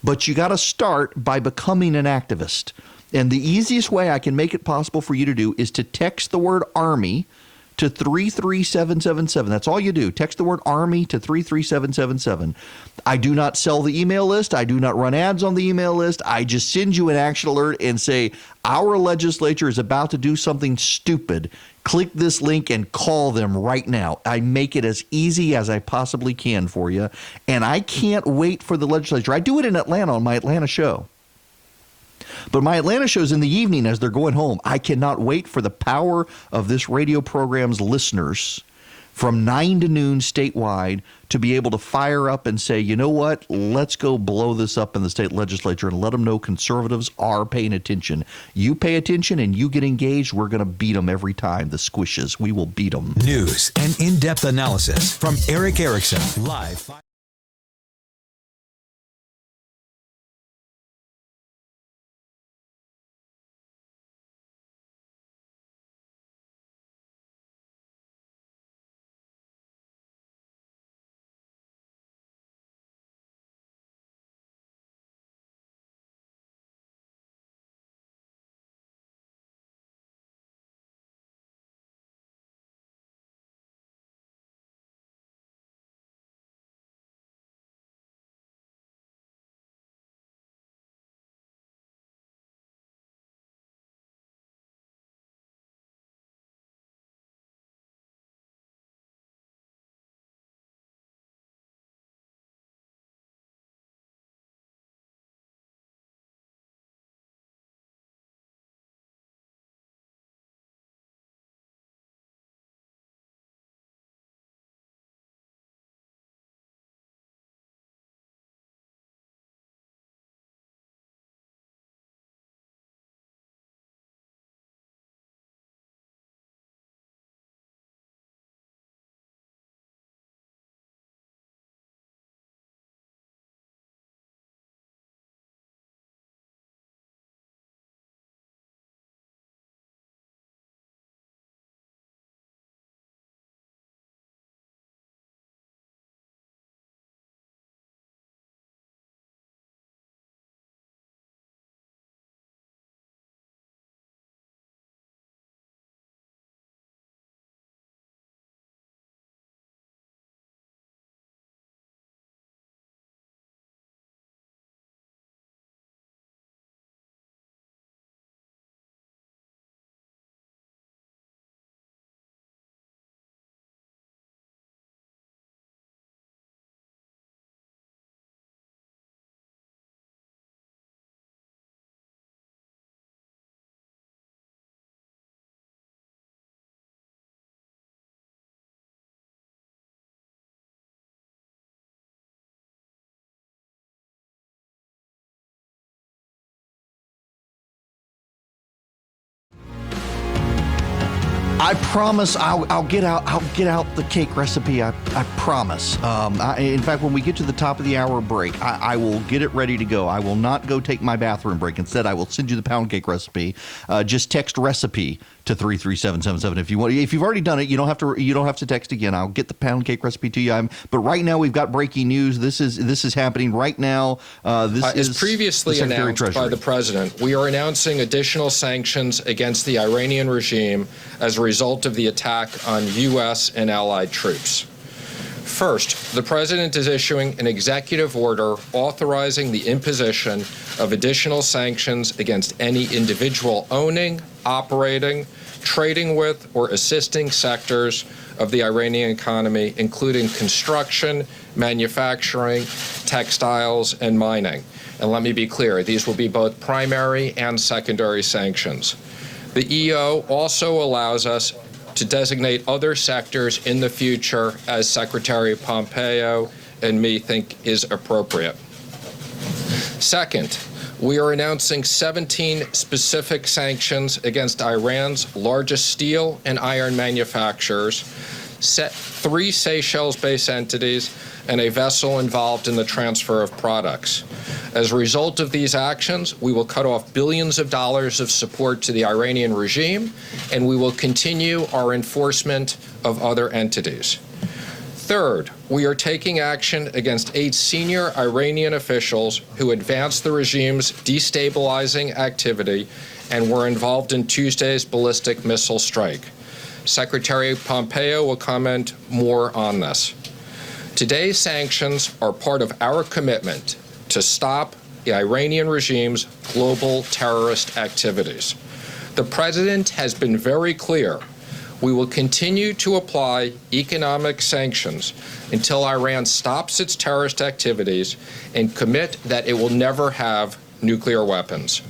But you got to start by becoming an activist. And the easiest way I can make it possible for you to do is to text the word Army to 33777. That's all you do. Text the word Army to 33777. I do not sell the email list. I do not run ads on the email list. I just send you an action alert and say, our legislature is about to do something stupid. Click this link and call them right now. I make it as easy as I possibly can for you. And I can't wait for the legislature. I do it in Atlanta on my Atlanta show. But my Atlanta show's in the evening as they're going home. I cannot wait for the power of this radio program's listeners from 9 to noon statewide to be able to fire up and say, you know what, let's go blow this up in the state legislature and let them know conservatives are paying attention. You pay attention and you get engaged, we're going to beat them every time. The squishes, we will beat them. News and in-depth analysis from Erick Erickson, live. I promise I'll get out the cake recipe. I promise. In fact, when we get to the top of the hour break, I will get it ready to go. I will not go take my bathroom break. Instead, I will send you the pound cake recipe. Just text recipe to 33777 if you want. If you've already done it, you don't have to text again. I'll get the pound cake recipe to you. But right now we've got breaking news. This is happening right now. This is as previously announced by the president. We are announcing additional sanctions against the Iranian regime as a result of the attack on U.S. and allied troops. First, the president is issuing an executive order authorizing the imposition of additional sanctions against any individual owning, operating, trading with, or assisting sectors of the Iranian economy, including construction, manufacturing, textiles, and mining. And let me be clear, these will be both primary and secondary sanctions. The EO also allows us to designate other sectors in the future as Secretary Pompeo and me think is appropriate. Second, we are announcing 17 specific sanctions against Iran's largest steel and iron manufacturers, 3 Seychelles-based entities, and a vessel involved in the transfer of products. As a result of these actions, we will cut off billions of dollars of support to the Iranian regime, and we will continue our enforcement of other entities. Third, we are taking action against 8 senior Iranian officials who advanced the regime's destabilizing activity and were involved in Tuesday's ballistic missile strike. Secretary Pompeo will comment more on this. Today's sanctions are part of our commitment to stop the Iranian regime's global terrorist activities. The president has been very clear. We will continue to apply economic sanctions until Iran stops its terrorist activities and commit that it will never have nuclear weapons.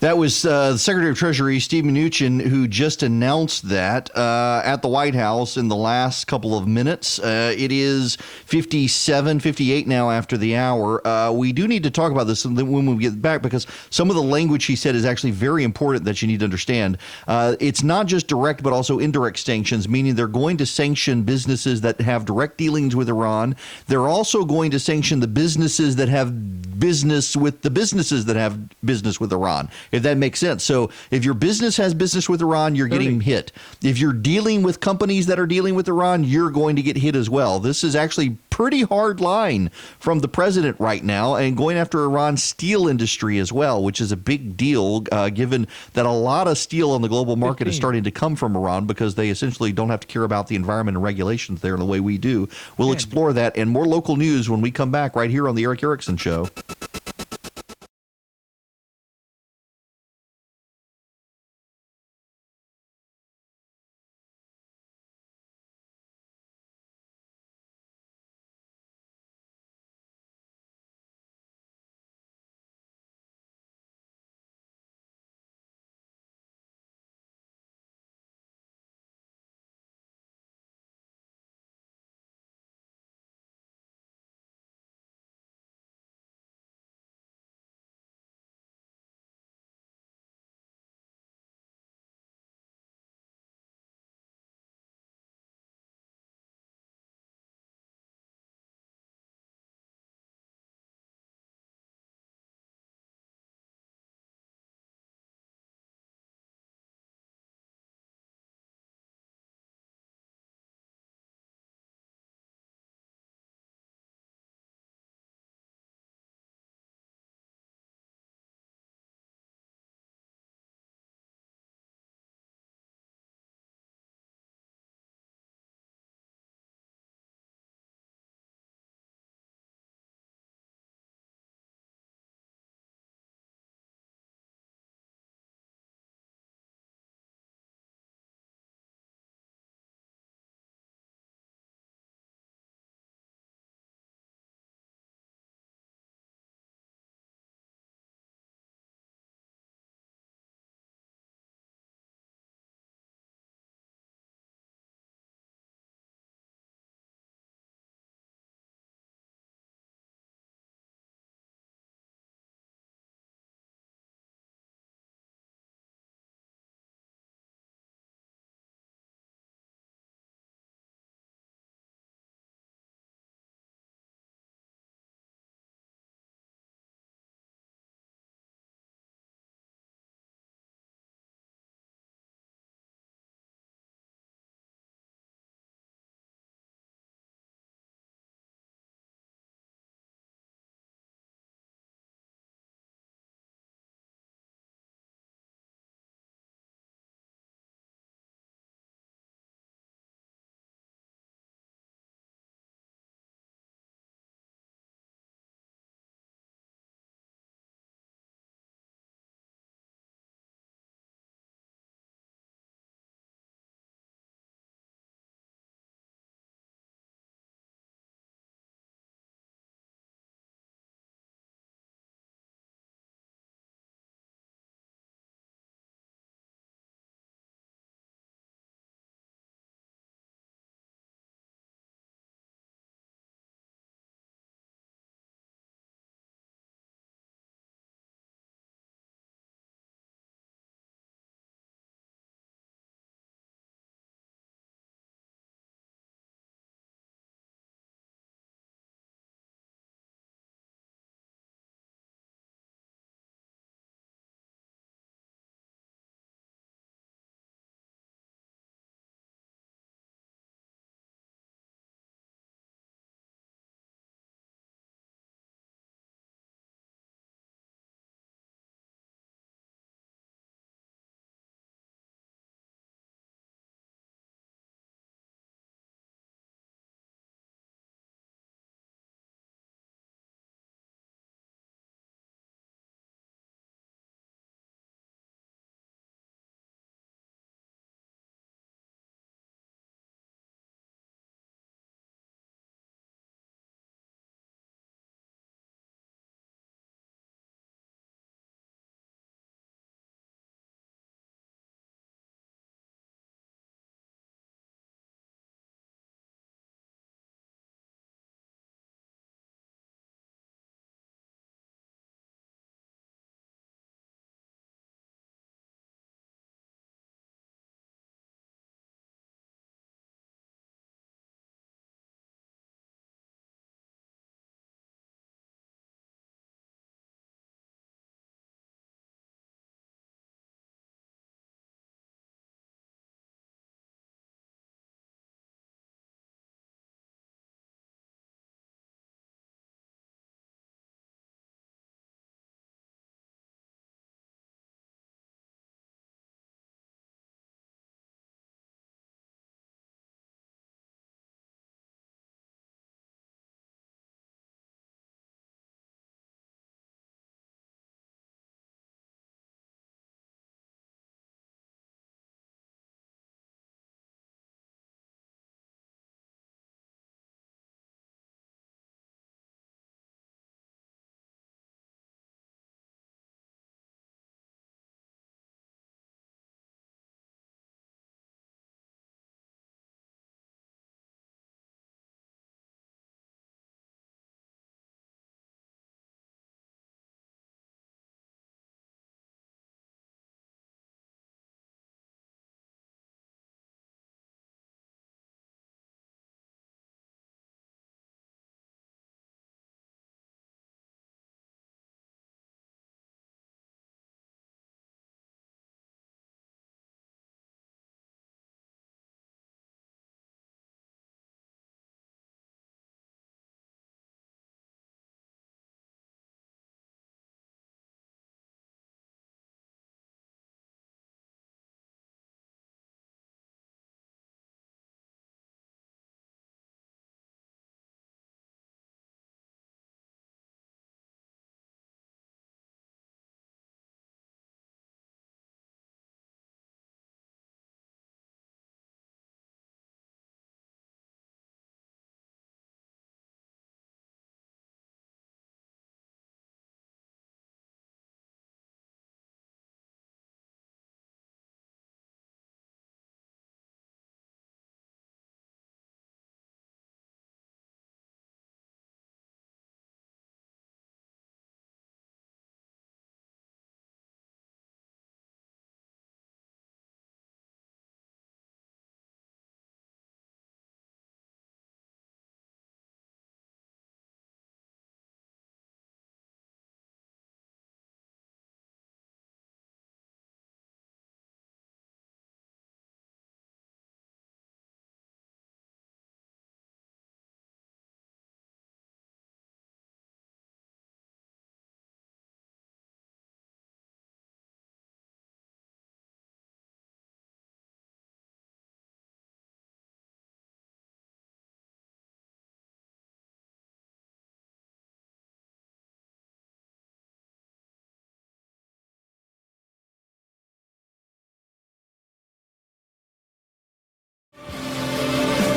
That was the Secretary of Treasury, Steve Mnuchin, who just announced that at the White House in the last couple of minutes. It is 58 now after the hour. We do need to talk about this when we get back because some of the language he said is actually very important that you need to understand. It's not just direct but also indirect sanctions, meaning they're going to sanction businesses that have direct dealings with Iran. They're also going to sanction the businesses that have business with the businesses that have business with Iran, if that makes sense. So if your business has business with Iran, you're getting hit. If you're dealing with companies that are dealing with Iran, you're going to get hit as well. This is actually pretty hard line from the president right now, and going after Iran's steel industry as well, which is a big deal given that a lot of steel on the global market is starting to come from Iran because they essentially don't have to care about the environment and regulations there in the way we do. We'll explore that and more local news when we come back right here on the Erick Erickson Show.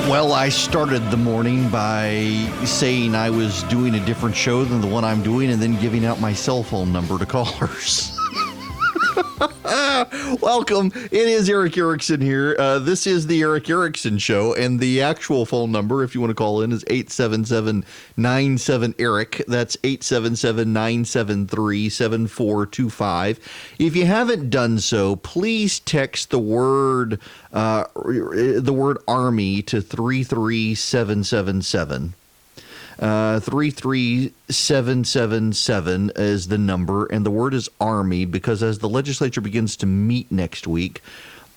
Well, I started the morning by saying I was doing a different show than the one I'm doing and then giving out my cell phone number to callers. Welcome. It is Erick Erickson here. This is the Erick Erickson Show, and the actual phone number, if you want to call in, is 877-97-ERIC. That's 877-973-7425. If you haven't done so, please text the word Army to 33777. 33777 is the number, and the word is Army, because as the legislature begins to meet next week,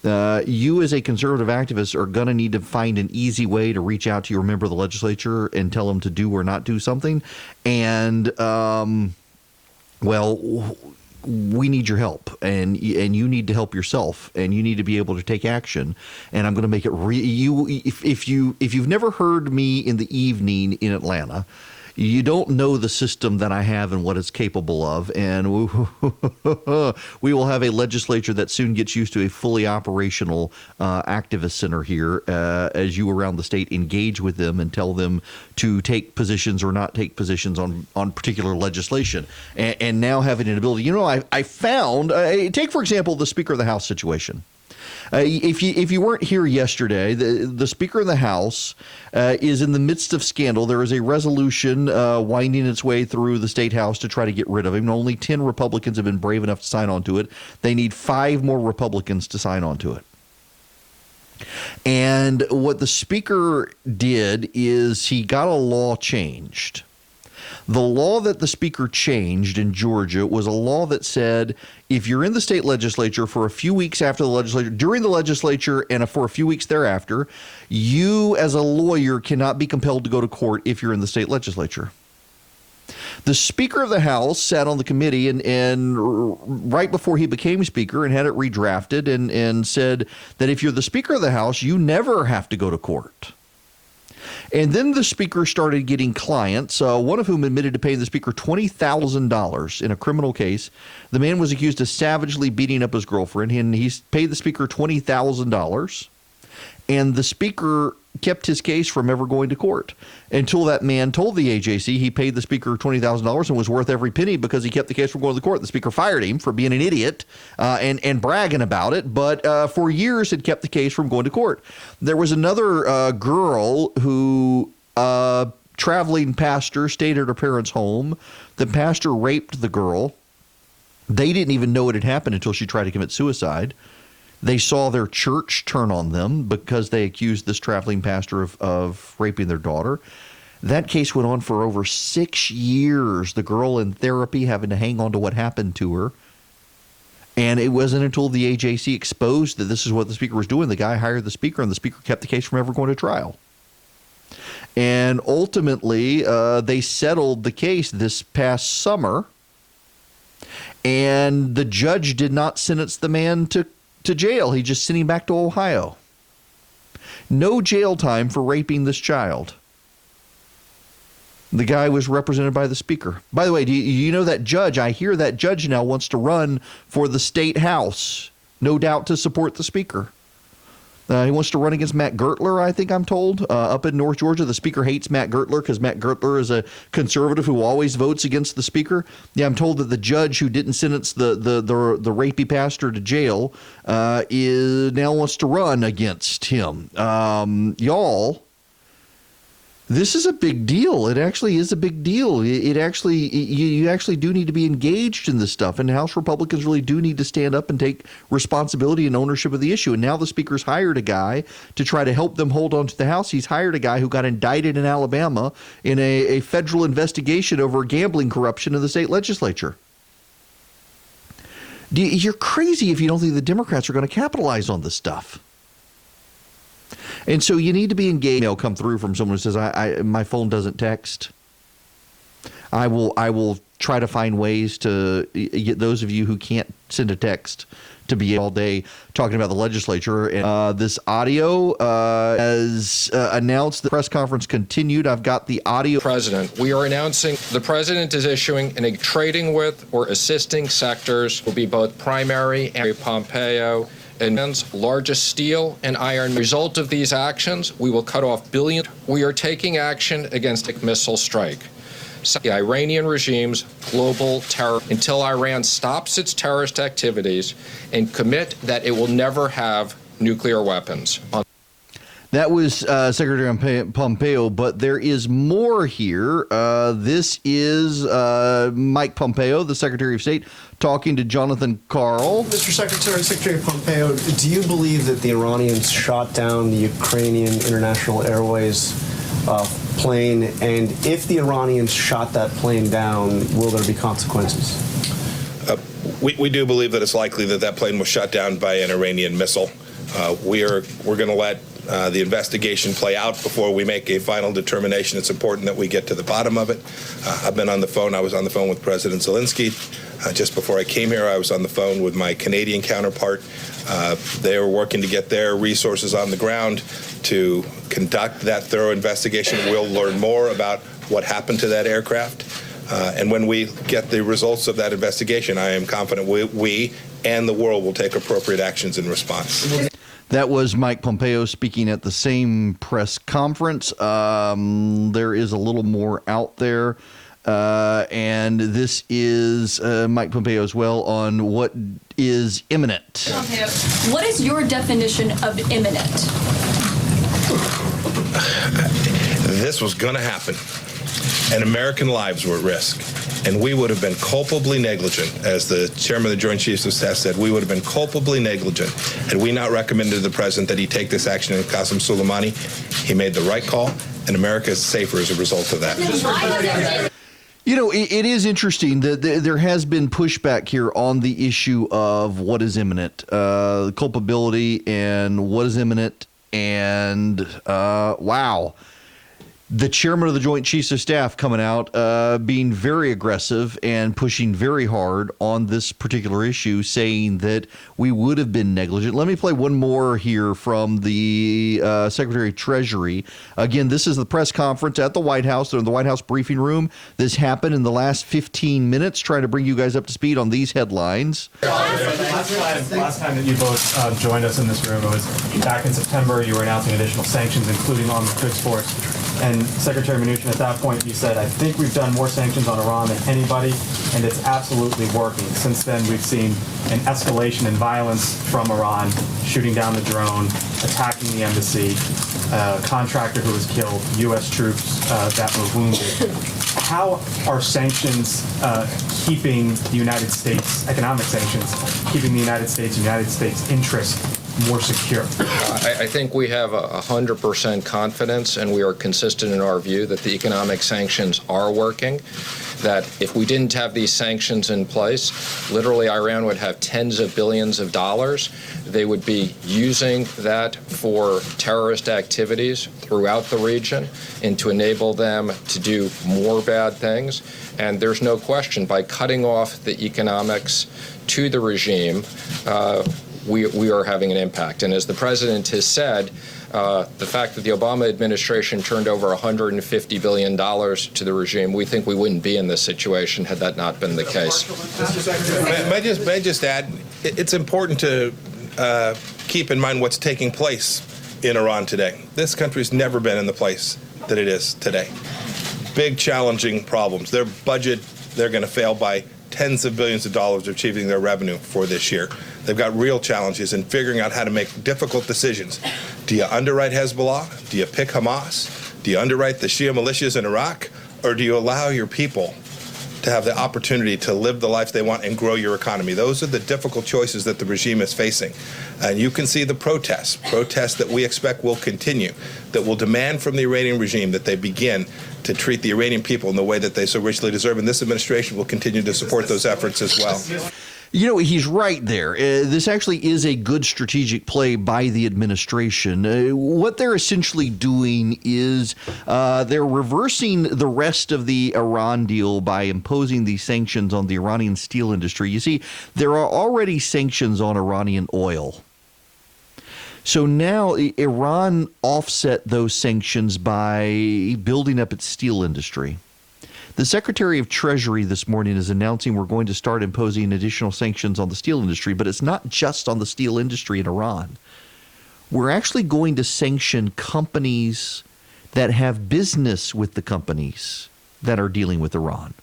you as a conservative activist are going to need to find an easy way to reach out to your member of the legislature and tell them to do or not do something. And, we need your help, and you need to help yourself, and you need to be able to take action. And I'm going to make it if you've never heard me in the evening in Atlanta, you don't know the system that I have and what it's capable of. And we will have a legislature that soon gets used to a fully operational activist center here as you around the state engage with them and tell them to take positions or not take positions on particular legislation. And now having an ability, I found, take, for example, the Speaker of the House situation. If you weren't here yesterday, the Speaker of the House is in the midst of scandal. There is a resolution winding its way through the State House to try to get rid of him. Only 10 Republicans have been brave enough to sign on to it. They need 5 more Republicans to sign on to it. And what the Speaker did is he got a law changed. The law that the Speaker changed in Georgia was a law that said if you're in the state legislature for a few weeks after the legislature, during the legislature, and for a few weeks thereafter, you as a lawyer cannot be compelled to go to court if you're in the state legislature. The Speaker of the House sat on the committee and right before he became Speaker and had it redrafted and said that if you're the Speaker of the House, you never have to go to court. And then the Speaker started getting clients, one of whom admitted to paying the Speaker $20,000 in a criminal case. The man was accused of savagely beating up his girlfriend, and he paid the Speaker $20,000. And the Speaker kept his case from ever going to court until that man told the AJC he paid the Speaker $20,000 and was worth every penny because he kept the case from going to the court. The Speaker fired him for being an idiot and bragging about it, but for years had kept the case from going to court. There was another girl who traveling pastor stayed at her parents' home. The pastor raped the girl. They didn't even know it had happened until she tried to commit suicide. They saw their church turn on them because they accused this traveling pastor of raping their daughter. That case went on for over 6 years, the girl in therapy having to hang on to what happened to her. And it wasn't until the AJC exposed that this is what the Speaker was doing. The guy hired the Speaker, and the Speaker kept the case from ever going to trial. And ultimately, they settled the case this past summer, and the judge did not sentence the man to jail. He just sent him back to Ohio. No jail time for raping this child. The guy was represented by the Speaker. By the way, do you know that judge? I hear that judge now wants to run for the state house, no doubt to support the Speaker. He wants to run against Matt Gertler, I think I'm told, up in North Georgia. The Speaker hates Matt Gertler because Matt Gertler is a conservative who always votes against the Speaker. Yeah, I'm told that the judge who didn't sentence the rapey pastor to jail is now wants to run against him. Y'all, this is a big deal. It actually is a big deal. You actually do need to be engaged in this stuff, and House Republicans really do need to stand up and take responsibility and ownership of the issue. And now the Speaker's hired a guy to try to help them hold on to the House. He's hired a guy who got indicted in Alabama in a federal investigation over gambling corruption in the state legislature. You're crazy if you don't think the Democrats are going to capitalize on this stuff. And so you need to be engaged. Email come through from someone who says, my phone doesn't text. I will try to find ways to get those of you who can't send a text to be all day talking about the legislature. And this audio has announced the press conference continued. I've got the audio. President, we are announcing the president is issuing and trading with or assisting sectors will be both primary and Pompeo and largest steel and iron. Result of these actions, we will cut off billions. We are taking action against a missile strike. The Iranian regime's global terror until Iran stops its terrorist activities and commit that it will never have nuclear weapons. That was Secretary Pompeo, but there is more here. This is Mike Pompeo, the Secretary of State, talking to Jonathan Karl. Mr. Secretary, Secretary Pompeo, do you believe that the Iranians shot down the Ukrainian International Airways plane? And if the Iranians shot that plane down, will there be consequences? We do believe that it's likely that that plane was shot down by an Iranian missile. We're going to let the investigation play out before we make a final determination. It's important that we get to the bottom of it. I've been on the phone. I was on the phone with President Zelensky. Just before I came here, I was on the phone with my Canadian counterpart. They were working to get their resources on the ground to conduct that thorough investigation. We'll learn more about what happened to that aircraft. And when we get the results of that investigation, I am confident we and the world will take appropriate actions in response. That was Mike Pompeo speaking at the same press conference. There is a little more out there. And this is Mike Pompeo as well on what is imminent. Pompeo, what is your definition of imminent? This was going to happen, and American lives were at risk. And we would have been culpably negligent, as the chairman of the Joint Chiefs of Staff said, we would have been culpably negligent had we not recommended to the president that he take this action in Qasem Soleimani. He made the right call, and America is safer as a result of that. You know, it is interesting that there has been pushback here on the issue of what is imminent, culpability and what is imminent. And wow. The chairman of the Joint Chiefs of Staff coming out, being very aggressive and pushing very hard on this particular issue, saying that we would have been negligent. Let me play one more here from the Secretary of Treasury. Again, this is the press conference at the White House. They're in the White House briefing room. This happened in the last 15 minutes, trying to bring you guys up to speed on these headlines. Last time that you both joined us in this room, it was back in September. You were announcing additional sanctions, including on the goods force. And Secretary Mnuchin, at that point, you said, I think we've done more sanctions on Iran than anybody, and it's absolutely working. Since then, we've seen an escalation in violence from Iran, shooting down the drone, attacking the embassy, a contractor who was killed, U.S. troops that were wounded. How are sanctions keeping the United States, economic sanctions, keeping the United States interest more secure? I think we have 100% confidence, and we are consistent in our view that the economic sanctions are working, that if we didn't have these sanctions in place, literally Iran would have tens of billions of dollars. They would be using that for terrorist activities throughout the region and to enable them to do more bad things. And there's no question, by cutting off the economics to the regime, we are having an impact. And as the president has said, the fact that the Obama administration turned over $150 billion to the regime, we think we wouldn't be in this situation had that not been the case. May I just add, it's important to keep in mind what's taking place in Iran today. This country's never been in the place that it is today. Big, challenging problems. Their budget, they're going to fail by tens of billions of dollars achieving their revenue for this year. They've got real challenges in figuring out how to make difficult decisions. Do you underwrite Hezbollah? Do you pick Hamas? Do you underwrite the Shia militias in Iraq? Or do you allow your people to have the opportunity to live the life they want and grow your economy? Those are the difficult choices that the regime is facing. And you can see the protests that we expect will continue, that will demand from the Iranian regime that they begin to treat the Iranian people in the way that they so richly deserve. And this administration will continue to support those efforts as well. You know, he's right there. This actually is a good strategic play by the administration. What they're essentially doing is they're reversing the rest of the Iran deal by imposing these sanctions on the Iranian steel industry. You see, there are already sanctions on Iranian oil. So now Iran offset those sanctions by building up its steel industry. The Secretary of Treasury this morning is announcing we're going to start imposing additional sanctions on the steel industry, but it's not just on the steel industry in Iran. We're actually going to sanction companies that have business with the companies that are dealing with Iran.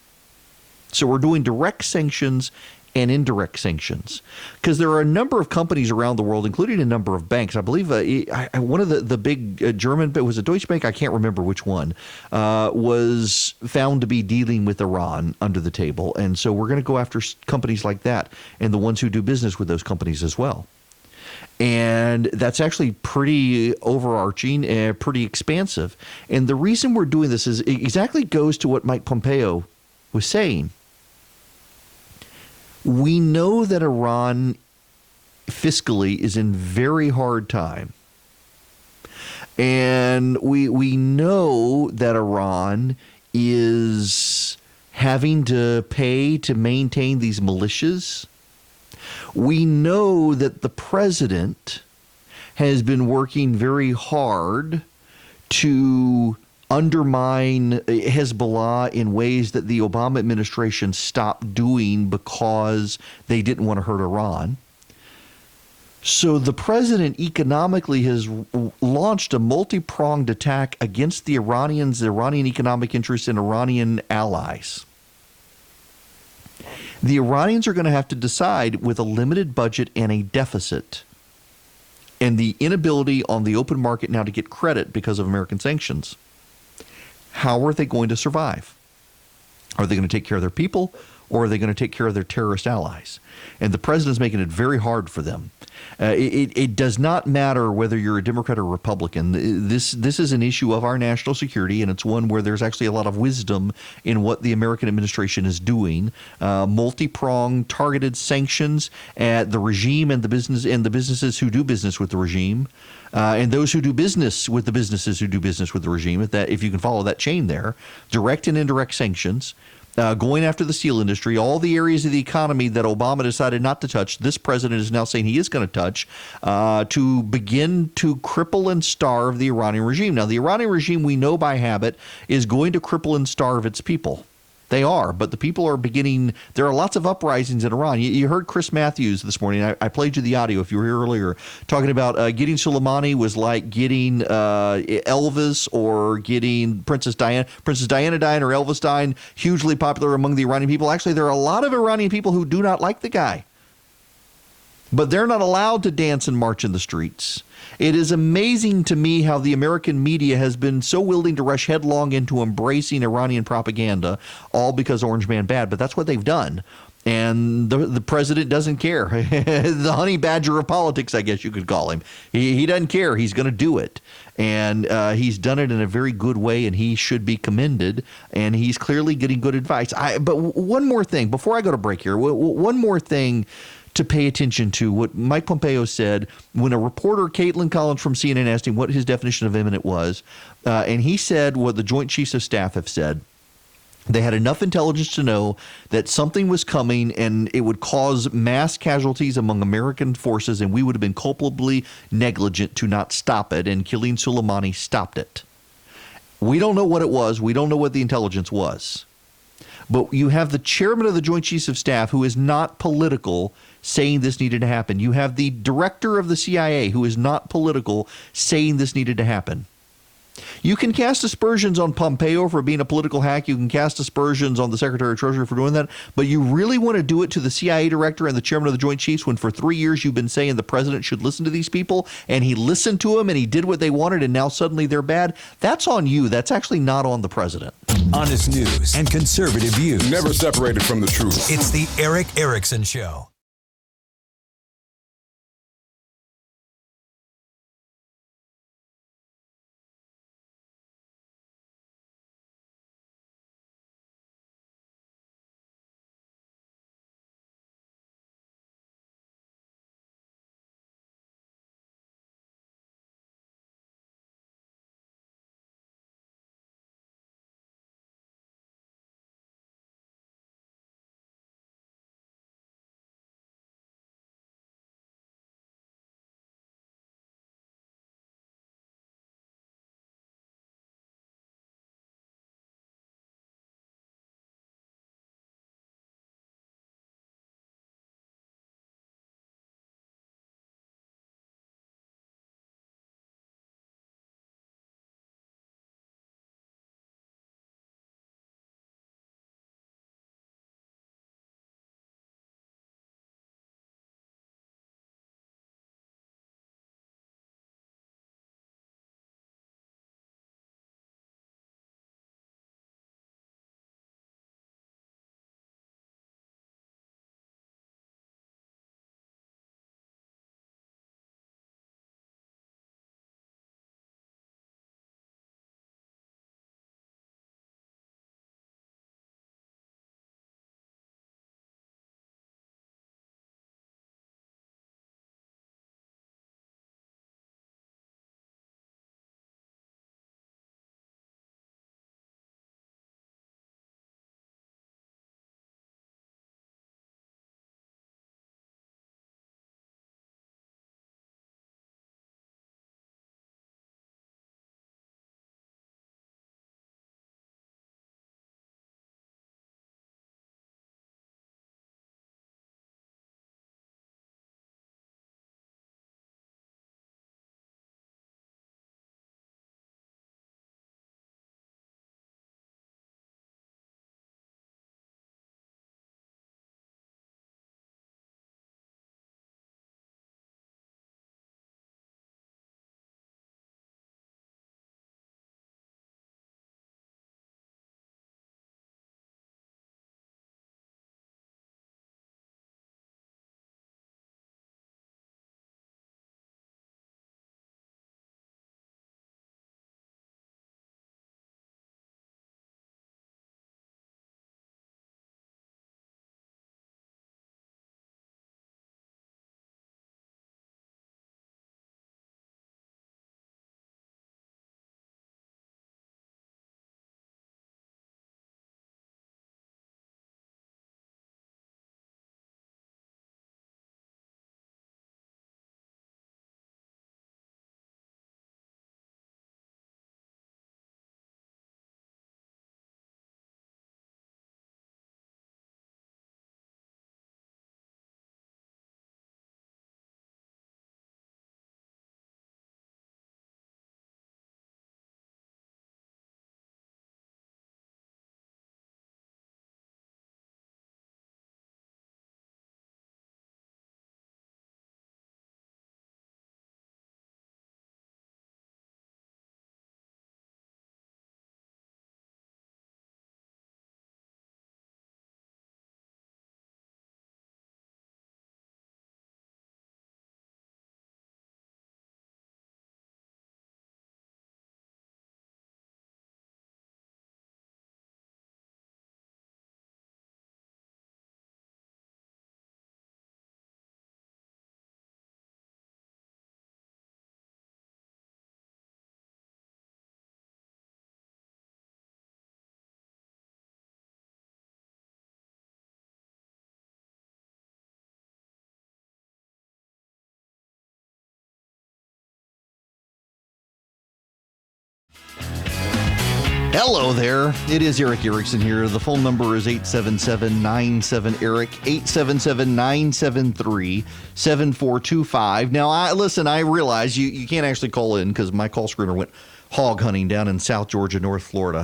So we're doing direct sanctions and indirect sanctions, because there are a number of companies around the world, including a number of banks. I believe one of the big German, it was a Deutsche Bank, I can't remember which one, was found to be dealing with Iran under the table. And so we're going to go after companies like that and the ones who do business with those companies as well. And that's actually pretty overarching and pretty expansive. And the reason we're doing this is it exactly goes to what Mike Pompeo was saying. We know that Iran fiscally is in very hard time. And we know that Iran is having to pay to maintain these militias. We know that the president has been working very hard to undermine Hezbollah in ways that the Obama administration stopped doing because they didn't want to hurt Iran. So the president economically has launched a multi-pronged attack against the Iranians, the Iranian economic interests, and Iranian allies. The Iranians are going to have to decide, with a limited budget and a deficit, and the inability on the open market now to get credit because of American sanctions, how are they going to survive? Are they going to take care of their people, or are they going to take care of their terrorist allies? And the president's making it very hard for them. It does not matter whether you're a Democrat or Republican. This is an issue of our national security, and it's one where there's actually a lot of wisdom in what the American administration is doing. Multi-pronged, targeted sanctions at the regime and the businesses who do business with the regime, and those who do business with the businesses who do business with the regime. If you can follow that chain there, direct and indirect sanctions. Going after the steel industry, all the areas of the economy that Obama decided not to touch, this president is now saying he is going to touch to begin to cripple and starve the Iranian regime. Now, the Iranian regime, we know by habit, is going to cripple and starve its people. They are, but the people are beginning. There are lots of uprisings in Iran. You heard Chris Matthews this morning. I played you the audio if you were here earlier, talking about getting Soleimani was like getting Elvis or getting Princess Diana. Princess Diana dying or Elvis dying, hugely popular among the Iranian people. Actually, there are a lot of Iranian people who do not like the guy, but they're not allowed to dance and march in the streets. It is amazing to me how the American media has been so willing to rush headlong into embracing Iranian propaganda, all because Orange Man bad. But that's what they've done. And the president doesn't care. The honey badger of politics, I guess you could call him. He doesn't care. He's going to do it. And he's done it in a very good way, and he should be commended. And he's clearly getting good advice. But one more thing, before I go to break here, one more thing to pay attention to, what Mike Pompeo said when a reporter, Caitlin Collins from CNN, asked him what his definition of imminent was. And he said what the Joint Chiefs of Staff have said. They had enough intelligence to know that something was coming and it would cause mass casualties among American forces, and we would have been culpably negligent to not stop it, and killing Soleimani stopped it. We don't know what it was. We don't know what the intelligence was. But you have the chairman of the Joint Chiefs of Staff, who is not political, saying this needed to happen. You have the director of the CIA, who is not political, saying this needed to happen. You can cast aspersions on Pompeo for being a political hack. You can cast aspersions on the Secretary of Treasury for doing that. But you really want to do it to the CIA director and the chairman of the Joint Chiefs when for 3 years you've been saying the president should listen to these people, and he listened to them and he did what they wanted, and now suddenly they're bad? That's on you. That's actually not on the president. Honest news and conservative views. Never separated from the truth. It's the Erick Erickson Show. Hello there. It is Erick Erickson here. The phone number is 877-97-ERIC, 877-973-7425. Now, I realize you can't actually call in because my call screener went hog hunting down in South Georgia, North Florida.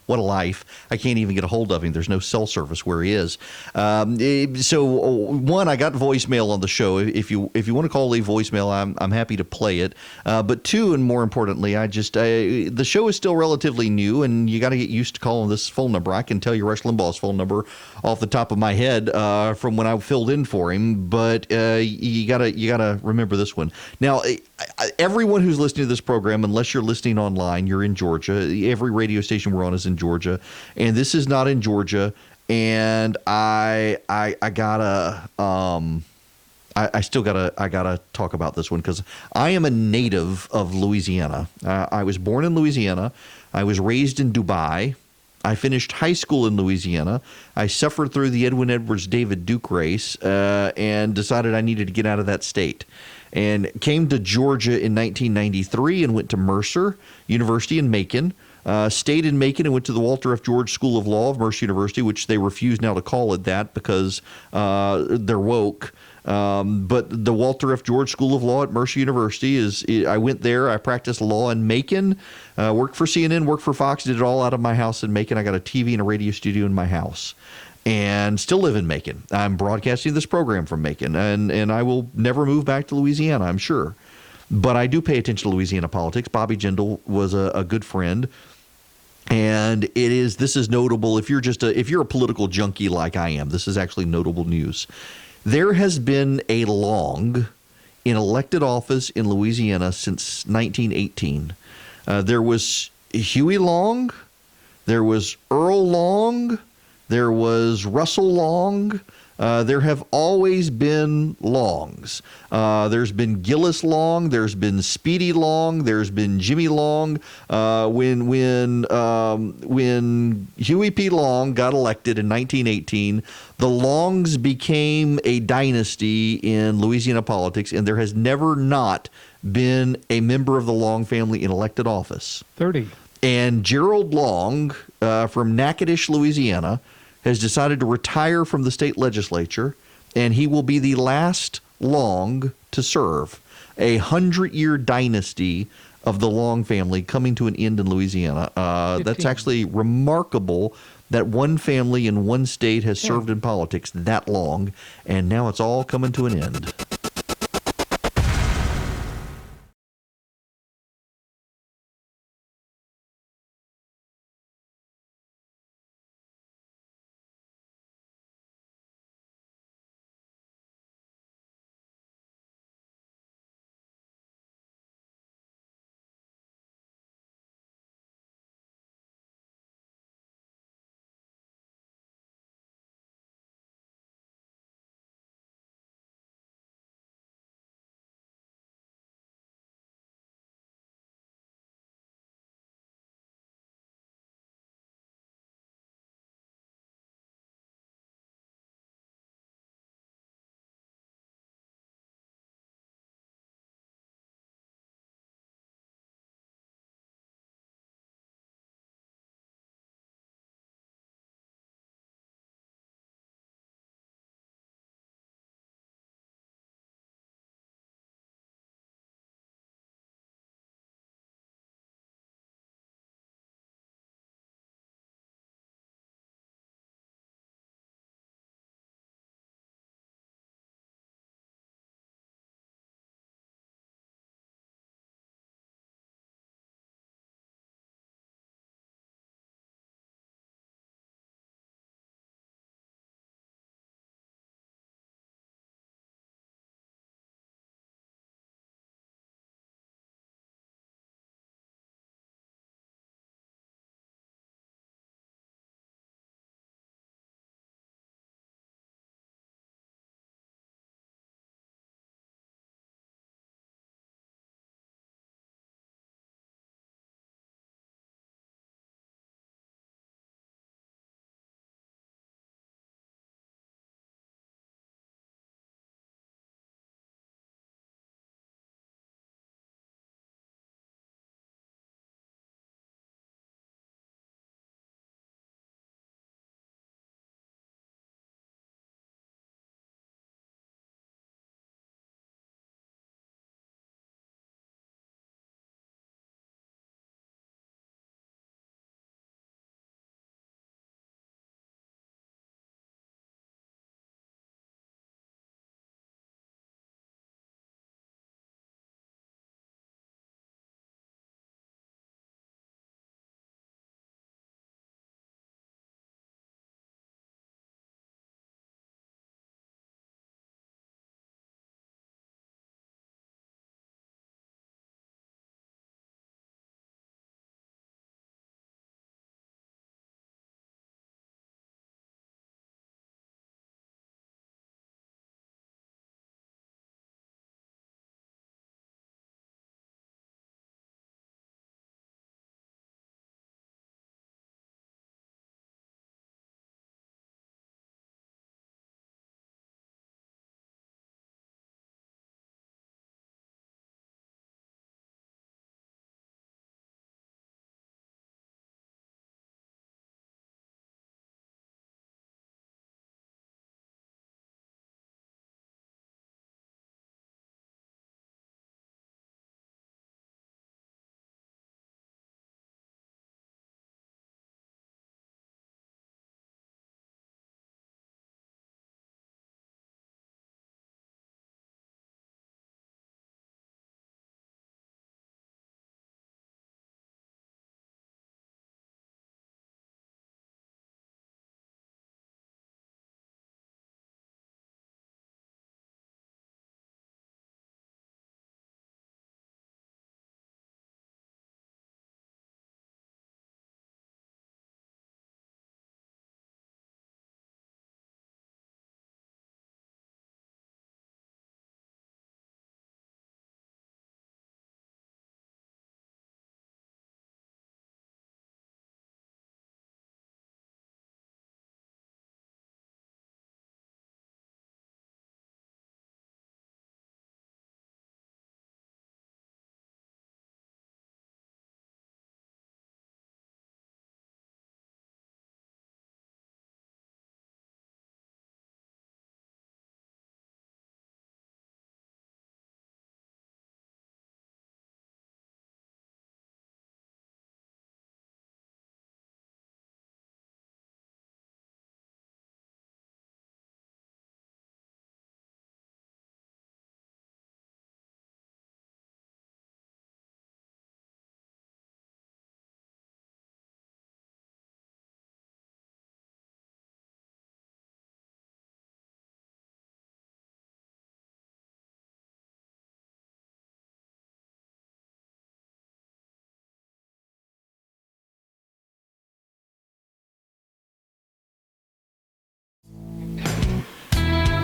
What a life. I can't even get a hold of him. There's no cell service where he is. So one, I got voicemail on the show. If you want to call, leave voicemail, I'm happy to play it. But two, and more importantly, the show is still relatively new, and you got to get used to calling this phone number. I can tell you Rush Limbaugh's phone number off the top of my head from when I filled in for him, but you gotta remember this one. Now, everyone who's listening to this program, unless you're listening online, you're in Georgia. Every radio station we're on is in Georgia, and this is not in Georgia. And I still gotta talk about this one because I am a native of Louisiana. I was born in Louisiana. I was raised in Dubai. I finished high school in Louisiana. I suffered through the Edwin Edwards David Duke race and decided I needed to get out of that state. And came to Georgia in 1993 and went to Mercer University in Macon. Stayed in Macon and went to the Walter F. George School of Law of Mercer University, which they refuse now to call it that because they're woke. But the Walter F. George School of Law at Mercer University I went there. I practiced law in Macon, worked for CNN, worked for Fox, did it all out of my house in Macon. I got a TV and a radio studio in my house. And still live in Macon. I'm broadcasting this program from Macon, and I will never move back to Louisiana, I'm sure. But I do pay attention to Louisiana politics. Bobby Jindal was a good friend, and this is notable. If you're a political junkie like I am, this is actually notable news. There has been a Long in elected office in Louisiana since 1918. There was Huey Long, there was Earl Long. There was Russell Long. There have always been Longs. There's been Gillis Long. There's been Speedy Long. There's been Jimmy Long. When Huey P. Long got elected in 1918, the Longs became a dynasty in Louisiana politics, and there has never not been a member of the Long family in elected office. 30. And Gerald Long from Natchitoches, Louisiana, has decided to retire from the state legislature, and he will be the last Long to serve. 100-year dynasty of the Long family coming to an end in Louisiana. That's actually remarkable that one family in one state has served in politics that long, and now it's all coming to an end.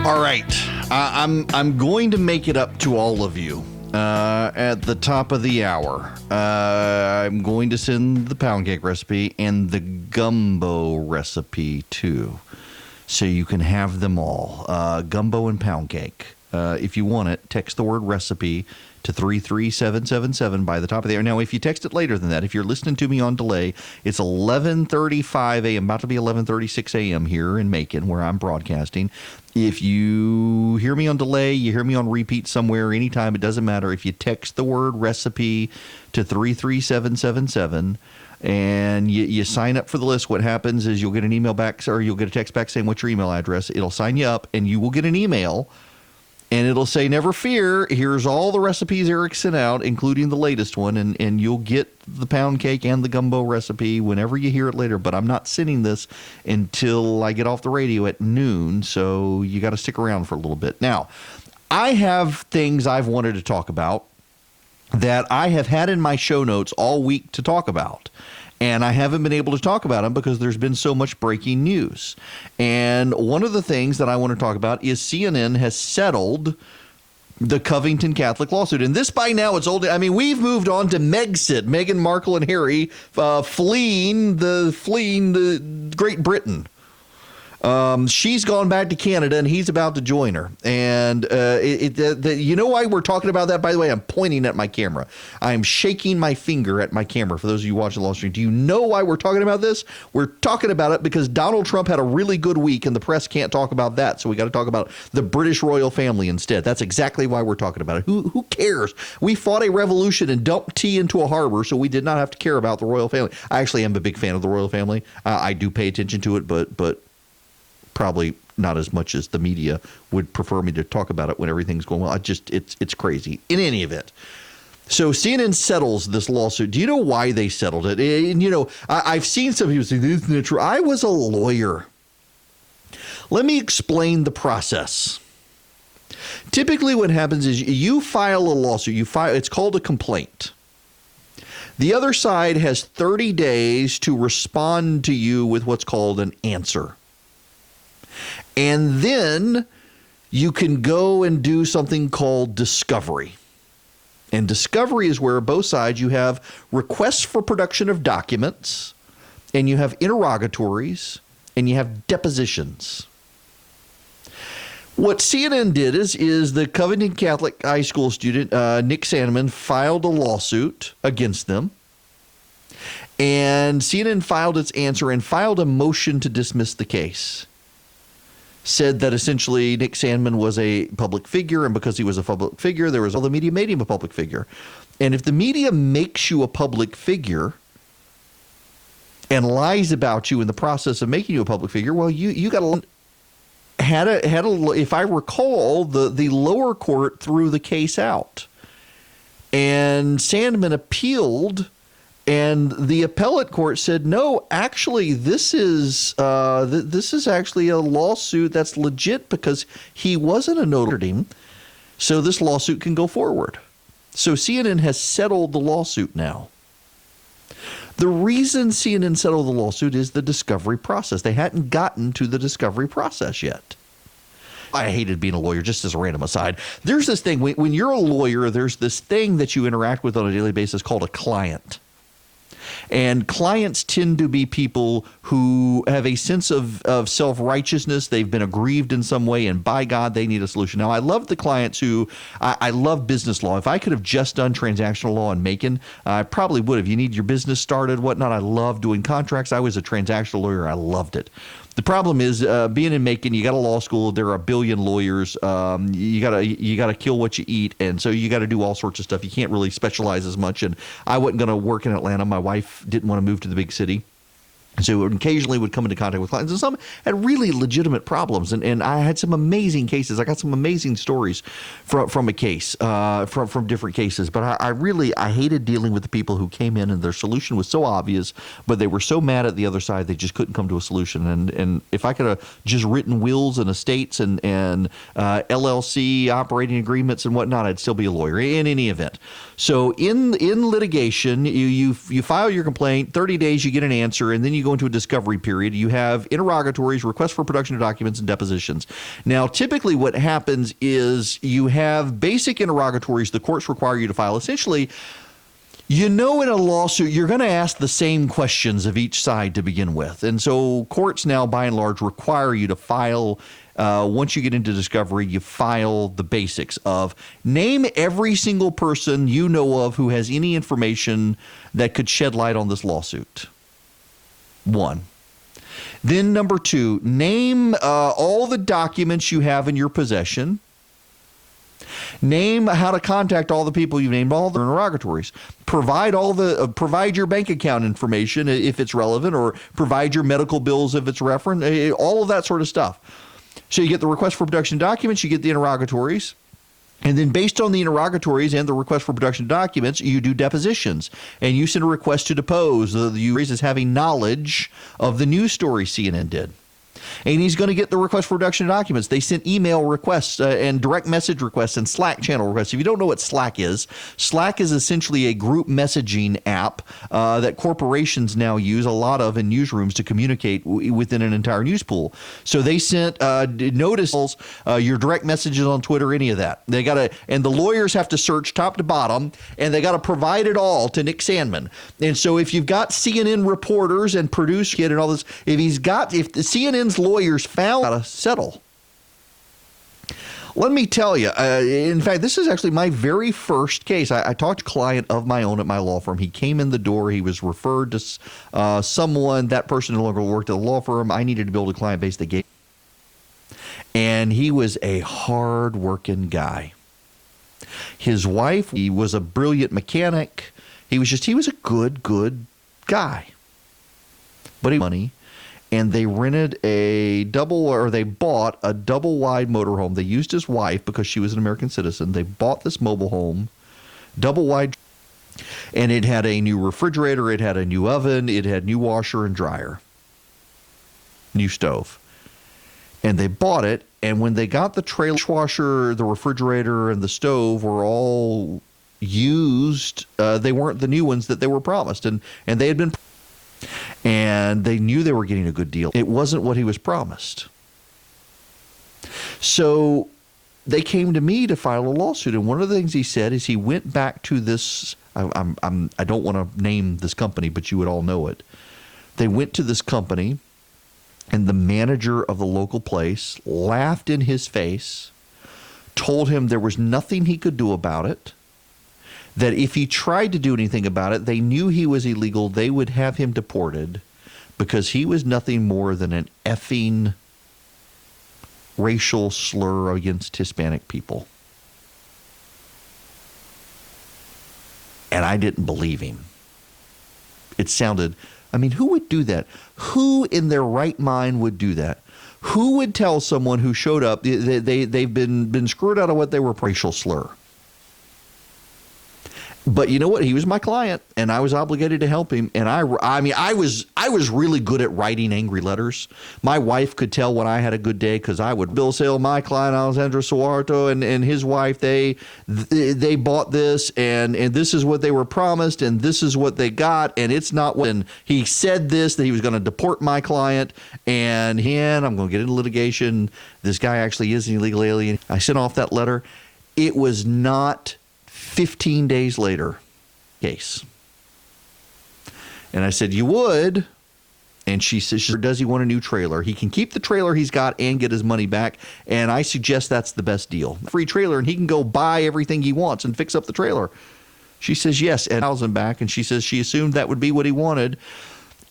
All right. I'm going to make it up to all of you at the top of the hour. I'm going to send the pound cake recipe and the gumbo recipe too, so you can have them all. Gumbo and pound cake. If you want it, text the word recipe to 33777 by the top of the hour. Now, if you text it later than that, if you're listening to me on delay, it's 11:35 a.m., about to be 11:36 a.m. here in Macon, where I'm broadcasting. If you hear me on delay, you hear me on repeat somewhere, anytime, it doesn't matter. If you text the word recipe to 33777 and you sign up for the list, what happens is you'll get an email back, or you'll get a text back saying what's your email address. It'll sign you up, and you will get an email. And it'll say, never fear, here's all the recipes Erick sent out, including the latest one, and you'll get the pound cake and the gumbo recipe whenever you hear it later. But I'm not sending this until I get off the radio at noon, so you got to stick around for a little bit. Now, I have things I've wanted to talk about that I have had in my show notes all week to talk about. And I haven't been able to talk about them because there's been so much breaking news. And one of the things that I want to talk about is CNN has settled the Covington Catholic lawsuit. And this by now, it's old. I mean, we've moved on to Megxit, Meghan Markle and Harry fleeing the Great Britain. She's gone back to Canada, and he's about to join her. And you know why we're talking about that? By the way, I'm pointing at my camera. I'm shaking my finger at my camera. For those of you watching the live stream, do you know why we're talking about this? We're talking about it because Donald Trump had a really good week, and the press can't talk about that. So we got to talk about the British royal family instead. That's exactly why we're talking about it. Who cares? We fought a revolution and dumped tea into a harbor, so we did not have to care about the royal family. I actually am a big fan of the royal family. I do pay attention to it, but probably not as much as the media would prefer me to talk about it when everything's going well. It's crazy. In any event, so CNN settles this lawsuit. Do you know why they settled it? And, you know, I've seen some people say, this isn't true. I was a lawyer. Let me explain the process. Typically what happens is you file a lawsuit. It's called a complaint. The other side has 30 days to respond to you with what's called an answer. And then you can go and do something called discovery. And discovery is where both sides, you have requests for production of documents, and you have interrogatories, and you have depositions. What CNN did is the Covington Catholic High School student, Nick Sandman, filed a lawsuit against them. And CNN filed its answer and filed a motion to dismiss the case. Said that essentially Nick Sandman was a public figure, and because he was a public figure, all the media made him a public figure. And if the media makes you a public figure and lies about you in the process of making you a public figure, well, you got to if I recall, the lower court threw the case out, and Sandman appealed. And the appellate court said, no, actually, this is actually a lawsuit that's legit because he wasn't a Notre Dame. So this lawsuit can go forward. So CNN has settled the lawsuit now. The reason CNN settled the lawsuit is the discovery process. They hadn't gotten to the discovery process yet. I hated being a lawyer, just as a random aside. There's this thing, when you're a lawyer, there's this thing that you interact with on a daily basis called a client. And clients tend to be people who have a sense of self-righteousness. They've been aggrieved in some way, and by God, they need a solution. Now, I love the clients who I love business law. If I could have just done transactional law in Macon, I probably would have. You need your business started, whatnot. I love doing contracts. I was a transactional lawyer. I loved it. The problem is being in Macon, you got a law school. There are a billion lawyers. You gotta kill what you eat, and so you got to do all sorts of stuff. You can't really specialize as much. And I wasn't going to work in Atlanta. My wife didn't want to move to the big city. So occasionally would come into contact with clients, and some had really legitimate problems. And I had some amazing cases. I got some amazing stories from a case, from different cases. But I hated dealing with the people who came in and their solution was so obvious, but they were so mad at the other side they just couldn't come to a solution. And if I could have just written wills and estates and LLC operating agreements and whatnot, I'd still be a lawyer in any event. So in litigation, you file your complaint, 30 days you get an answer, and then you go into a discovery period, you have interrogatories, requests for production of documents, and depositions. Now, typically what happens is you have basic interrogatories the courts require you to file. Essentially, in a lawsuit, you're going to ask the same questions of each side to begin with. And so courts now, by and large, require you to file, once you get into discovery, you file the basics of name every single person you know of who has any information that could shed light on this lawsuit. 1. Then number 2, name all the documents you have in your possession. Name how to contact all the people you've named, all the interrogatories. Provide your bank account information if it's relevant, or provide your medical bills if it's referent. All of that sort of stuff. So you get the request for production documents, you get the interrogatories, and then based on the interrogatories and the request for production documents, you do depositions, and you send a request to depose the user as having knowledge of the news story CNN did. And he's going to get the request for production documents. They sent email requests and direct message requests and Slack channel requests. If you don't know what Slack is essentially a group messaging app that corporations now use a lot of in newsrooms to communicate within an entire news pool. So they sent notices, your direct messages on Twitter, any of that. They got to, and the lawyers have to search top to bottom, and they got to provide it all to Nick Sandmann. And so if you've got CNN reporters and producer kid and all this, if the CNN's lawyers found how to settle. Let me tell you, in fact, this is actually my very first case. I talked to a client of my own at my law firm. He came in the door. He was referred to someone. That person no longer worked at the law firm. I needed to build a client base that gave. And he was a hard-working guy. His wife, he was a brilliant mechanic. He was a good guy. But he had money. And they rented they bought a double-wide motorhome. They used his wife because she was an American citizen. They bought this mobile home, double-wide, and it had a new refrigerator, it had a new oven, it had new washer and dryer, new stove. And they bought it, and when they got the trailer, washer, the refrigerator, and the stove were all used. They weren't the new ones that they were promised, and they had been. And they knew they were getting a good deal. It wasn't what he was promised. So they came to me to file a lawsuit. And one of the things he said is he went back to this, I don't want to name this company, but you would all know it. They went to this company, and the manager of the local place laughed in his face, told him there was nothing he could do about it, that if he tried to do anything about it, they knew he was illegal, they would have him deported because he was nothing more than an effing racial slur against Hispanic people. And I didn't believe him. It sounded, who would do that? Who in their right mind would do that? Who would tell someone who showed up, they've been screwed out of what they were, racial slur? But you know what? He was my client, and I was obligated to help him. And I was really good at writing angry letters. My wife could tell when I had a good day because I would bill sale my client Alessandro Suarto and his wife. They bought this, and this is what they were promised, and this is what they got, and it's not what. And he said that he was going to deport my client, and I'm going to get into litigation. This guy actually is an illegal alien. I sent off that letter. It was not 15 days later, case. And I said, you would? And she says, does he want a new trailer? He can keep the trailer he's got and get his money back. And I suggest that's the best deal. Free trailer, and he can go buy everything he wants and fix up the trailer. She says, yes, and $1,000 back. And she says she assumed that would be what he wanted.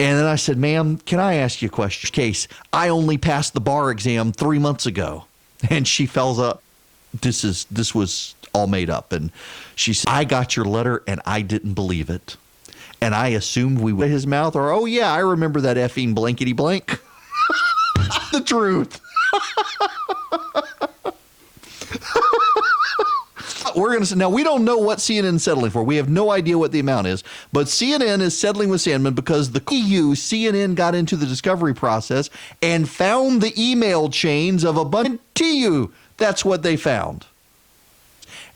And then I said, ma'am, can I ask you a question? Case, I only passed the bar exam 3 months ago. And she fells up. This was all made up. And she said, I got your letter and I didn't believe it. And I assumed we would his mouth, or, oh yeah, I remember that effing blankety blank. The truth. We're going to say, now we don't know what CNN is settling for. We have no idea what the amount is, but CNN is settling with Sandmann because the CNN got into the discovery process and found the email chains of a bunch of TU. That's what they found.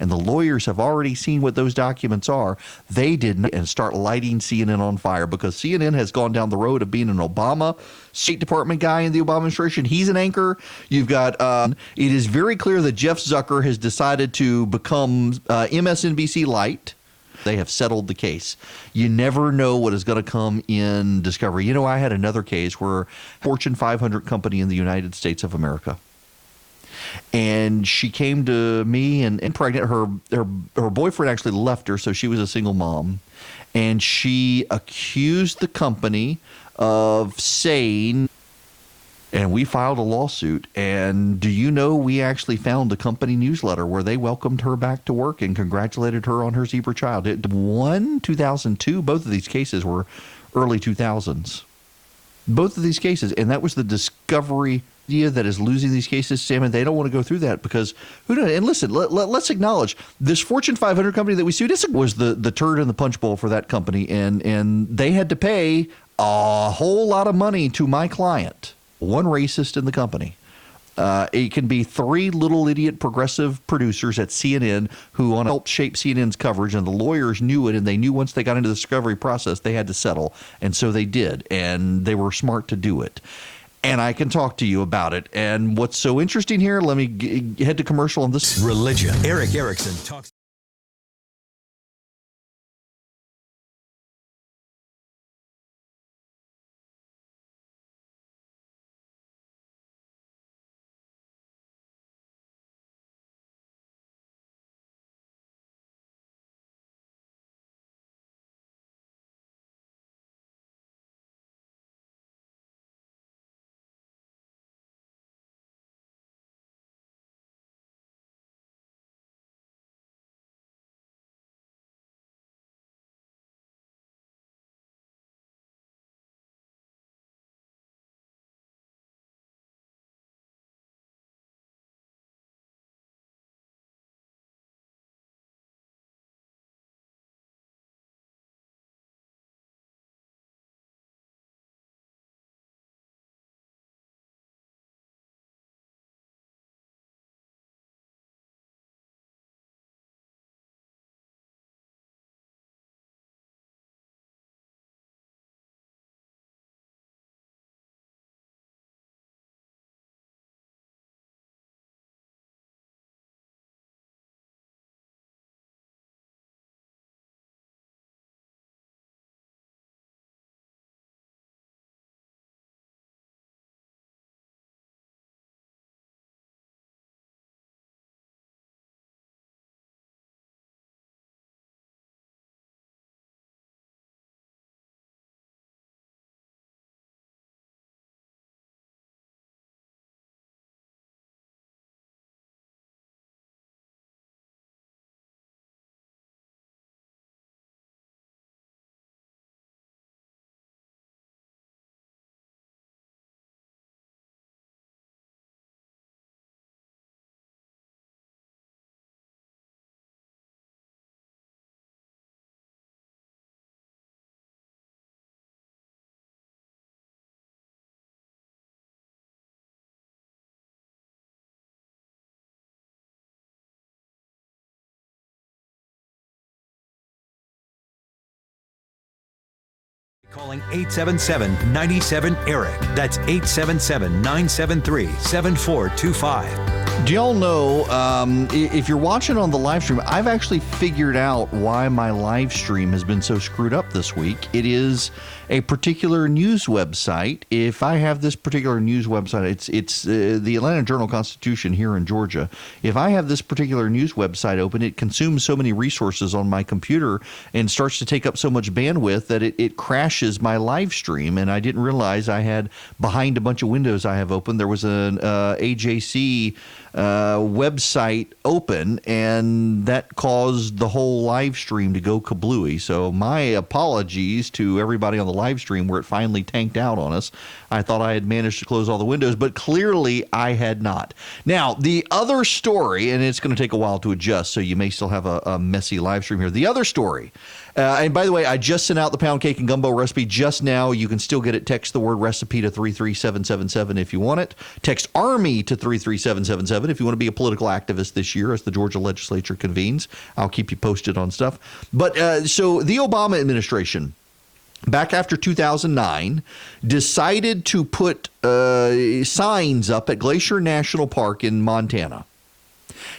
and the lawyers have already seen what those documents are. They did not, and start lighting CNN on fire, because CNN has gone down the road of being an Obama State Department guy in the Obama administration. He's an anchor. You've got, it is very clear that Jeff Zucker has decided to become MSNBC Light. They have settled the case. You never know what is going to come in discovery. You know, I had another case where Fortune 500 company in the United States of America, and she came to me and pregnant. Her boyfriend actually left her, so she was a single mom, and she accused the company of saying, and we filed a lawsuit. And do you know, we actually found a company newsletter where they welcomed her back to work and congratulated her on her zebra child. It won 2002. Both of these cases were early 2000s. Both of these cases. And that was the discovery idea that is losing these cases, Sam, and they don't want to go through that because who knows? And listen, let's acknowledge this Fortune 500 company that we sued. This was the turd in the punch bowl for that company. And they had to pay a whole lot of money to my client. One racist in the company. It can be three little idiot progressive producers at CNN who want to help shape CNN's coverage, and the lawyers knew it, and they knew once they got into the discovery process they had to settle, and so they did, and they were smart to do it. And I can talk to you about it. And what's so interesting here, let me head to commercial on this. Religion. Erick Erickson talks. Calling 877-97-ERIC. That's 877-973-7425. Do y'all know, if you're watching on the live stream, I've actually figured out why my live stream has been so screwed up this week. It is a particular news website. If I have this particular news website, it's the Atlanta Journal-Constitution here in Georgia. If I have this particular news website open, it consumes so many resources on my computer and starts to take up so much bandwidth that it crashes my live stream. And I didn't realize I had, behind a bunch of windows I have open, there was an AJC website open, and that caused the whole live stream to go kablooey. So my apologies to everybody on the live stream where it finally tanked out on us. I thought I had managed to close all the windows, but clearly I had not. Now, the other story, and it's going to take a while to adjust, so you may still have a messy live stream here. The other story, and by the way, I just sent out the pound cake and gumbo recipe just now. You can still get it. Text the word recipe to 33777 if you want it. Text ARMY to 33777 27. If you want to be a political activist this year as the Georgia legislature convenes, I'll keep you posted on stuff. But so the Obama administration, back after 2009, decided to put signs up at Glacier National Park in Montana.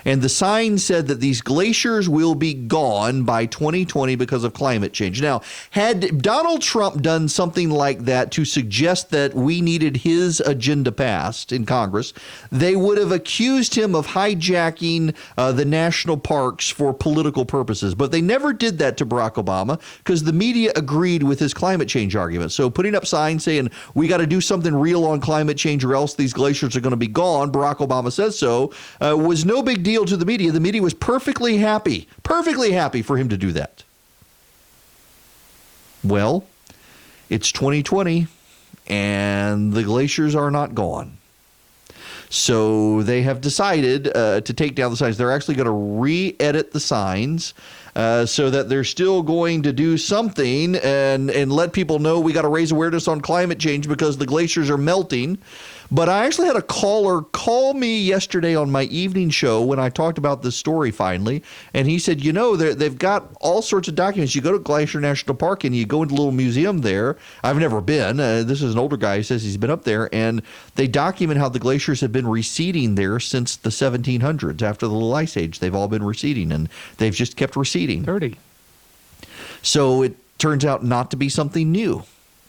And the sign said that these glaciers will be gone by 2020 because of climate change. Now, had Donald Trump done something like that to suggest that we needed his agenda passed in Congress, they would have accused him of hijacking the national parks for political purposes. But they never did that to Barack Obama because the media agreed with his climate change argument. So putting up signs saying we got to do something real on climate change or else these glaciers are going to be gone, Barack Obama says so, was no big deal to the media. The media was perfectly happy for him to do that. Well, it's 2020 and the glaciers are not gone. So they have decided to take down the signs. They're actually going to re-edit the signs so that they're still going to do something and let people know we got to raise awareness on climate change because the glaciers are melting. But I actually had a caller call me yesterday on my evening show when I talked about this story finally, and he said, you know, they've got all sorts of documents. You go to Glacier National Park and you go into a little museum there. I've never been. This is an older guy who says he's been up there, and they document how the glaciers have been receding there since the 1700s. After the Little Ice Age, they've all been receding, and they've just kept receding. 30. So it turns out not to be something new.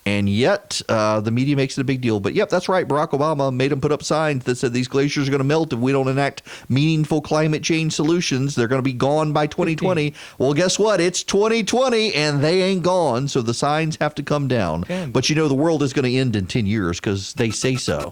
And yet the media makes it a big deal. But, yep, that's right. Barack Obama made them put up signs that said these glaciers are going to melt if we don't enact meaningful climate change solutions. They're going to be gone by 2020. 15. Well, guess what? It's 2020, and they ain't gone, so the signs have to come down. 10. But, you know, the world is going to end in 10 years because they say so.